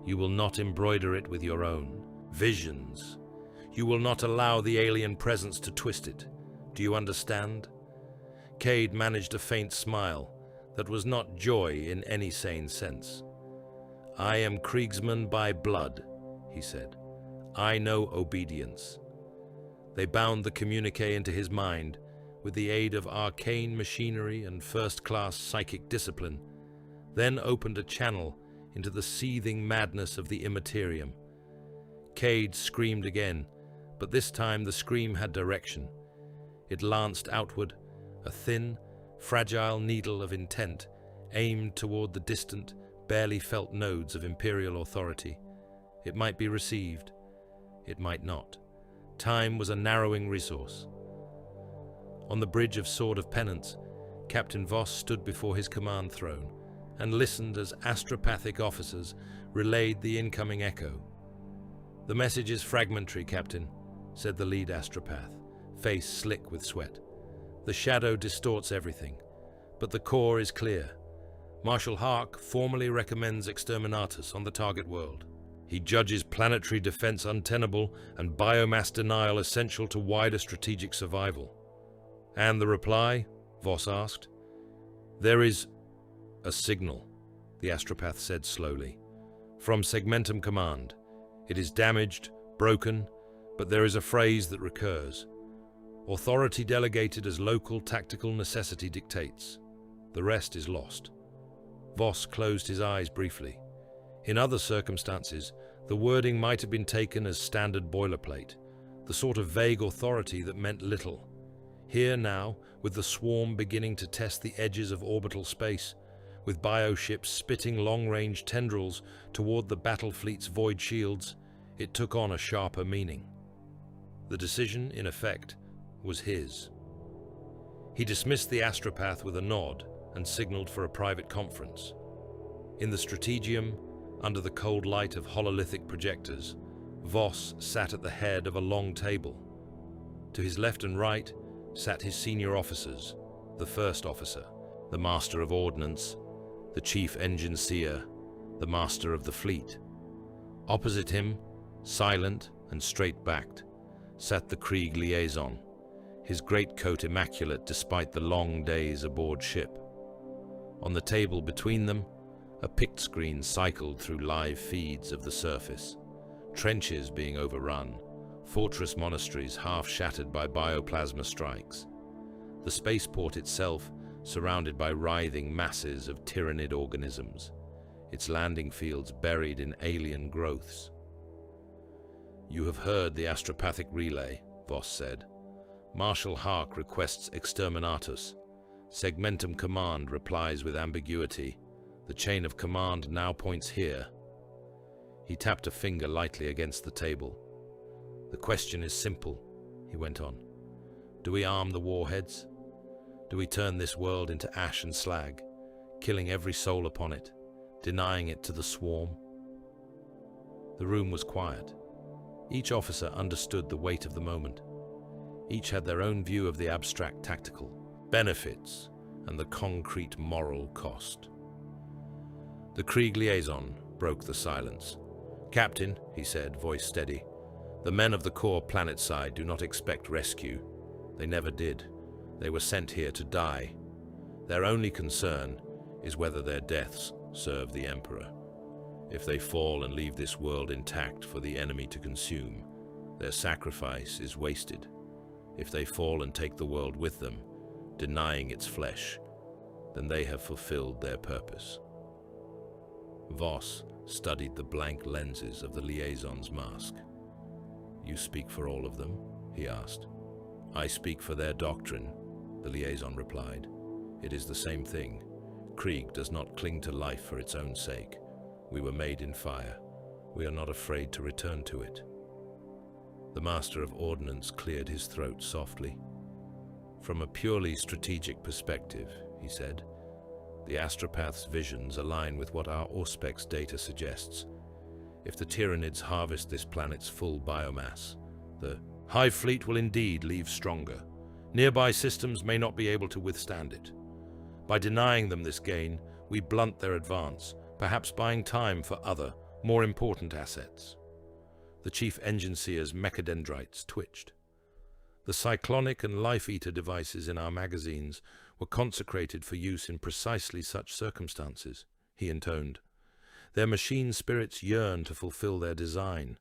You will not embroider it with your own visions. You will not allow the alien presence to twist it. Do you understand?" Cade managed a faint smile that was not joy in any sane sense. "I am Kriegsman by blood," he said. "I know obedience." They bound the communique into his mind with the aid of arcane machinery and first-class psychic discipline, then opened a channel into the seething madness of the immaterium. Cade screamed again, but this time the scream had direction. It lanced outward, a thin, fragile needle of intent aimed toward the distant, barely felt nodes of Imperial authority. It might be received. It might not. Time was a narrowing resource. On the bridge of Sword of Penance, Captain Voss stood before his command throne and listened as astropathic officers relayed the incoming echo. "The message is fragmentary, Captain," said the lead astropath, face slick with sweat. "The shadow distorts everything, but the core is clear. Marshal Hark formally recommends Exterminatus on the target world. He judges planetary defense untenable and biomass denial essential to wider strategic survival." "And the reply?" Voss asked. "There is a signal," the astropath said slowly. "From Segmentum Command. It is damaged, broken, but there is a phrase that recurs. Authority delegated as local tactical necessity dictates. The rest is lost." Voss closed his eyes briefly. In other circumstances, the wording might have been taken as standard boilerplate, the sort of vague authority that meant little. Here now, with the swarm beginning to test the edges of orbital space, with bioships spitting long-range tendrils toward the battle fleet's void shields, it took on a sharper meaning. The decision, in effect, was his. He dismissed the astropath with a nod and signaled for a private conference. In the strategium, under the cold light of hololithic projectors, Voss sat at the head of a long table, To his left and right sat his senior officers, the first officer, the master of ordnance, the chief engineer, the master of the fleet. Opposite him, silent and straight-backed, sat the Krieg liaison, his greatcoat immaculate despite the long days aboard ship. On the table between them, a pict screen cycled through live feeds of the surface, trenches being overrun, fortress monasteries half shattered by bioplasma strikes. The spaceport itself surrounded by writhing masses of Tyranid organisms, its landing fields buried in alien growths. "You have heard the astropathic relay," Voss said. "Marshal Hark requests Exterminatus. Segmentum Command replies with ambiguity. The chain of command now points here." He tapped a finger lightly against the table. "The question is simple," he went on. "Do we arm the warheads? Do we turn this world into ash and slag, killing every soul upon it, denying it to the swarm?" The room was quiet. Each officer understood the weight of the moment. Each had their own view of the abstract tactical benefits and the concrete moral cost. The Krieg liaison broke the silence. "Captain," he said, voice steady, "the men of the Corps planetside do not expect rescue. They never did. They were sent here to die. Their only concern is whether their deaths serve the Emperor. If they fall and leave this world intact for the enemy to consume, their sacrifice is wasted. If they fall and take the world with them, denying its flesh, then they have fulfilled their purpose." Voss studied the blank lenses of the liaison's mask. "You speak for all of them?" he asked. "I speak for their doctrine," the liaison replied. "It is the same thing. Krieg does not cling to life for its own sake. We were made in fire. We are not afraid to return to it." The master of ordnance cleared his throat softly. "From a purely strategic perspective," he said, "the astropath's visions align with what our Auspex data suggests. If the Tyranids harvest this planet's full biomass, the Hive Fleet will indeed leave stronger. Nearby systems may not be able to withstand it. By denying them this gain, we blunt their advance, perhaps buying time for other, more important assets." The chief engineer's mechadendrites twitched. "The cyclonic and life-eater devices in our magazines were consecrated for use in precisely such circumstances," he intoned. "Their machine spirits yearn to fulfill their design.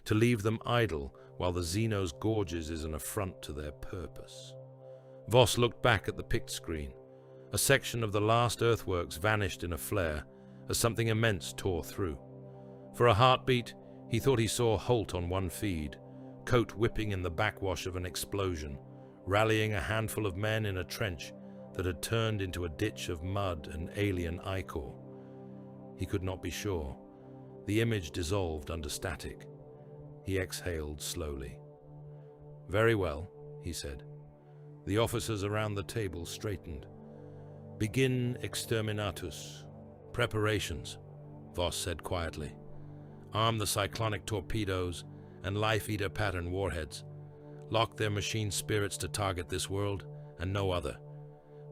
To leave them idle while the Xenos gorges is an affront to their purpose." Voss looked back at the pict screen. A section of the last earthworks vanished in a flare as something immense tore through. For a heartbeat, he thought he saw Holt on one feed, coat whipping in the backwash of an explosion, rallying a handful of men in a trench that had turned into a ditch of mud and alien ichor. He could not be sure. The image dissolved under static. He exhaled slowly. "Very well," he said. The officers around the table straightened. "Begin Exterminatus. Preparations," Voss said quietly. "Arm the cyclonic torpedoes and life-eater pattern warheads. Lock their machine spirits to target this world and no other.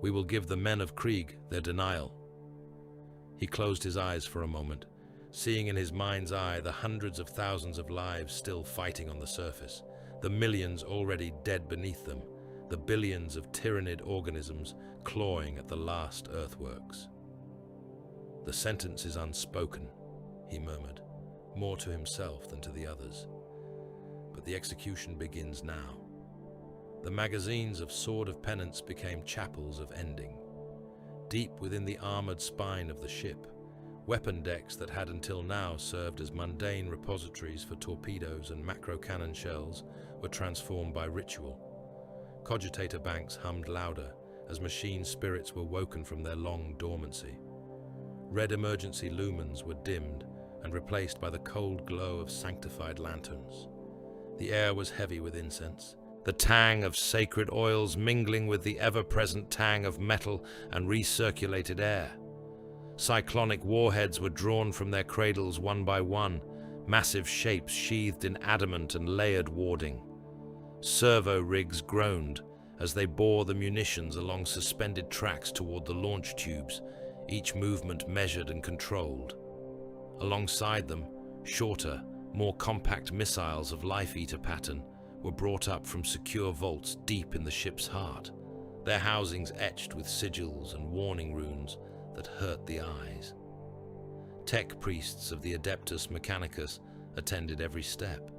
We will give the men of Krieg their denial." He closed his eyes for a moment, seeing in his mind's eye the hundreds of thousands of lives still fighting on the surface, the millions already dead beneath them, the billions of Tyranid organisms clawing at the last earthworks. "The sentence is unspoken," he murmured, more to himself than to the others. "But the execution begins now." The magazines of Sword of Penance became chapels of ending. Deep within the armored spine of the ship, weapon decks that had until now served as mundane repositories for torpedoes and macro-cannon shells were transformed by ritual. Cogitator banks hummed louder as machine spirits were woken from their long dormancy. Red emergency lumens were dimmed and replaced by the cold glow of sanctified lanterns. The air was heavy with incense, the tang of sacred oils mingling with the ever-present tang of metal and recirculated air. Cyclonic warheads were drawn from their cradles one by one, massive shapes sheathed in adamant and layered warding. Servo rigs groaned as they bore the munitions along suspended tracks toward the launch tubes, each movement measured and controlled. Alongside them, shorter, more compact missiles of Life Eater pattern were brought up from secure vaults deep in the ship's heart, their housings etched with sigils and warning runes that hurt the eyes. Tech priests of the Adeptus Mechanicus attended every step.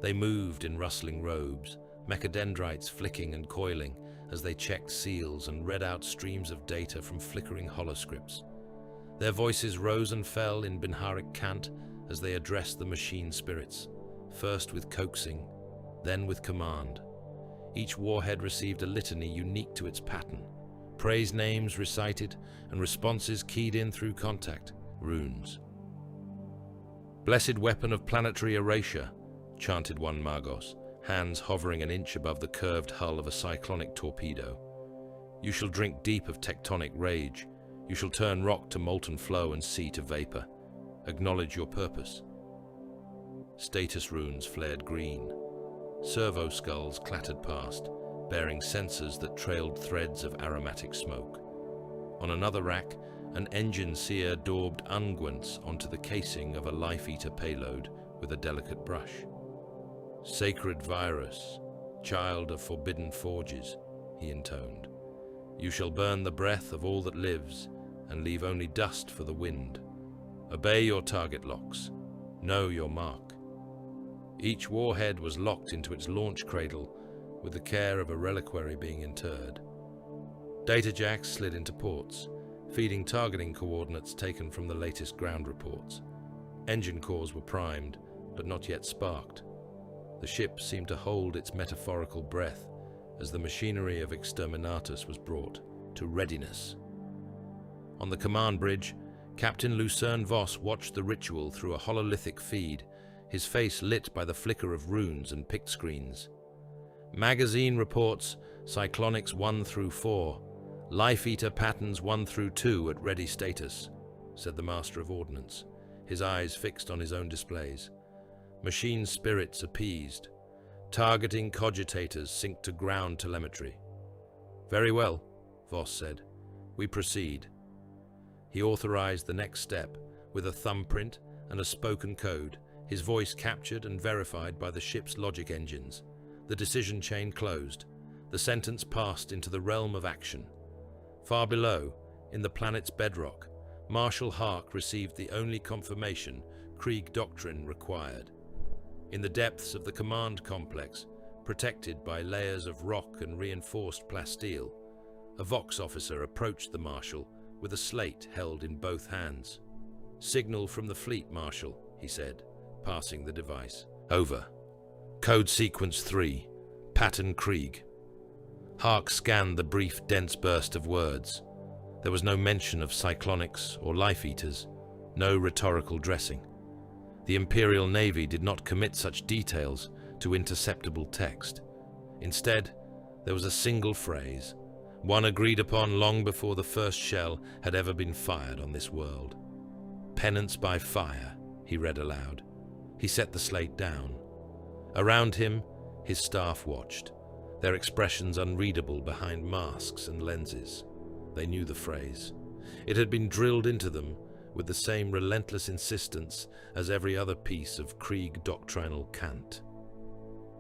They moved in rustling robes, mechadendrites flicking and coiling as they checked seals and read out streams of data from flickering holoscripts. Their voices rose and fell in Binharic cant as they addressed the machine spirits, first with coaxing, then with command. Each warhead received a litany unique to its pattern, praise names recited and responses keyed in through contact, runes. "Blessed weapon of planetary erasure," chanted one Magos, hands hovering an inch above the curved hull of a cyclonic torpedo. "You shall drink deep of tectonic rage. You shall turn rock to molten flow and sea to vapor. Acknowledge your purpose." Status runes flared green. Servo skulls clattered past, bearing sensors that trailed threads of aromatic smoke. On another rack, an engine seer daubed unguents onto the casing of a Life Eater payload with a delicate brush. "Sacred virus, child of forbidden forges," he intoned. "You shall burn the breath of all that lives and leave only dust for the wind. Obey your target locks. Know your mark." Each warhead was locked into its launch cradle with the care of a reliquary being interred. Data jacks slid into ports, feeding targeting coordinates taken from the latest ground reports. Engine cores were primed, but not yet sparked. The ship seemed to hold its metaphorical breath as the machinery of Exterminatus was brought to readiness. On the command bridge, Captain Lucerne Voss watched the ritual through a hololithic feed, his face lit by the flicker of runes and pict screens. "Magazine reports Cyclonics 1 through 4, Life Eater patterns 1 through 2 at ready status," said the Master of Ordnance, his eyes fixed on his own displays. Machine spirits appeased. Targeting cogitators synced to ground telemetry. "Very well," Voss said. "We proceed." He authorized the next step with a thumbprint and a spoken code, his voice captured and verified by the ship's logic engines. The decision chain closed. The sentence passed into the realm of action. Far below, in the planet's bedrock, Marshal Hark received the only confirmation Krieg doctrine required. In the depths of the command complex, protected by layers of rock and reinforced plasteel, a Vox officer approached the Marshal with a slate held in both hands. "Signal from the fleet, Marshal," he said, passing the device. "Over. Code sequence 3, Pattern Krieg." Hark scanned the brief, dense burst of words. There was no mention of cyclonics or Life Eaters, no rhetorical dressing. The Imperial Navy did not commit such details to interceptable text. Instead, there was a single phrase, one agreed upon long before the first shell had ever been fired on this world. "Penance by fire," he read aloud. He set the slate down. Around him, his staff watched, their expressions unreadable behind masks and lenses. They knew the phrase. It had been drilled into them with the same relentless insistence as every other piece of Krieg doctrinal cant.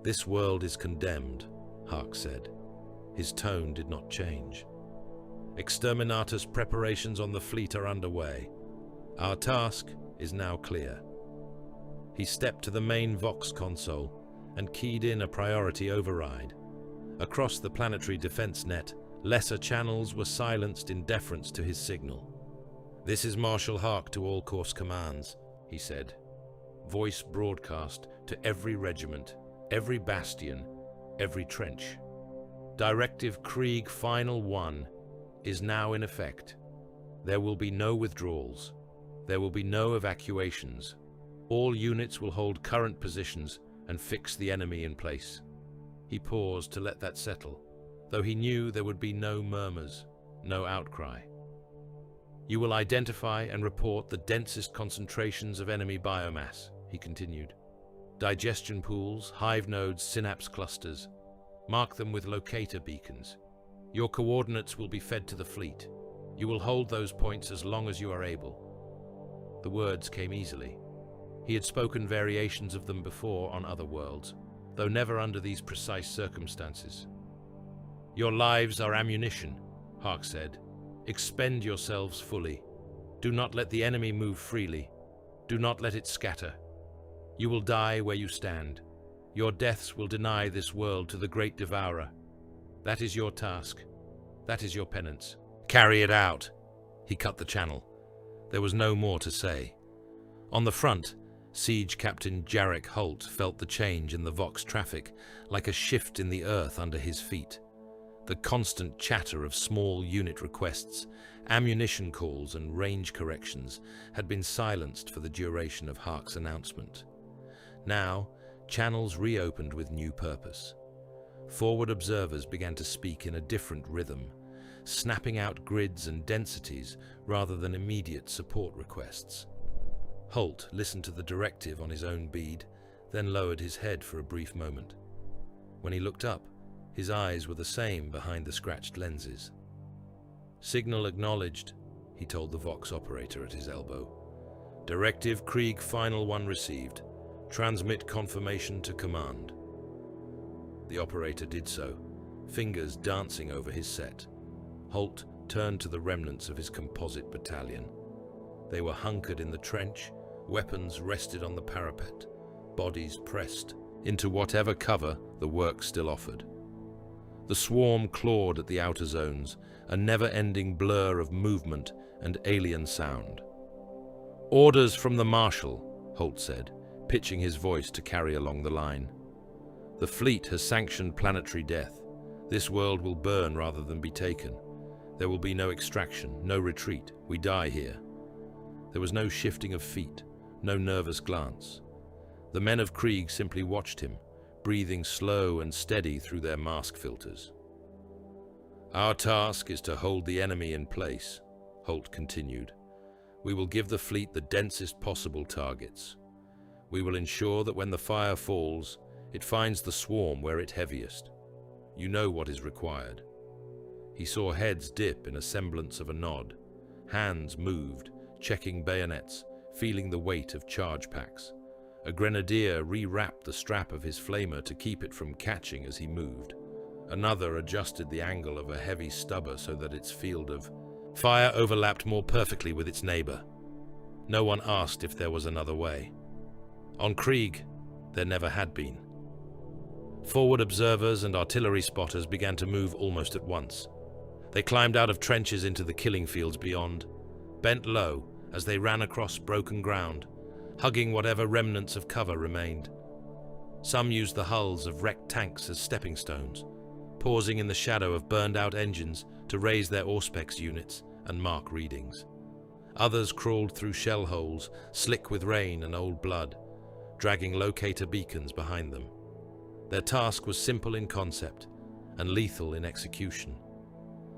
"This world is condemned," Hark said. His tone did not change. "Exterminatus preparations on the fleet are underway. Our task is now clear." He stepped to the main Vox console and keyed in a priority override. Across the planetary defense net, lesser channels were silenced in deference to his signal. "This is Marshal Hark to all Corps commands," he said. Voice broadcast to every regiment, every bastion, every trench. "Directive Krieg Final 1 is now in effect. There will be no withdrawals. There will be no evacuations. All units will hold current positions and fix the enemy in place." He paused to let that settle, though he knew there would be no murmurs, no outcry. "You will identify and report the densest concentrations of enemy biomass," he continued. Digestion pools, hive nodes, synapse clusters. Mark them with locator beacons. Your coordinates will be fed to the fleet. You will hold those points as long as you are able. The words came easily. He had spoken variations of them before on other worlds, though never under these precise circumstances. Your lives are ammunition, Hark said. Expend yourselves fully. Do not let the enemy move freely. Do not let it scatter. You will die where you stand. Your deaths will deny this world to the great devourer. That is your task. That is your penance. Carry it out. He cut the channel. There was no more to say. On the front, Siege Captain Jarek Holt felt the change in the Vox traffic, like a shift in the earth under his feet. The constant chatter of small unit requests, ammunition calls and range corrections had been silenced for the duration of Hark's announcement. Now, channels reopened with new purpose. Forward observers began to speak in a different rhythm, snapping out grids and densities rather than immediate support requests. Holt listened to the directive on his own bead, then lowered his head for a brief moment. When he looked up, his eyes were the same behind the scratched lenses. Signal acknowledged, he told the Vox operator at his elbow. Directive Krieg Final 1 received. Transmit confirmation to command. The operator did so, fingers dancing over his set. Holt turned to the remnants of his composite battalion. They were hunkered in the trench, weapons rested on the parapet, bodies pressed into whatever cover the work still offered. The swarm clawed at the outer zones, a never-ending blur of movement and alien sound. Orders from the Marshal, Holt said, pitching his voice to carry along the line. The fleet has sanctioned planetary death. This world will burn rather than be taken. There will be no extraction, no retreat. We die here. There was no shifting of feet, no nervous glance. The men of Krieg simply watched him, breathing slow and steady through their mask filters. Our task is to hold the enemy in place, Holt continued. We will give the fleet the densest possible targets. We will ensure that when the fire falls, it finds the swarm where it's heaviest. You know what is required. He saw heads dip in a semblance of a nod. Hands moved, checking bayonets, feeling the weight of charge packs. A grenadier rewrapped the strap of his flamer to keep it from catching as he moved. Another adjusted the angle of a heavy stubber so that its field of fire overlapped more perfectly with its neighbor. No one asked if there was another way. On Krieg, there never had been. Forward observers and artillery spotters began to move almost at once. They climbed out of trenches into the killing fields beyond, bent low as they ran across broken ground, hugging whatever remnants of cover remained. Some used the hulls of wrecked tanks as stepping stones, pausing in the shadow of burned-out engines to raise their Auspex units and mark readings. Others crawled through shell holes, slick with rain and old blood, dragging locator beacons behind them. Their task was simple in concept and lethal in execution.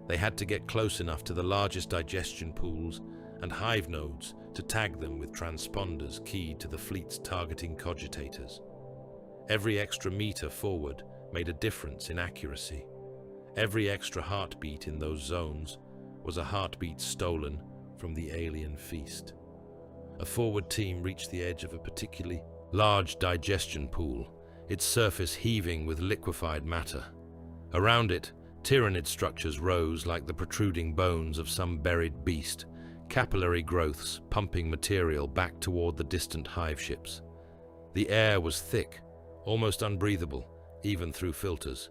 They had to get close enough to the largest digestion pools and hive nodes to tag them with transponders keyed to the fleet's targeting cogitators. Every extra meter forward made a difference in accuracy. Every extra heartbeat in those zones was a heartbeat stolen from the alien feast. A forward team reached the edge of a particularly large digestion pool, its surface heaving with liquefied matter. Around it, Tyranid structures rose like the protruding bones of some buried beast, capillary growths pumping material back toward the distant hive ships. The air was thick, almost unbreathable, even through filters.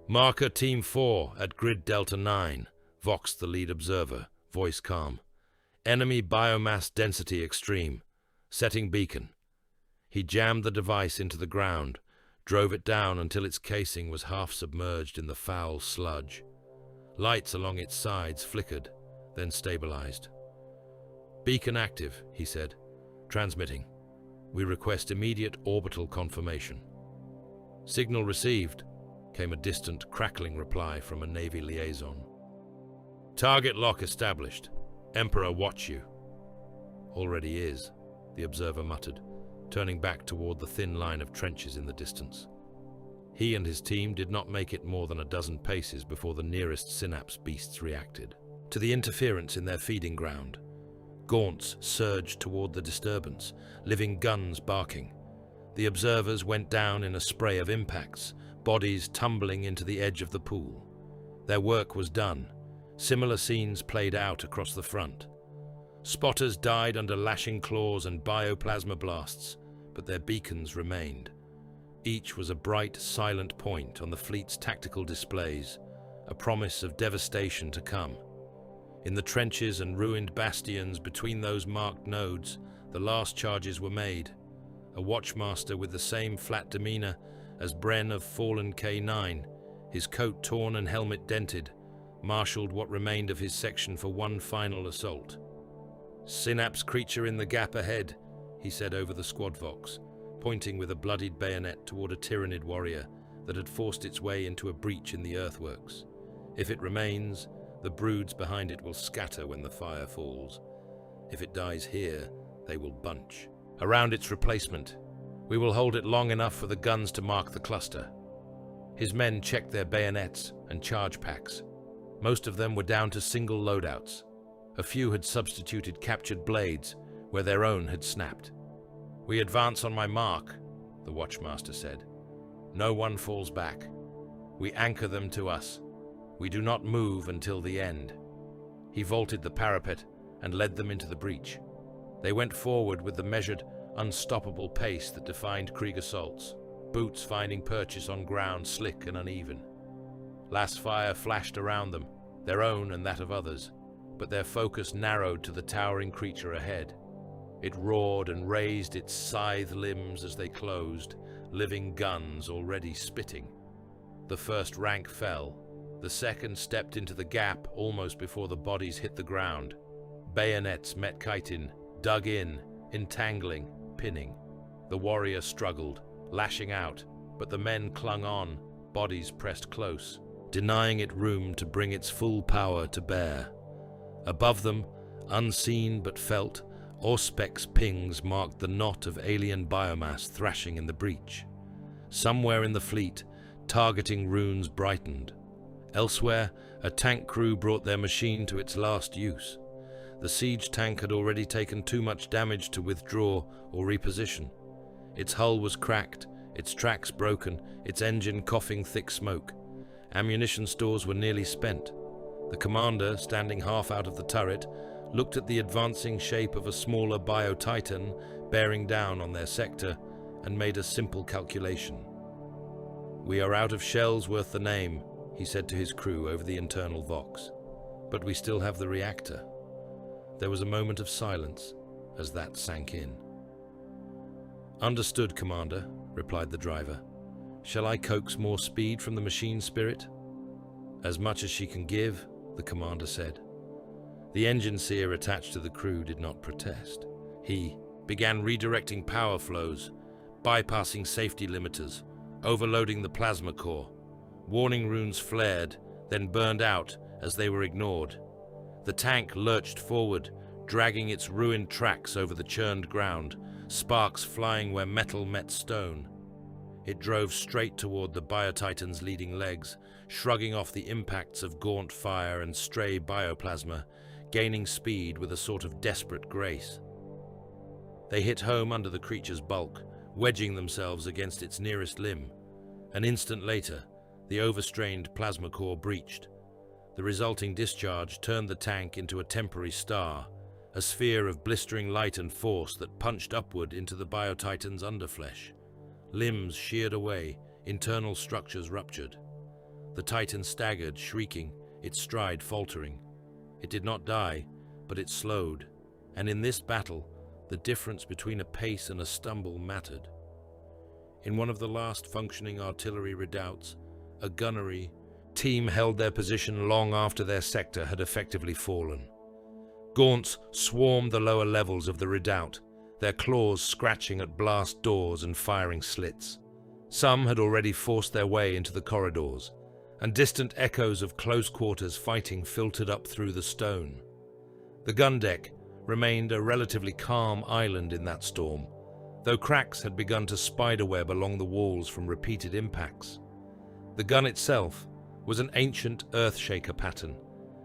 Marker Team 4 at Grid Delta 9, voxed the lead observer, voice calm. Enemy biomass density extreme. Setting beacon. He jammed the device into the ground, drove it down until its casing was half submerged in the foul sludge. Lights along its sides flickered, then stabilized. Beacon active, he said. Transmitting. We request immediate orbital confirmation. Signal received, came a distant, crackling reply from a Navy liaison. Target lock established. Emperor watch you. Already is, the observer muttered. turning back toward the thin line of trenches in the distance. He and his team did not make it more than a dozen paces before the nearest Synapse beasts reacted to the interference in their feeding ground. Gaunts surged toward the disturbance, living guns barking. The observers went down in a spray of impacts, bodies tumbling into the edge of the pool. Their work was done. Similar scenes played out across the front. Spotters died under lashing claws and bioplasma blasts, but their beacons remained. Each was a bright, silent point on the fleet's tactical displays, a promise of devastation to come. In the trenches and ruined bastions between those marked nodes, the last charges were made. A watchmaster with the same flat demeanor as Bren of fallen K-9, his coat torn and helmet dented, marshaled what remained of his section for one final assault. "Synapse creature in the gap ahead," he said over the squad vox, pointing with a bloodied bayonet toward a Tyranid warrior that had forced its way into a breach in the earthworks. "If it remains, the broods behind it will scatter when the fire falls. If it dies here, they will bunch around its replacement. We will hold it long enough for the guns to mark the cluster." His men checked their bayonets and charge packs. Most of them were down to single loadouts. A few had substituted captured blades where their own had snapped. "We advance on my mark," the watchmaster said. "No one falls back. We anchor them to us. We do not move until the end." He vaulted the parapet and led them into the breach. They went forward with the measured, unstoppable pace that defined Krieg assaults, boots finding purchase on ground slick and uneven. Last fire flashed around them, their own and that of others, but their focus narrowed to the towering creature ahead. It roared and raised its scythe limbs as they closed, living guns already spitting. The first rank fell. The second stepped into the gap almost before the bodies hit the ground. Bayonets met chitin, dug in, entangling, pinning. The warrior struggled, lashing out, but the men clung on, bodies pressed close, denying it room to bring its full power to bear. Above them, unseen but felt, Auspex pings marked the knot of alien biomass thrashing in the breach. Somewhere in the fleet, targeting runes brightened. Elsewhere, a tank crew brought their machine to its last use. The siege tank had already taken too much damage to withdraw or reposition. Its hull was cracked, its tracks broken, its engine coughing thick smoke. Ammunition stores were nearly spent. The commander, standing half out of the turret, looked at the advancing shape of a smaller bio-titan bearing down on their sector and made a simple calculation. "We are out of shells worth the name," he said to his crew over the internal vox. "But we still have the reactor." There was a moment of silence as that sank in. "Understood, Commander," replied the driver. "Shall I coax more speed from the machine spirit?" "As much as she can give," the commander said. The engine seer attached to the crew did not protest. He began redirecting power flows, bypassing safety limiters, overloading the plasma core. Warning runes flared, then burned out as they were ignored. The tank lurched forward, dragging its ruined tracks over the churned ground, sparks flying where metal met stone. It drove straight toward the Biotitan's leading legs, shrugging off the impacts of gaunt fire and stray bioplasma, gaining speed with a sort of desperate grace. They hit home under the creature's bulk, wedging themselves against its nearest limb. An instant later, the overstrained plasma core breached. The resulting discharge turned the tank into a temporary star, a sphere of blistering light and force that punched upward into the Biotitan's underflesh. Limbs sheared away, internal structures ruptured. The Titan staggered, shrieking, its stride faltering. It did not die, but it slowed, and in this battle, the difference between a pace and a stumble mattered. In one of the last functioning artillery redoubts, a gunnery team held their position long after their sector had effectively fallen. Gaunts swarmed the lower levels of the redoubt, their claws scratching at blast doors and firing slits. Some had already forced their way into the corridors, and distant echoes of close-quarters fighting filtered up through the stone. The gun deck remained a relatively calm island in that storm, though cracks had begun to spiderweb along the walls from repeated impacts. The gun itself was an ancient earthshaker pattern,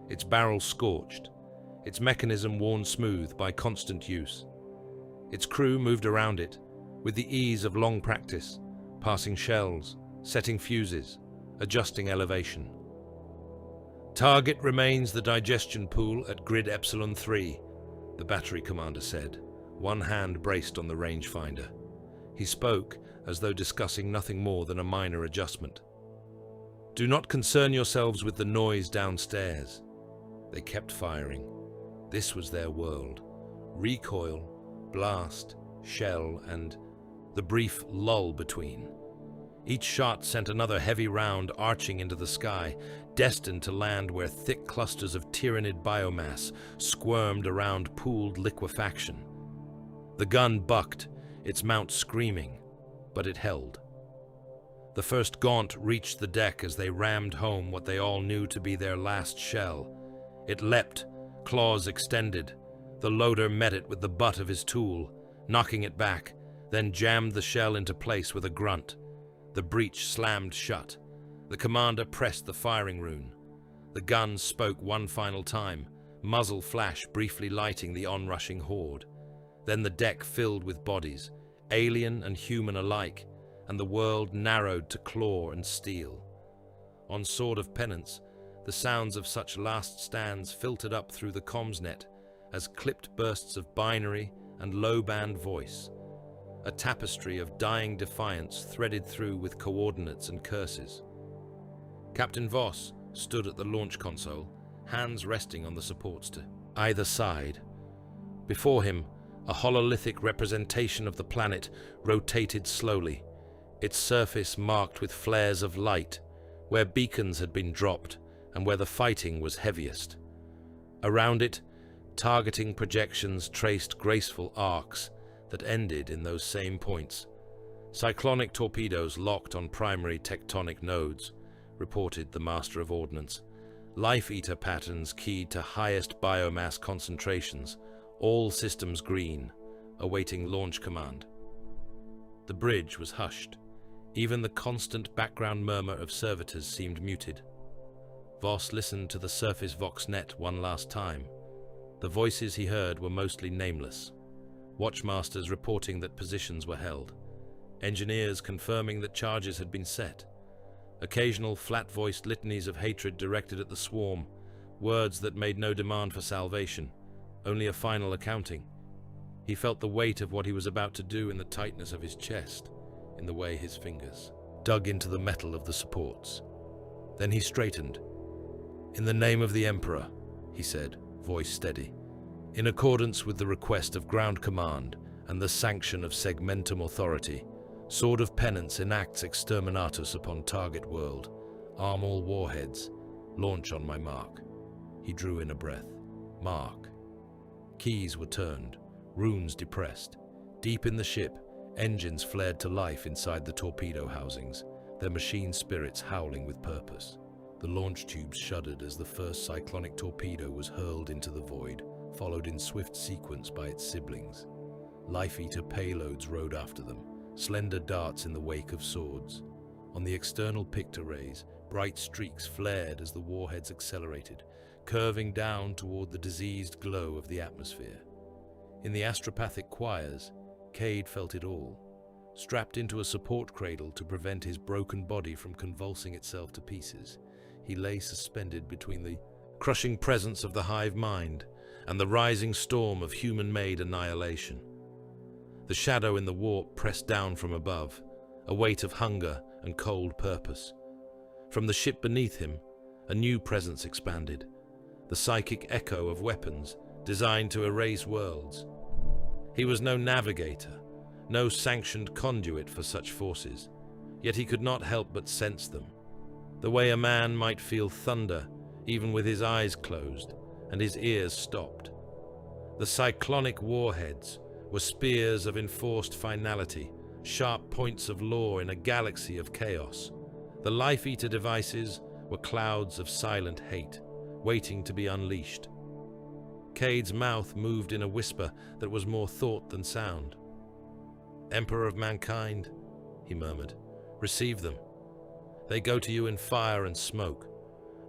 its barrel scorched, its mechanism worn smooth by constant use. Its crew moved around it with the ease of long practice, passing shells, setting fuses, adjusting elevation. "Target remains the digestion pool at grid Epsilon 3, the battery commander said, one hand braced on the rangefinder. He spoke as though discussing nothing more than a minor adjustment. "Do not concern yourselves with the noise downstairs." They kept firing. This was their world. Recoil, blast, shell, and the brief lull between. Each shot sent another heavy round arching into the sky, destined to land where thick clusters of Tyranid biomass squirmed around pooled liquefaction. The gun bucked, its mount screaming, but it held. The first gaunt reached the deck as they rammed home what they all knew to be their last shell. It leapt, claws extended. The loader met it with the butt of his tool, knocking it back, then jammed the shell into place with a grunt. The breech slammed shut. The commander pressed the firing rune. The gun spoke one final time, muzzle flash briefly lighting the onrushing horde. Then the deck filled with bodies, alien and human alike, and the world narrowed to claw and steel. On Sword of Penance, the sounds of such last stands filtered up through the comms net as clipped bursts of binary and low-band voice, a tapestry of dying defiance threaded through with coordinates and curses. Captain Voss stood at the launch console, hands resting on the supports to either side. Before him, a hololithic representation of the planet rotated slowly, its surface marked with flares of light, where beacons had been dropped and where the fighting was heaviest. Around it, targeting projections traced graceful arcs that ended in those same points. Cyclonic torpedoes locked on primary tectonic nodes, reported the Master of Ordnance. Life-eater patterns keyed to highest biomass concentrations, all systems green, awaiting launch command. The bridge was hushed. Even the constant background murmur of servitors seemed muted. Voss listened to the surface VoxNet one last time. The voices he heard were mostly nameless. Watchmasters reporting that positions were held. Engineers confirming that charges had been set. Occasional flat-voiced litanies of hatred directed at the swarm, words that made no demand for salvation, only a final accounting. He felt the weight of what he was about to do in the tightness of his chest, in the way his fingers dug into the metal of the supports. Then he straightened. "In the name of the Emperor," he said, voice steady. "In accordance with the request of Ground Command and the sanction of Segmentum Authority, Sword of Penance enacts Exterminatus upon target world. Arm all warheads. Launch on my mark." He drew in a breath. Mark. Keys were turned, runes depressed. Deep in the ship, engines flared to life inside the torpedo housings, their machine spirits howling with purpose. The launch tubes shuddered as the first cyclonic torpedo was hurled into the void, followed in swift sequence by its siblings. Life-eater payloads rode after them, slender darts in the wake of swords. On the external pict arrays, bright streaks flared as the warheads accelerated, curving down toward the diseased glow of the atmosphere. In the astropathic choirs, Cade felt it all. Strapped into a support cradle to prevent his broken body from convulsing itself to pieces, he lay suspended between the crushing presence of the hive mind and the rising storm of human-made annihilation. The shadow in the warp pressed down from above, a weight of hunger and cold purpose. From the ship beneath him, a new presence expanded, the psychic echo of weapons designed to erase worlds. He was no navigator, no sanctioned conduit for such forces, yet he could not help but sense them, the way a man might feel thunder even with his eyes closed and his ears stopped. The cyclonic warheads were spears of enforced finality, sharp points of law in a galaxy of chaos. The life-eater devices were clouds of silent hate, waiting to be unleashed. Cade's mouth moved in a whisper that was more thought than sound. Emperor of mankind, he murmured, receive them. They go to you in fire and smoke,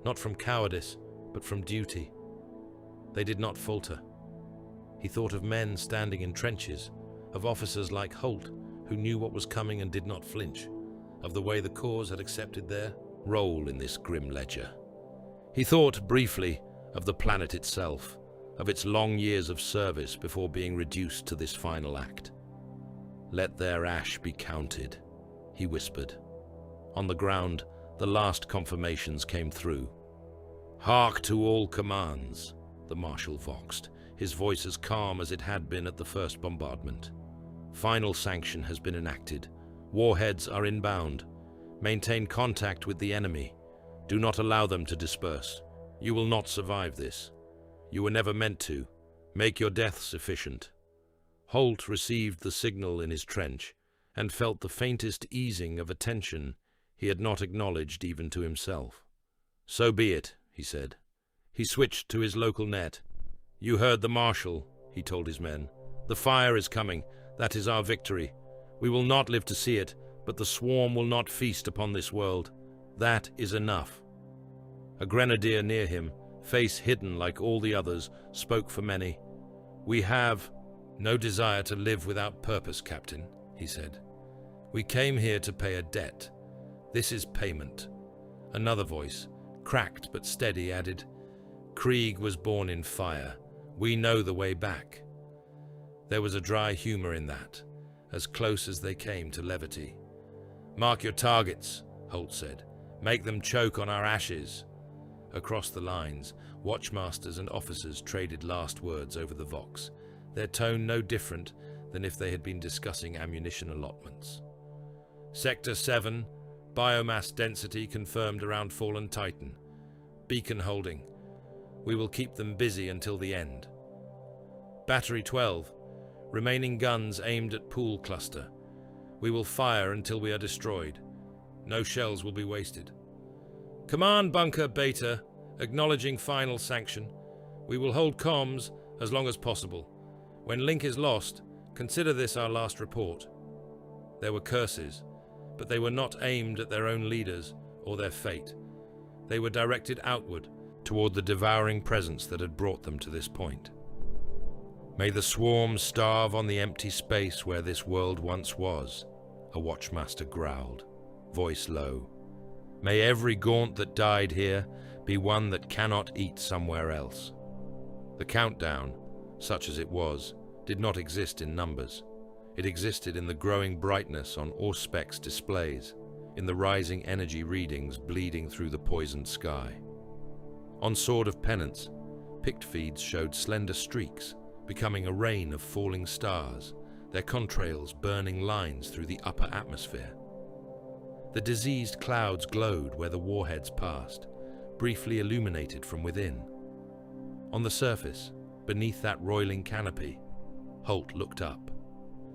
not from cowardice, but from duty. They did not falter. He thought of men standing in trenches, of officers like Holt, who knew what was coming and did not flinch, of the way the Corps had accepted their role in this grim ledger. He thought briefly of the planet itself, of its long years of service before being reduced to this final act. Let their ash be counted, he whispered. On the ground, the last confirmations came through. Hark to all commands, the Marshal voxed, his voice as calm as it had been at the first bombardment. Final sanction has been enacted. Warheads are inbound. Maintain contact with the enemy. Do not allow them to disperse. You will not survive this. You were never meant to. Make your deaths efficient. Holt received the signal in his trench and felt the faintest easing of a tension he had not acknowledged even to himself. So be it, he said. He switched to his local net. You heard the Marshal, he told his men. The fire is coming. That is our victory. We will not live to see it, but the swarm will not feast upon this world. That is enough. A grenadier near him, face hidden like all the others, spoke for many. We have no desire to live without purpose, Captain, he said. We came here to pay a debt. This is payment. Another voice, cracked but steady, added, Krieg was born in fire. We know the way back. There was a dry humor in that, as close as they came to levity. Mark your targets, Holt said. Make them choke on our ashes. Across the lines, watchmasters and officers traded last words over the vox, their tone no different than if they had been discussing ammunition allotments. Sector 7, biomass density confirmed around Fallen Titan. Beacon holding. We will keep them busy until the end. Battery 12, remaining guns aimed at pool cluster. We will fire until we are destroyed. No shells will be wasted. Command bunker Beta, acknowledging final sanction. We will hold comms as long as possible. When link is lost, consider this our last report. There were curses, but they were not aimed at their own leaders or their fate. They were directed outward, toward the devouring presence that had brought them to this point. May the swarm starve on the empty space where this world once was, a watchmaster growled, voice low. May every gaunt that died here be one that cannot eat somewhere else. The countdown, such as it was, did not exist in numbers. It existed in the growing brightness on Auspex displays, in the rising energy readings bleeding through the poisoned sky. On Sword of Penance, pict feeds showed slender streaks, becoming a rain of falling stars, their contrails burning lines through the upper atmosphere. The diseased clouds glowed where the warheads passed, briefly illuminated from within. On the surface, beneath that roiling canopy, Holt looked up.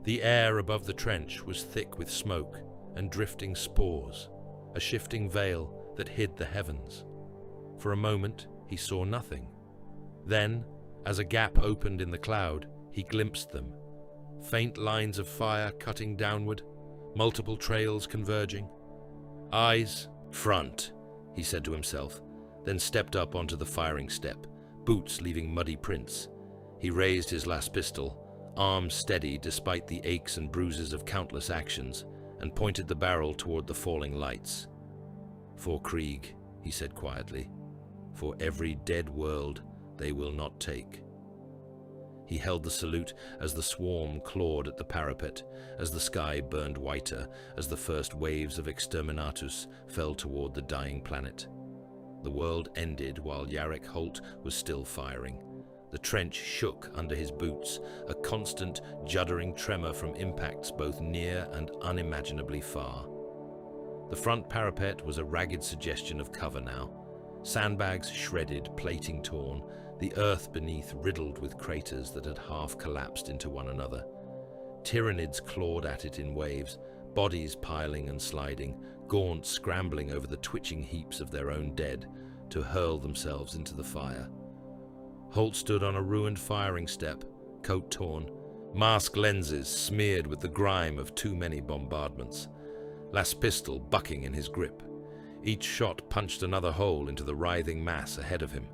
The air above the trench was thick with smoke and drifting spores, a shifting veil that hid the heavens. For a moment, he saw nothing. Then, as a gap opened in the cloud, he glimpsed them. Faint lines of fire cutting downward, multiple trails converging. Eyes, front, he said to himself, then stepped up onto the firing step, boots leaving muddy prints. He raised his last pistol, arms steady despite the aches and bruises of countless actions, and pointed the barrel toward the falling lights. For Krieg, he said quietly, for every dead world they will not take. He held the salute as the swarm clawed at the parapet, as the sky burned whiter, as the first waves of Exterminatus fell toward the dying planet. The world ended while Yarrick Holt was still firing. The trench shook under his boots, a constant, juddering tremor from impacts both near and unimaginably far. The front parapet was a ragged suggestion of cover now. Sandbags shredded, plating torn, the earth beneath riddled with craters that had half collapsed into one another. Tyranids clawed at it in waves, bodies piling and sliding, gaunt scrambling over the twitching heaps of their own dead to hurl themselves into the fire. Holt stood on a ruined firing step, coat torn, Mask lenses smeared with the grime of too many bombardments. Las pistol bucking in his grip. Each shot punched another hole into the writhing mass ahead of him.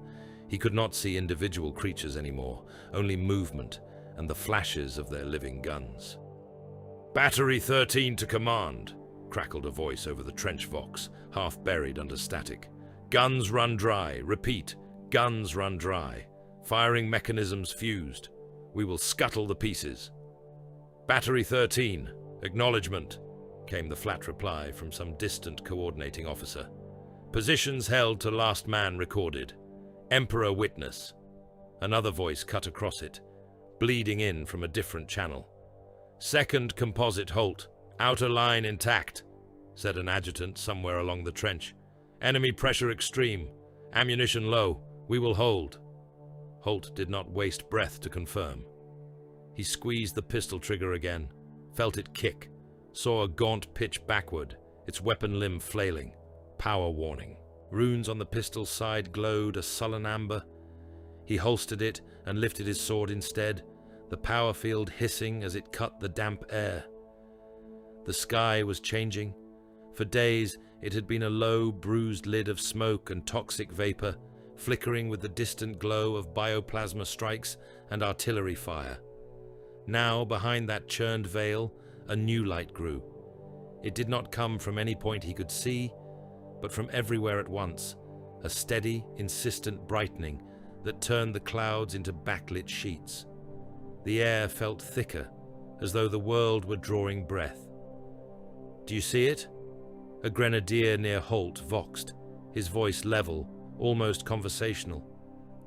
He could not see individual creatures anymore, only movement and the flashes of their living guns. "Battery 13 to command," crackled a voice over the trench vox, half buried under static. "Guns run dry. Repeat, guns run dry. Firing mechanisms fused. We will scuttle the pieces." "Battery 13, acknowledgement," came the flat reply from some distant coordinating officer. "Positions held to last man recorded. Emperor witness." Another voice cut across it, bleeding in from a different channel. "Second composite halt. Outer line intact," said an adjutant somewhere along the trench. "Enemy pressure extreme. Ammunition low. We will hold." Holt did not waste breath to confirm. He squeezed the pistol trigger again, felt it kick, saw a gaunt pitch backward, its weapon limb flailing. Power warning. Runes on the pistol's side glowed a sullen amber. He holstered it and lifted his sword instead, the power field hissing as it cut the damp air. The sky was changing. For days it had been a low, bruised lid of smoke and toxic vapor, flickering with the distant glow of bioplasma strikes and artillery fire. Now, behind that churned veil, a new light grew. It did not come from any point he could see, but from everywhere at once, a steady, insistent brightening that turned the clouds into backlit sheets. The air felt thicker, as though the world were drawing breath. "Do you see it?" A grenadier near Holt voxed, his voice level, almost conversational.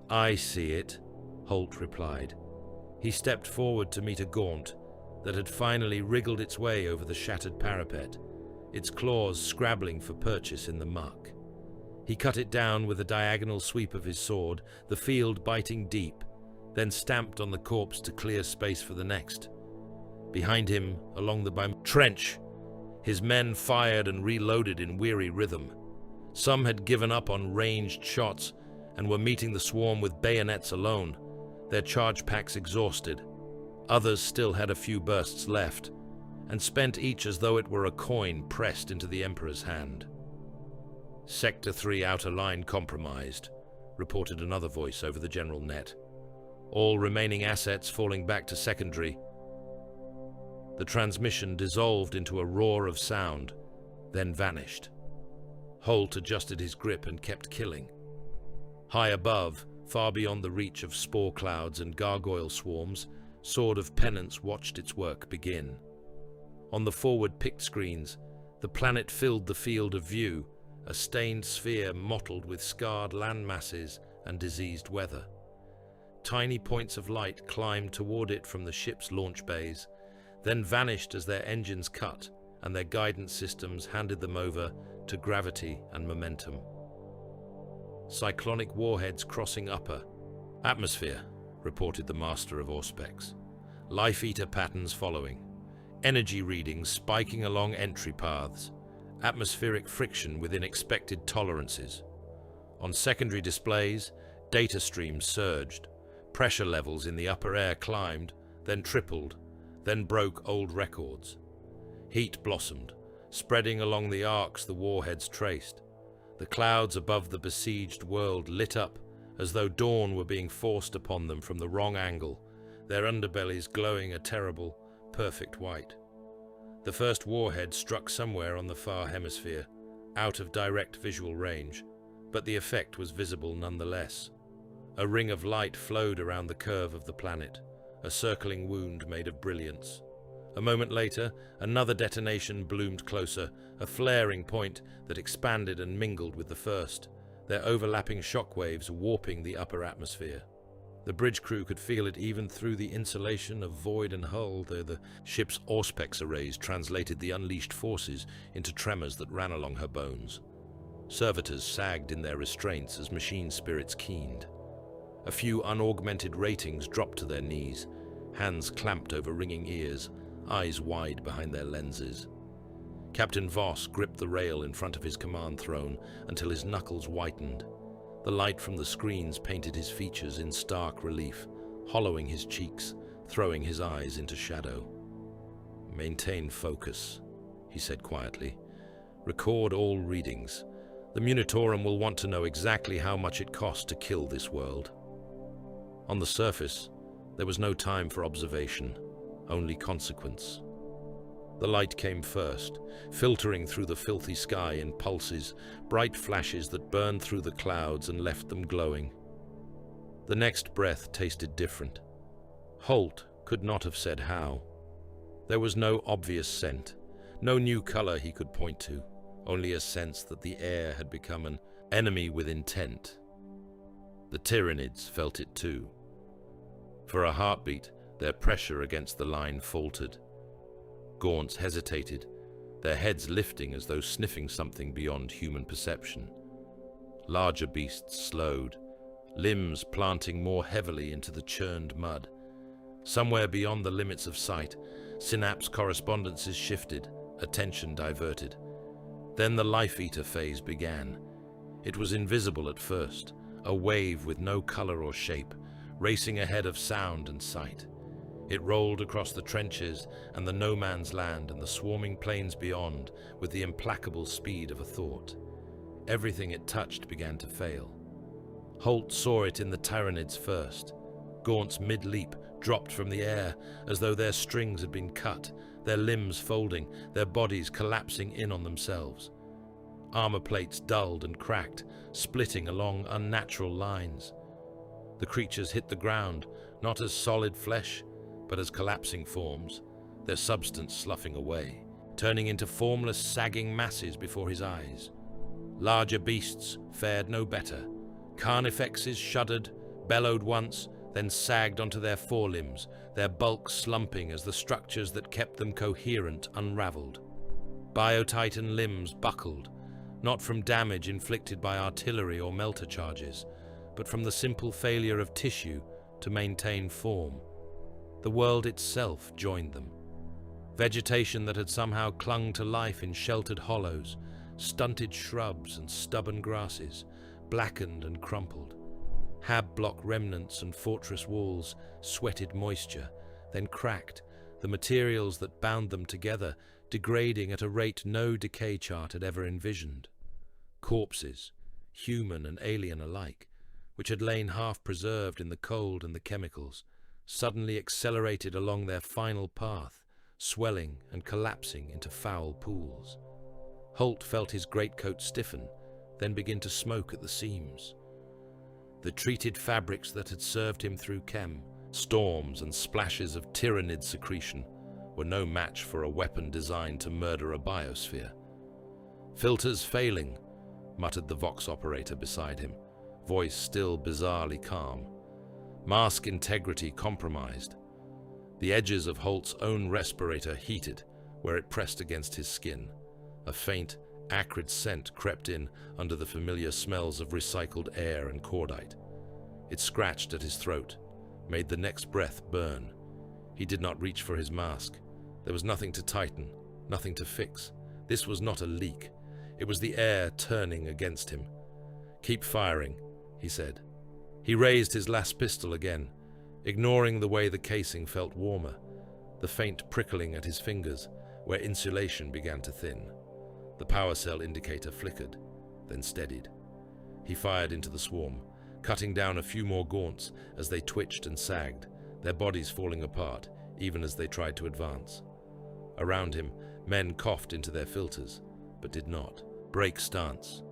"I see it," Holt replied. He stepped forward to meet a gaunt that had finally wriggled its way over the shattered parapet, its claws scrabbling for purchase in the muck. He cut it down with a diagonal sweep of his sword, the field biting deep, then stamped on the corpse to clear space for the next. Behind him, along the trench, his men fired and reloaded in weary rhythm. Some had given up on ranged shots and were meeting the swarm with bayonets alone, their charge packs exhausted. Others still had a few bursts left, and spent each as though it were a coin pressed into the Emperor's hand. "Sector 3 outer line compromised," reported another voice over the general net. "All remaining assets falling back to secondary." The transmission dissolved into a roar of sound, then vanished. Holt adjusted his grip and kept killing. High above, far beyond the reach of spore clouds and gargoyle swarms, Sword of Penance watched its work begin. On the forward pict screens, the planet filled the field of view, a stained sphere mottled with scarred land masses and diseased weather. Tiny points of light climbed toward it from the ship's launch bays, then vanished as their engines cut and their guidance systems handed them over to gravity and momentum. Cyclonic warheads crossing upper atmosphere, reported the master of Auspex. Life-eater patterns following. Energy readings spiking along entry paths. Atmospheric friction within expected tolerances. On secondary displays, data streams surged. Pressure levels in the upper air climbed, then tripled, then broke old records. Heat blossomed, spreading along the arcs the warheads traced. The clouds above the besieged world lit up as though dawn were being forced upon them from the wrong angle, their underbellies glowing a terrible, perfect white. The first warhead struck somewhere on the far hemisphere, out of direct visual range, but the effect was visible nonetheless. A ring of light flowed around the curve of the planet, a circling wound made of brilliance. A moment later, another detonation bloomed closer, a flaring point that expanded and mingled with the first, their overlapping shockwaves warping the upper atmosphere. The bridge crew could feel it even through the insulation of void and hull, though the ship's Auspex arrays translated the unleashed forces into tremors that ran along her bones. Servitors sagged in their restraints as machine spirits keened. A few unaugmented ratings dropped to their knees, hands clamped over ringing ears, eyes wide behind their lenses. Captain Voss gripped the rail in front of his command throne until his knuckles whitened. The light from the screens painted his features in stark relief, hollowing his cheeks, throwing his eyes into shadow. "Maintain focus," he said quietly. "Record all readings. The Munitorum will want to know exactly how much it costs to kill this world." On the surface, there was no time for observation, only consequence. The light came first, filtering through the filthy sky in pulses, bright flashes that burned through the clouds and left them glowing. The next breath tasted different. Holt could not have said how. There was no obvious scent, no new color he could point to, only a sense that the air had become an enemy with intent. The Tyranids felt it too. For a heartbeat, their pressure against the line faltered. Gaunts hesitated, their heads lifting as though sniffing something beyond human perception. Larger beasts slowed, limbs planting more heavily into the churned mud. Somewhere beyond the limits of sight, Synapse correspondences shifted, attention diverted. Then the life-eater phase began. It was invisible at first, a wave with no color or shape, racing ahead of sound and sight. It rolled across the trenches and the no-man's land and the swarming plains beyond with the implacable speed of a thought. Everything it touched began to fail. Holt saw it in the Tyranids first. Gaunts mid-leap dropped from the air as though their strings had been cut, their limbs folding, their bodies collapsing in on themselves. Armor plates dulled and cracked, splitting along unnatural lines. The creatures hit the ground, not as solid flesh, but as collapsing forms, their substance sloughing away, turning into formless, sagging masses before his eyes. Larger beasts fared no better. Carnifexes shuddered, bellowed once, then sagged onto their forelimbs, their bulk slumping as the structures that kept them coherent unraveled. Biotitan limbs buckled, not from damage inflicted by artillery or melter charges, but from the simple failure of tissue to maintain form. The world itself joined them. Vegetation that had somehow clung to life in sheltered hollows, stunted shrubs and stubborn grasses, blackened and crumpled. Hab block remnants and fortress walls sweated moisture, then cracked, the materials that bound them together degrading at a rate no decay chart had ever envisioned. Corpses, human and alien alike, which had lain half-preserved in the cold and the chemicals, suddenly accelerated along their final path, swelling and collapsing into foul pools. Holt felt his greatcoat stiffen, then begin to smoke at the seams. The treated fabrics that had served him through chem, storms and splashes of Tyranid secretion, were no match for a weapon designed to murder a biosphere. "Filters failing," muttered the Vox operator beside him, voice still bizarrely calm. "Mask integrity compromised." The edges of Holt's own respirator heated where it pressed against his skin. A faint, acrid scent crept in under the familiar smells of recycled air and cordite. It scratched at his throat, made the next breath burn. He did not reach for his mask. There was nothing to tighten, nothing to fix. This was not a leak. It was the air turning against him. "Keep firing," he said. He raised his last pistol again, ignoring the way the casing felt warmer, the faint prickling at his fingers where insulation began to thin. The power cell indicator flickered, then steadied. He fired into the swarm, cutting down a few more gaunts as they twitched and sagged, their bodies falling apart even as they tried to advance. Around him, men coughed into their filters, but did not break stance.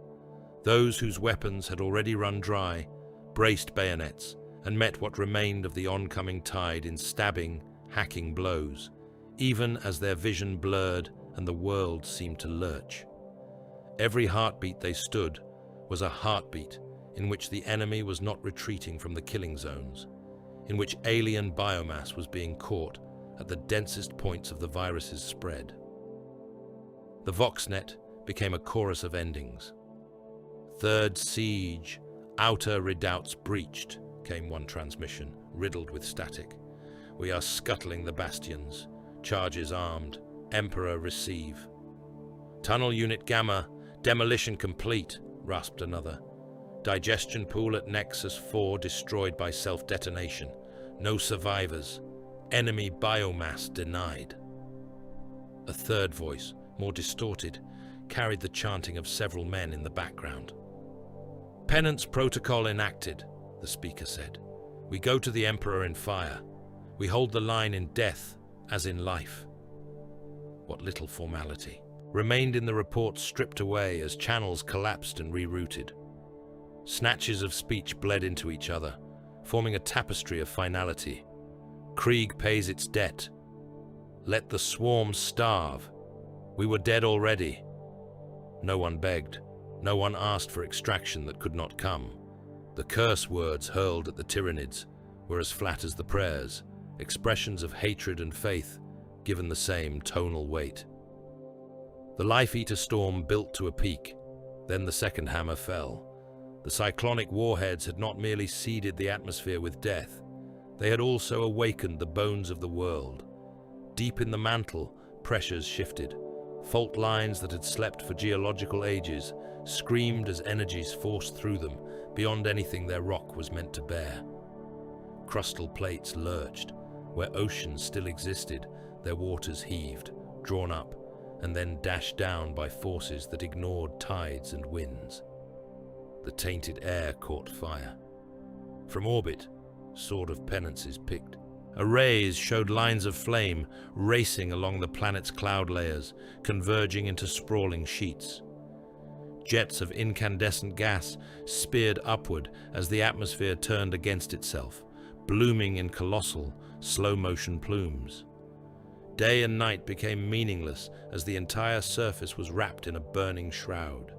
Those whose weapons had already run dry braced bayonets and met what remained of the oncoming tide in stabbing, hacking blows, even as their vision blurred and the world seemed to lurch. Every heartbeat they stood was a heartbeat in which the enemy was not retreating from the killing zones, in which alien biomass was being caught at the densest points of the virus's spread. The Voxnet became a chorus of endings. "Third siege, outer redoubts breached," came one transmission, riddled with static. "We are scuttling the bastions. Charges armed. Emperor receive." "Tunnel Unit Gamma, demolition complete," rasped another. "Digestion pool at Nexus 4 destroyed by self-detonation. No survivors. Enemy biomass denied. A third voice, more distorted, carried the chanting of several men in the background. Penance protocol enacted, the speaker said. We go to the Emperor in fire. We hold the line in death as in life. What little formality remained in the report stripped away as channels collapsed and rerouted. Snatches of speech bled into each other, forming a tapestry of finality. Krieg pays its debt. Let the swarm starve. We were dead already. No one begged. No one asked for extraction that could not come. The curse words hurled at the Tyranids were as flat as the prayers, expressions of hatred and faith, given the same tonal weight. The Life-Eater storm built to a peak, then the second hammer fell. The cyclonic warheads had not merely seeded the atmosphere with death, they had also awakened the bones of the world. Deep in the mantle, pressures shifted. Fault lines that had slept for geological ages screamed as energies forced through them beyond anything their rock was meant to bear. Crustal plates lurched. Where oceans still existed, their waters heaved, drawn up, and then dashed down by forces that ignored tides and winds. The tainted air caught fire. From orbit, Sword of Penances picked. Arrays showed lines of flame racing along the planet's cloud layers, converging into sprawling sheets. Jets of incandescent gas speared upward as the atmosphere turned against itself, blooming in colossal, slow-motion plumes. Day and night became meaningless as the entire surface was wrapped in a burning shroud.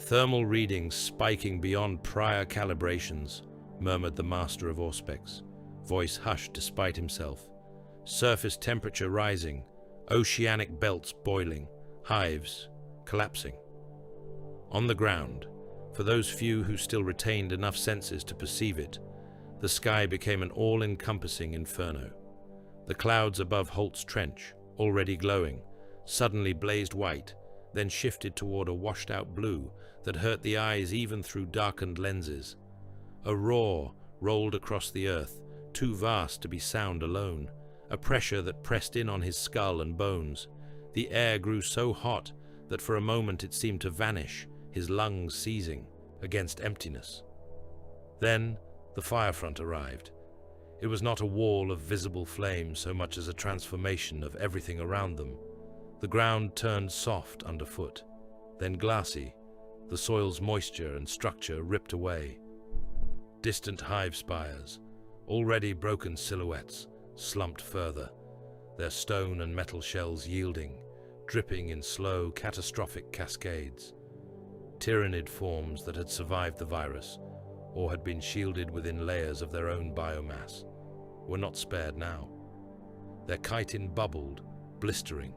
Thermal readings spiking beyond prior calibrations, murmured the master of Auspex, voice hushed despite himself. Surface temperature rising, oceanic belts boiling, hives collapsing. On the ground, for those few who still retained enough senses to perceive it, the sky became an all-encompassing inferno. The clouds above Holt's Trench, already glowing, suddenly blazed white, then shifted toward a washed-out blue that hurt the eyes even through darkened lenses. A roar rolled across the earth, too vast to be sound alone, a pressure that pressed in on his skull and bones. The air grew so hot that for a moment it seemed to vanish, his lungs seizing against emptiness. Then the firefront arrived. It was not a wall of visible flame so much as a transformation of everything around them. The ground turned soft underfoot, then glassy, the soil's moisture and structure ripped away. Distant hive spires, already broken silhouettes, slumped further, their stone and metal shells yielding, dripping in slow, catastrophic cascades. Tyranid forms that had survived the virus, or had been shielded within layers of their own biomass, were not spared now. Their chitin bubbled, blistering,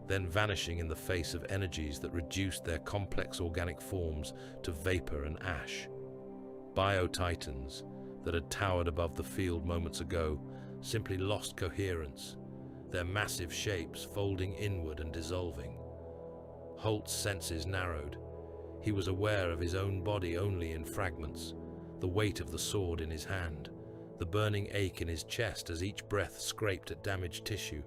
then vanishing in the face of energies that reduced their complex organic forms to vapor and ash. Bio-titans that had towered above the field moments ago simply lost coherence, their massive shapes folding inward and dissolving. Holt's senses narrowed. He was aware of his own body only in fragments, the weight of the sword in his hand, the burning ache in his chest as each breath scraped at damaged tissue,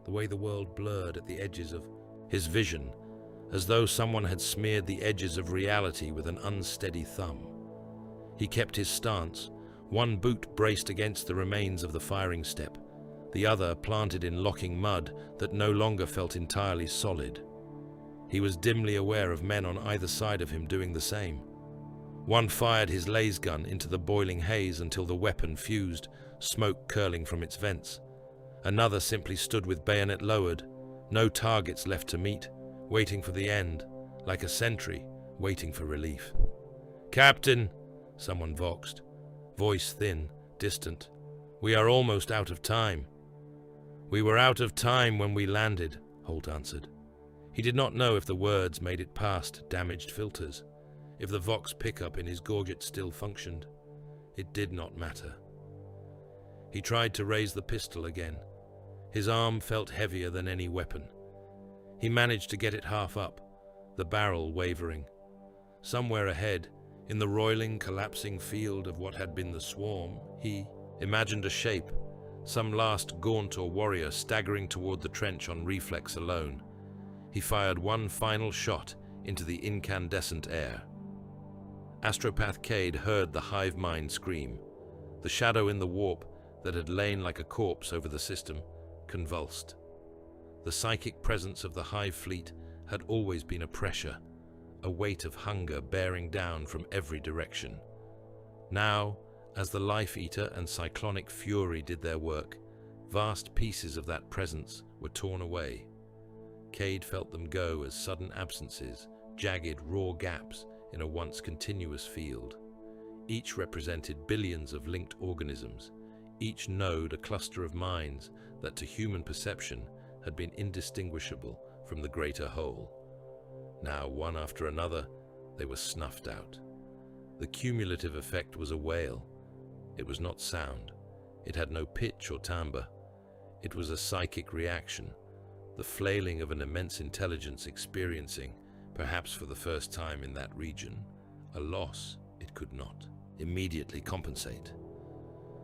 the way the world blurred at the edges of his vision, as though someone had smeared the edges of reality with an unsteady thumb. He kept his stance, one boot braced against the remains of the firing step, the other planted in locking mud that no longer felt entirely solid. He was dimly aware of men on either side of him doing the same. One fired his laser gun into the boiling haze until the weapon fused, smoke curling from its vents. Another simply stood with bayonet lowered, no targets left to meet, waiting for the end, like a sentry waiting for relief. "Captain," someone voxed, voice thin, distant. "We are almost out of time." "We were out of time when we landed," Holt answered. He did not know if the words made it past damaged filters, if the Vox pickup in his gorget still functioned. It did not matter. He tried to raise the pistol again. His arm felt heavier than any weapon. He managed to get it half up, the barrel wavering. Somewhere ahead, in the roiling, collapsing field of what had been the swarm, he imagined a shape, some last gaunt or warrior staggering toward the trench on reflex alone. He fired one final shot into the incandescent air. Astropath Cade heard the hive mind scream. The shadow in the warp that had lain like a corpse over the system convulsed. The psychic presence of the hive fleet had always been a pressure, a weight of hunger bearing down from every direction. Now, as the Life Eater and Cyclonic Fury did their work, vast pieces of that presence were torn away. Cade felt them go as sudden absences, jagged, raw gaps in a once continuous field. Each represented billions of linked organisms, each node a cluster of minds that to human perception had been indistinguishable from the greater whole. Now, one after another, they were snuffed out. The cumulative effect was a wail. It was not sound. It had no pitch or timbre. It was a psychic reaction, the flailing of an immense intelligence experiencing, perhaps for the first time in that region, a loss it could not immediately compensate.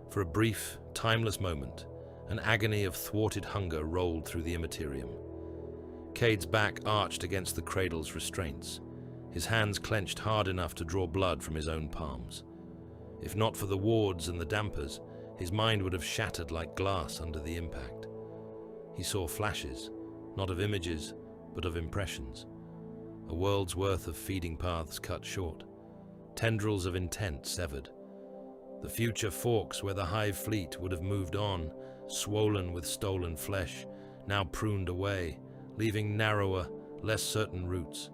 For a brief, timeless moment, an agony of thwarted hunger rolled through the immaterium. Cade's back arched against the cradle's restraints, his hands clenched hard enough to draw blood from his own palms. If not for the wards and the dampers, his mind would have shattered like glass under the impact. He saw flashes, not of images, but of impressions. A world's worth of feeding paths cut short, tendrils of intent severed. The future forks where the hive fleet would have moved on, swollen with stolen flesh, now pruned away, leaving narrower, less certain routes.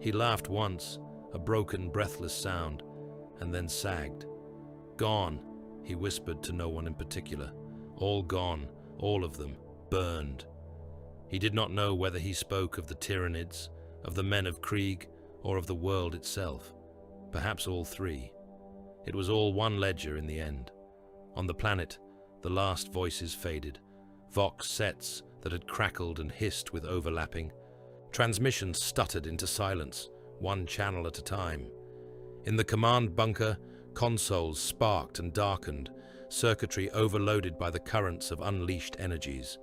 He laughed once, a broken, breathless sound, and then sagged. Gone, he whispered to no one in particular. All gone, all of them, burned. He did not know whether he spoke of the Tyranids, of the men of Krieg, or of the world itself. Perhaps all three. It was all one ledger in the end. On the planet, the last voices faded. Vox sets that had crackled and hissed with overlapping. Transmissions stuttered into silence, one channel at a time. In the command bunker, consoles sparked and darkened, circuitry overloaded by the currents of unleashed energies.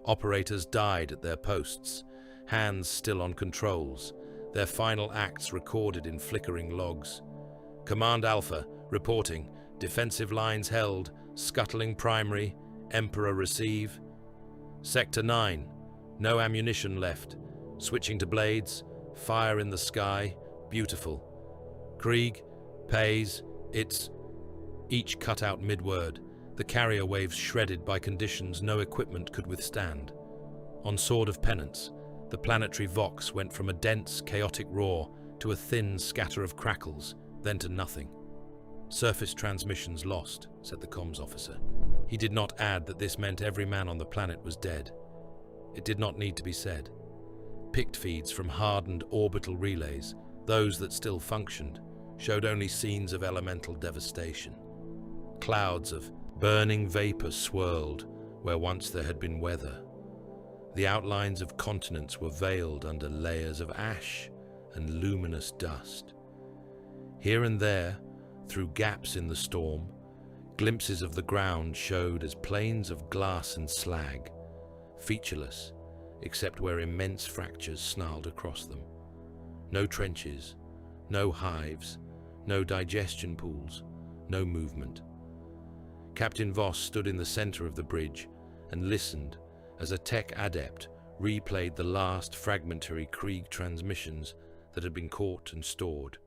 Operators died at their posts, hands still on controls, their final acts recorded in flickering logs. Command Alpha, reporting, defensive lines held, scuttling primary, Emperor receive. Sector 9, no ammunition left, switching to blades, fire in the sky, beautiful. Krieg, pays, it's... Each cut out mid-word, the carrier waves shredded by conditions no equipment could withstand. On Sword of Penance, the planetary vox went from a dense, chaotic roar to a thin scatter of crackles, then to nothing. Surface transmissions lost, said the comms officer. He did not add that this meant every man on the planet was dead. It did not need to be said. Picked feeds from hardened orbital relays, those that still functioned, showed only scenes of elemental devastation. Clouds of burning vapor swirled where once there had been weather. The outlines of continents were veiled under layers of ash and luminous dust. Here and there, through gaps in the storm, glimpses of the ground showed as plains of glass and slag, featureless, except where immense fractures snarled across them. No trenches, no hives, no digestion pools, no movement. Captain Voss stood in the center of the bridge and listened as a tech adept replayed the last fragmentary Krieg transmissions that had been caught and stored.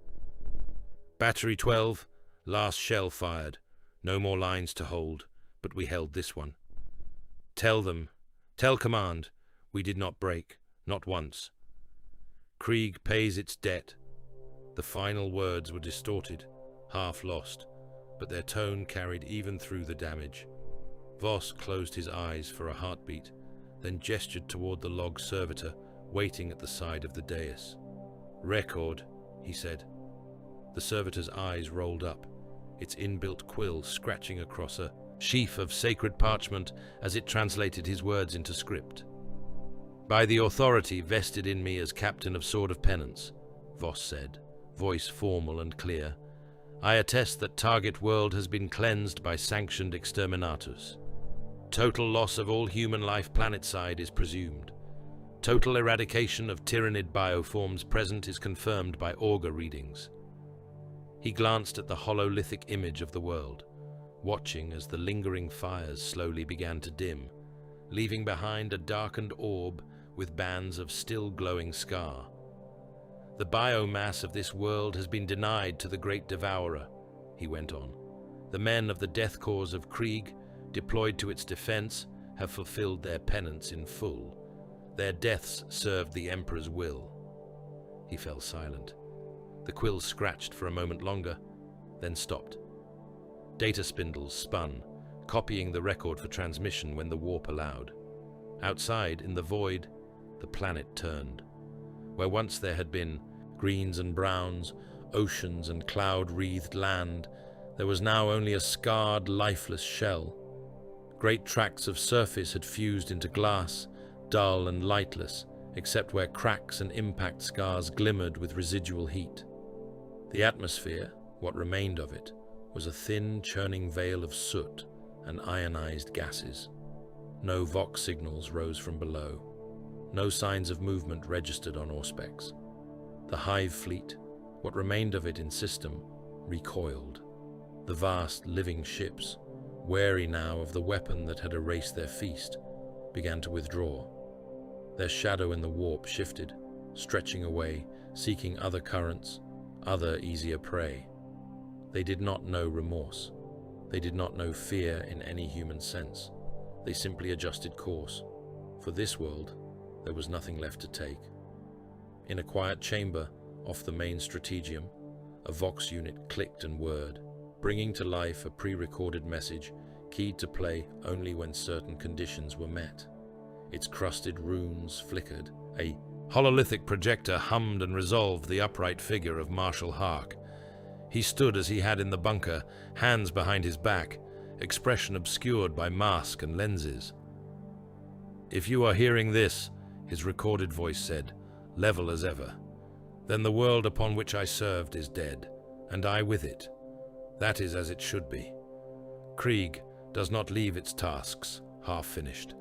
Battery 12, last shell fired. No more lines to hold, but we held this one. Tell command, we did not break, not once. Krieg pays its debt. The final words were distorted, half lost, but their tone carried even through the damage. Voss closed his eyes for a heartbeat, then gestured toward the log servitor waiting at the side of the dais. Record, he said. The servitor's eyes rolled up, its inbuilt quill scratching across a sheaf of sacred parchment as it translated his words into script. By the authority vested in me as Captain of Sword of Penance, Voss said, voice formal and clear, I attest that target world has been cleansed by sanctioned Exterminatus. Total loss of all human life planetside is presumed. Total eradication of Tyranid bioforms present is confirmed by auger readings. He glanced at the hololithic image of the world, watching as the lingering fires slowly began to dim, leaving behind a darkened orb with bands of still glowing scar. The biomass of this world has been denied to the Great Devourer, he went on. The men of the Death Korps of Krieg, deployed to its defense, have fulfilled their penance in full. Their deaths served the Emperor's will. He fell silent. The quill scratched for a moment longer, then stopped. Data spindles spun, copying the record for transmission when the warp allowed. Outside, in the void, the planet turned. Where once there had been greens and browns, oceans and cloud-wreathed land, there was now only a scarred, lifeless shell. Great tracts of surface had fused into glass, dull and lightless, except where cracks and impact scars glimmered with residual heat. The atmosphere, what remained of it, was a thin, churning veil of soot and ionized gases. No Vox signals rose from below. No signs of movement registered on Auspex. The Hive fleet, what remained of it in system, recoiled. The vast living ships, wary now of the weapon that had erased their feast, began to withdraw. Their shadow in the warp shifted, stretching away, seeking other currents, other easier prey. They did not know remorse. They did not know fear in any human sense. They simply adjusted course. For this world, there was nothing left to take. In a quiet chamber off the main strategium, a Vox unit clicked and whirred, bringing to life a pre-recorded message keyed to play only when certain conditions were met. Its crusted runes flickered. A hololithic projector hummed and resolved the upright figure of Marshal Hark. He stood as he had in the bunker, hands behind his back, expression obscured by mask and lenses. "If you are hearing this," his recorded voice said, level as ever, "then the world upon which I served is dead, and I with it. That is as it should be. Krieg does not leave its tasks half-finished."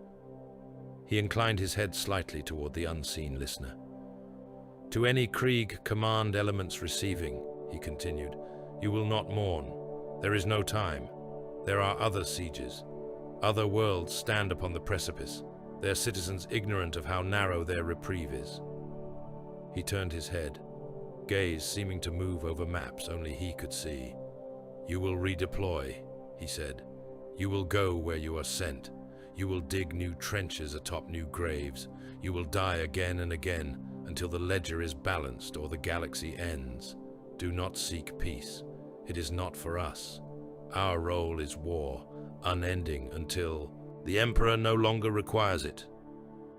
He inclined his head slightly toward the unseen listener. "To any Krieg command elements receiving," he continued, "you will not mourn. There is no time. There are other sieges. Other worlds stand upon the precipice, their citizens ignorant of how narrow their reprieve is." He turned his head, gaze seeming to move over maps only he could see. "You will redeploy," he said. "You will go where you are sent. You will dig new trenches atop new graves. You will die again and again until the ledger is balanced or the galaxy ends. Do not seek peace. It is not for us. Our role is war, unending until the Emperor no longer requires it."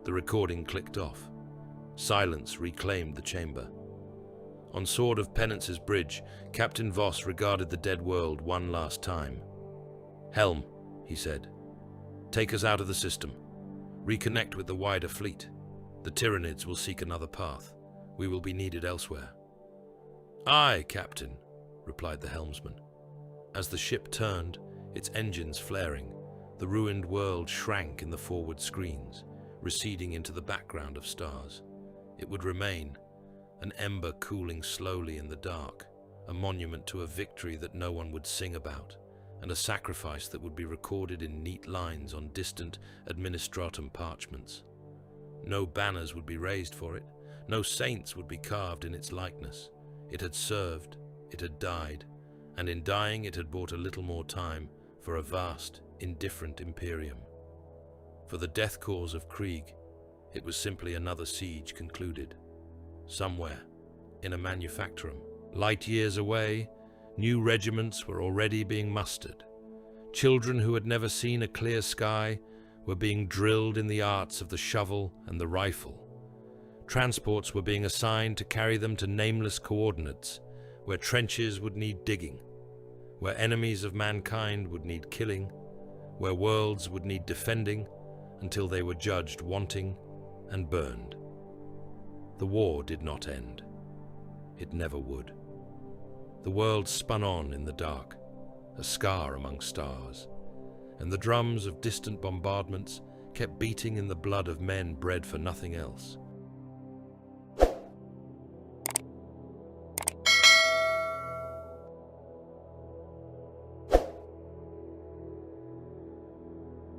The recording clicked off. Silence reclaimed the chamber. On Sword of Penance's bridge, Captain Voss regarded the dead world one last time. "Helm," he said, "take us out of the system. Reconnect with the wider fleet. The Tyranids will seek another path. We will be needed elsewhere." "Aye, Captain," replied the helmsman. As the ship turned, its engines flaring, the ruined world shrank in the forward screens, receding into the background of stars. It would remain, an ember cooling slowly in the dark, a monument to a victory that no one would sing about, and a sacrifice that would be recorded in neat lines on distant administratum parchments. No banners would be raised for it, no saints would be carved in its likeness. It had served, it had died, and in dying it had bought a little more time for a vast, indifferent imperium. For the Death Korps of Krieg, it was simply another siege concluded. Somewhere, in a manufactorum, light years away, new regiments were already being mustered. Children who had never seen a clear sky were being drilled in the arts of the shovel and the rifle. Transports were being assigned to carry them to nameless coordinates, where trenches would need digging, where enemies of mankind would need killing, where worlds would need defending, until they were judged wanting and burned. The war did not end. It never would. The world spun on in the dark, a scar among stars, and the drums of distant bombardments kept beating in the blood of men bred for nothing else.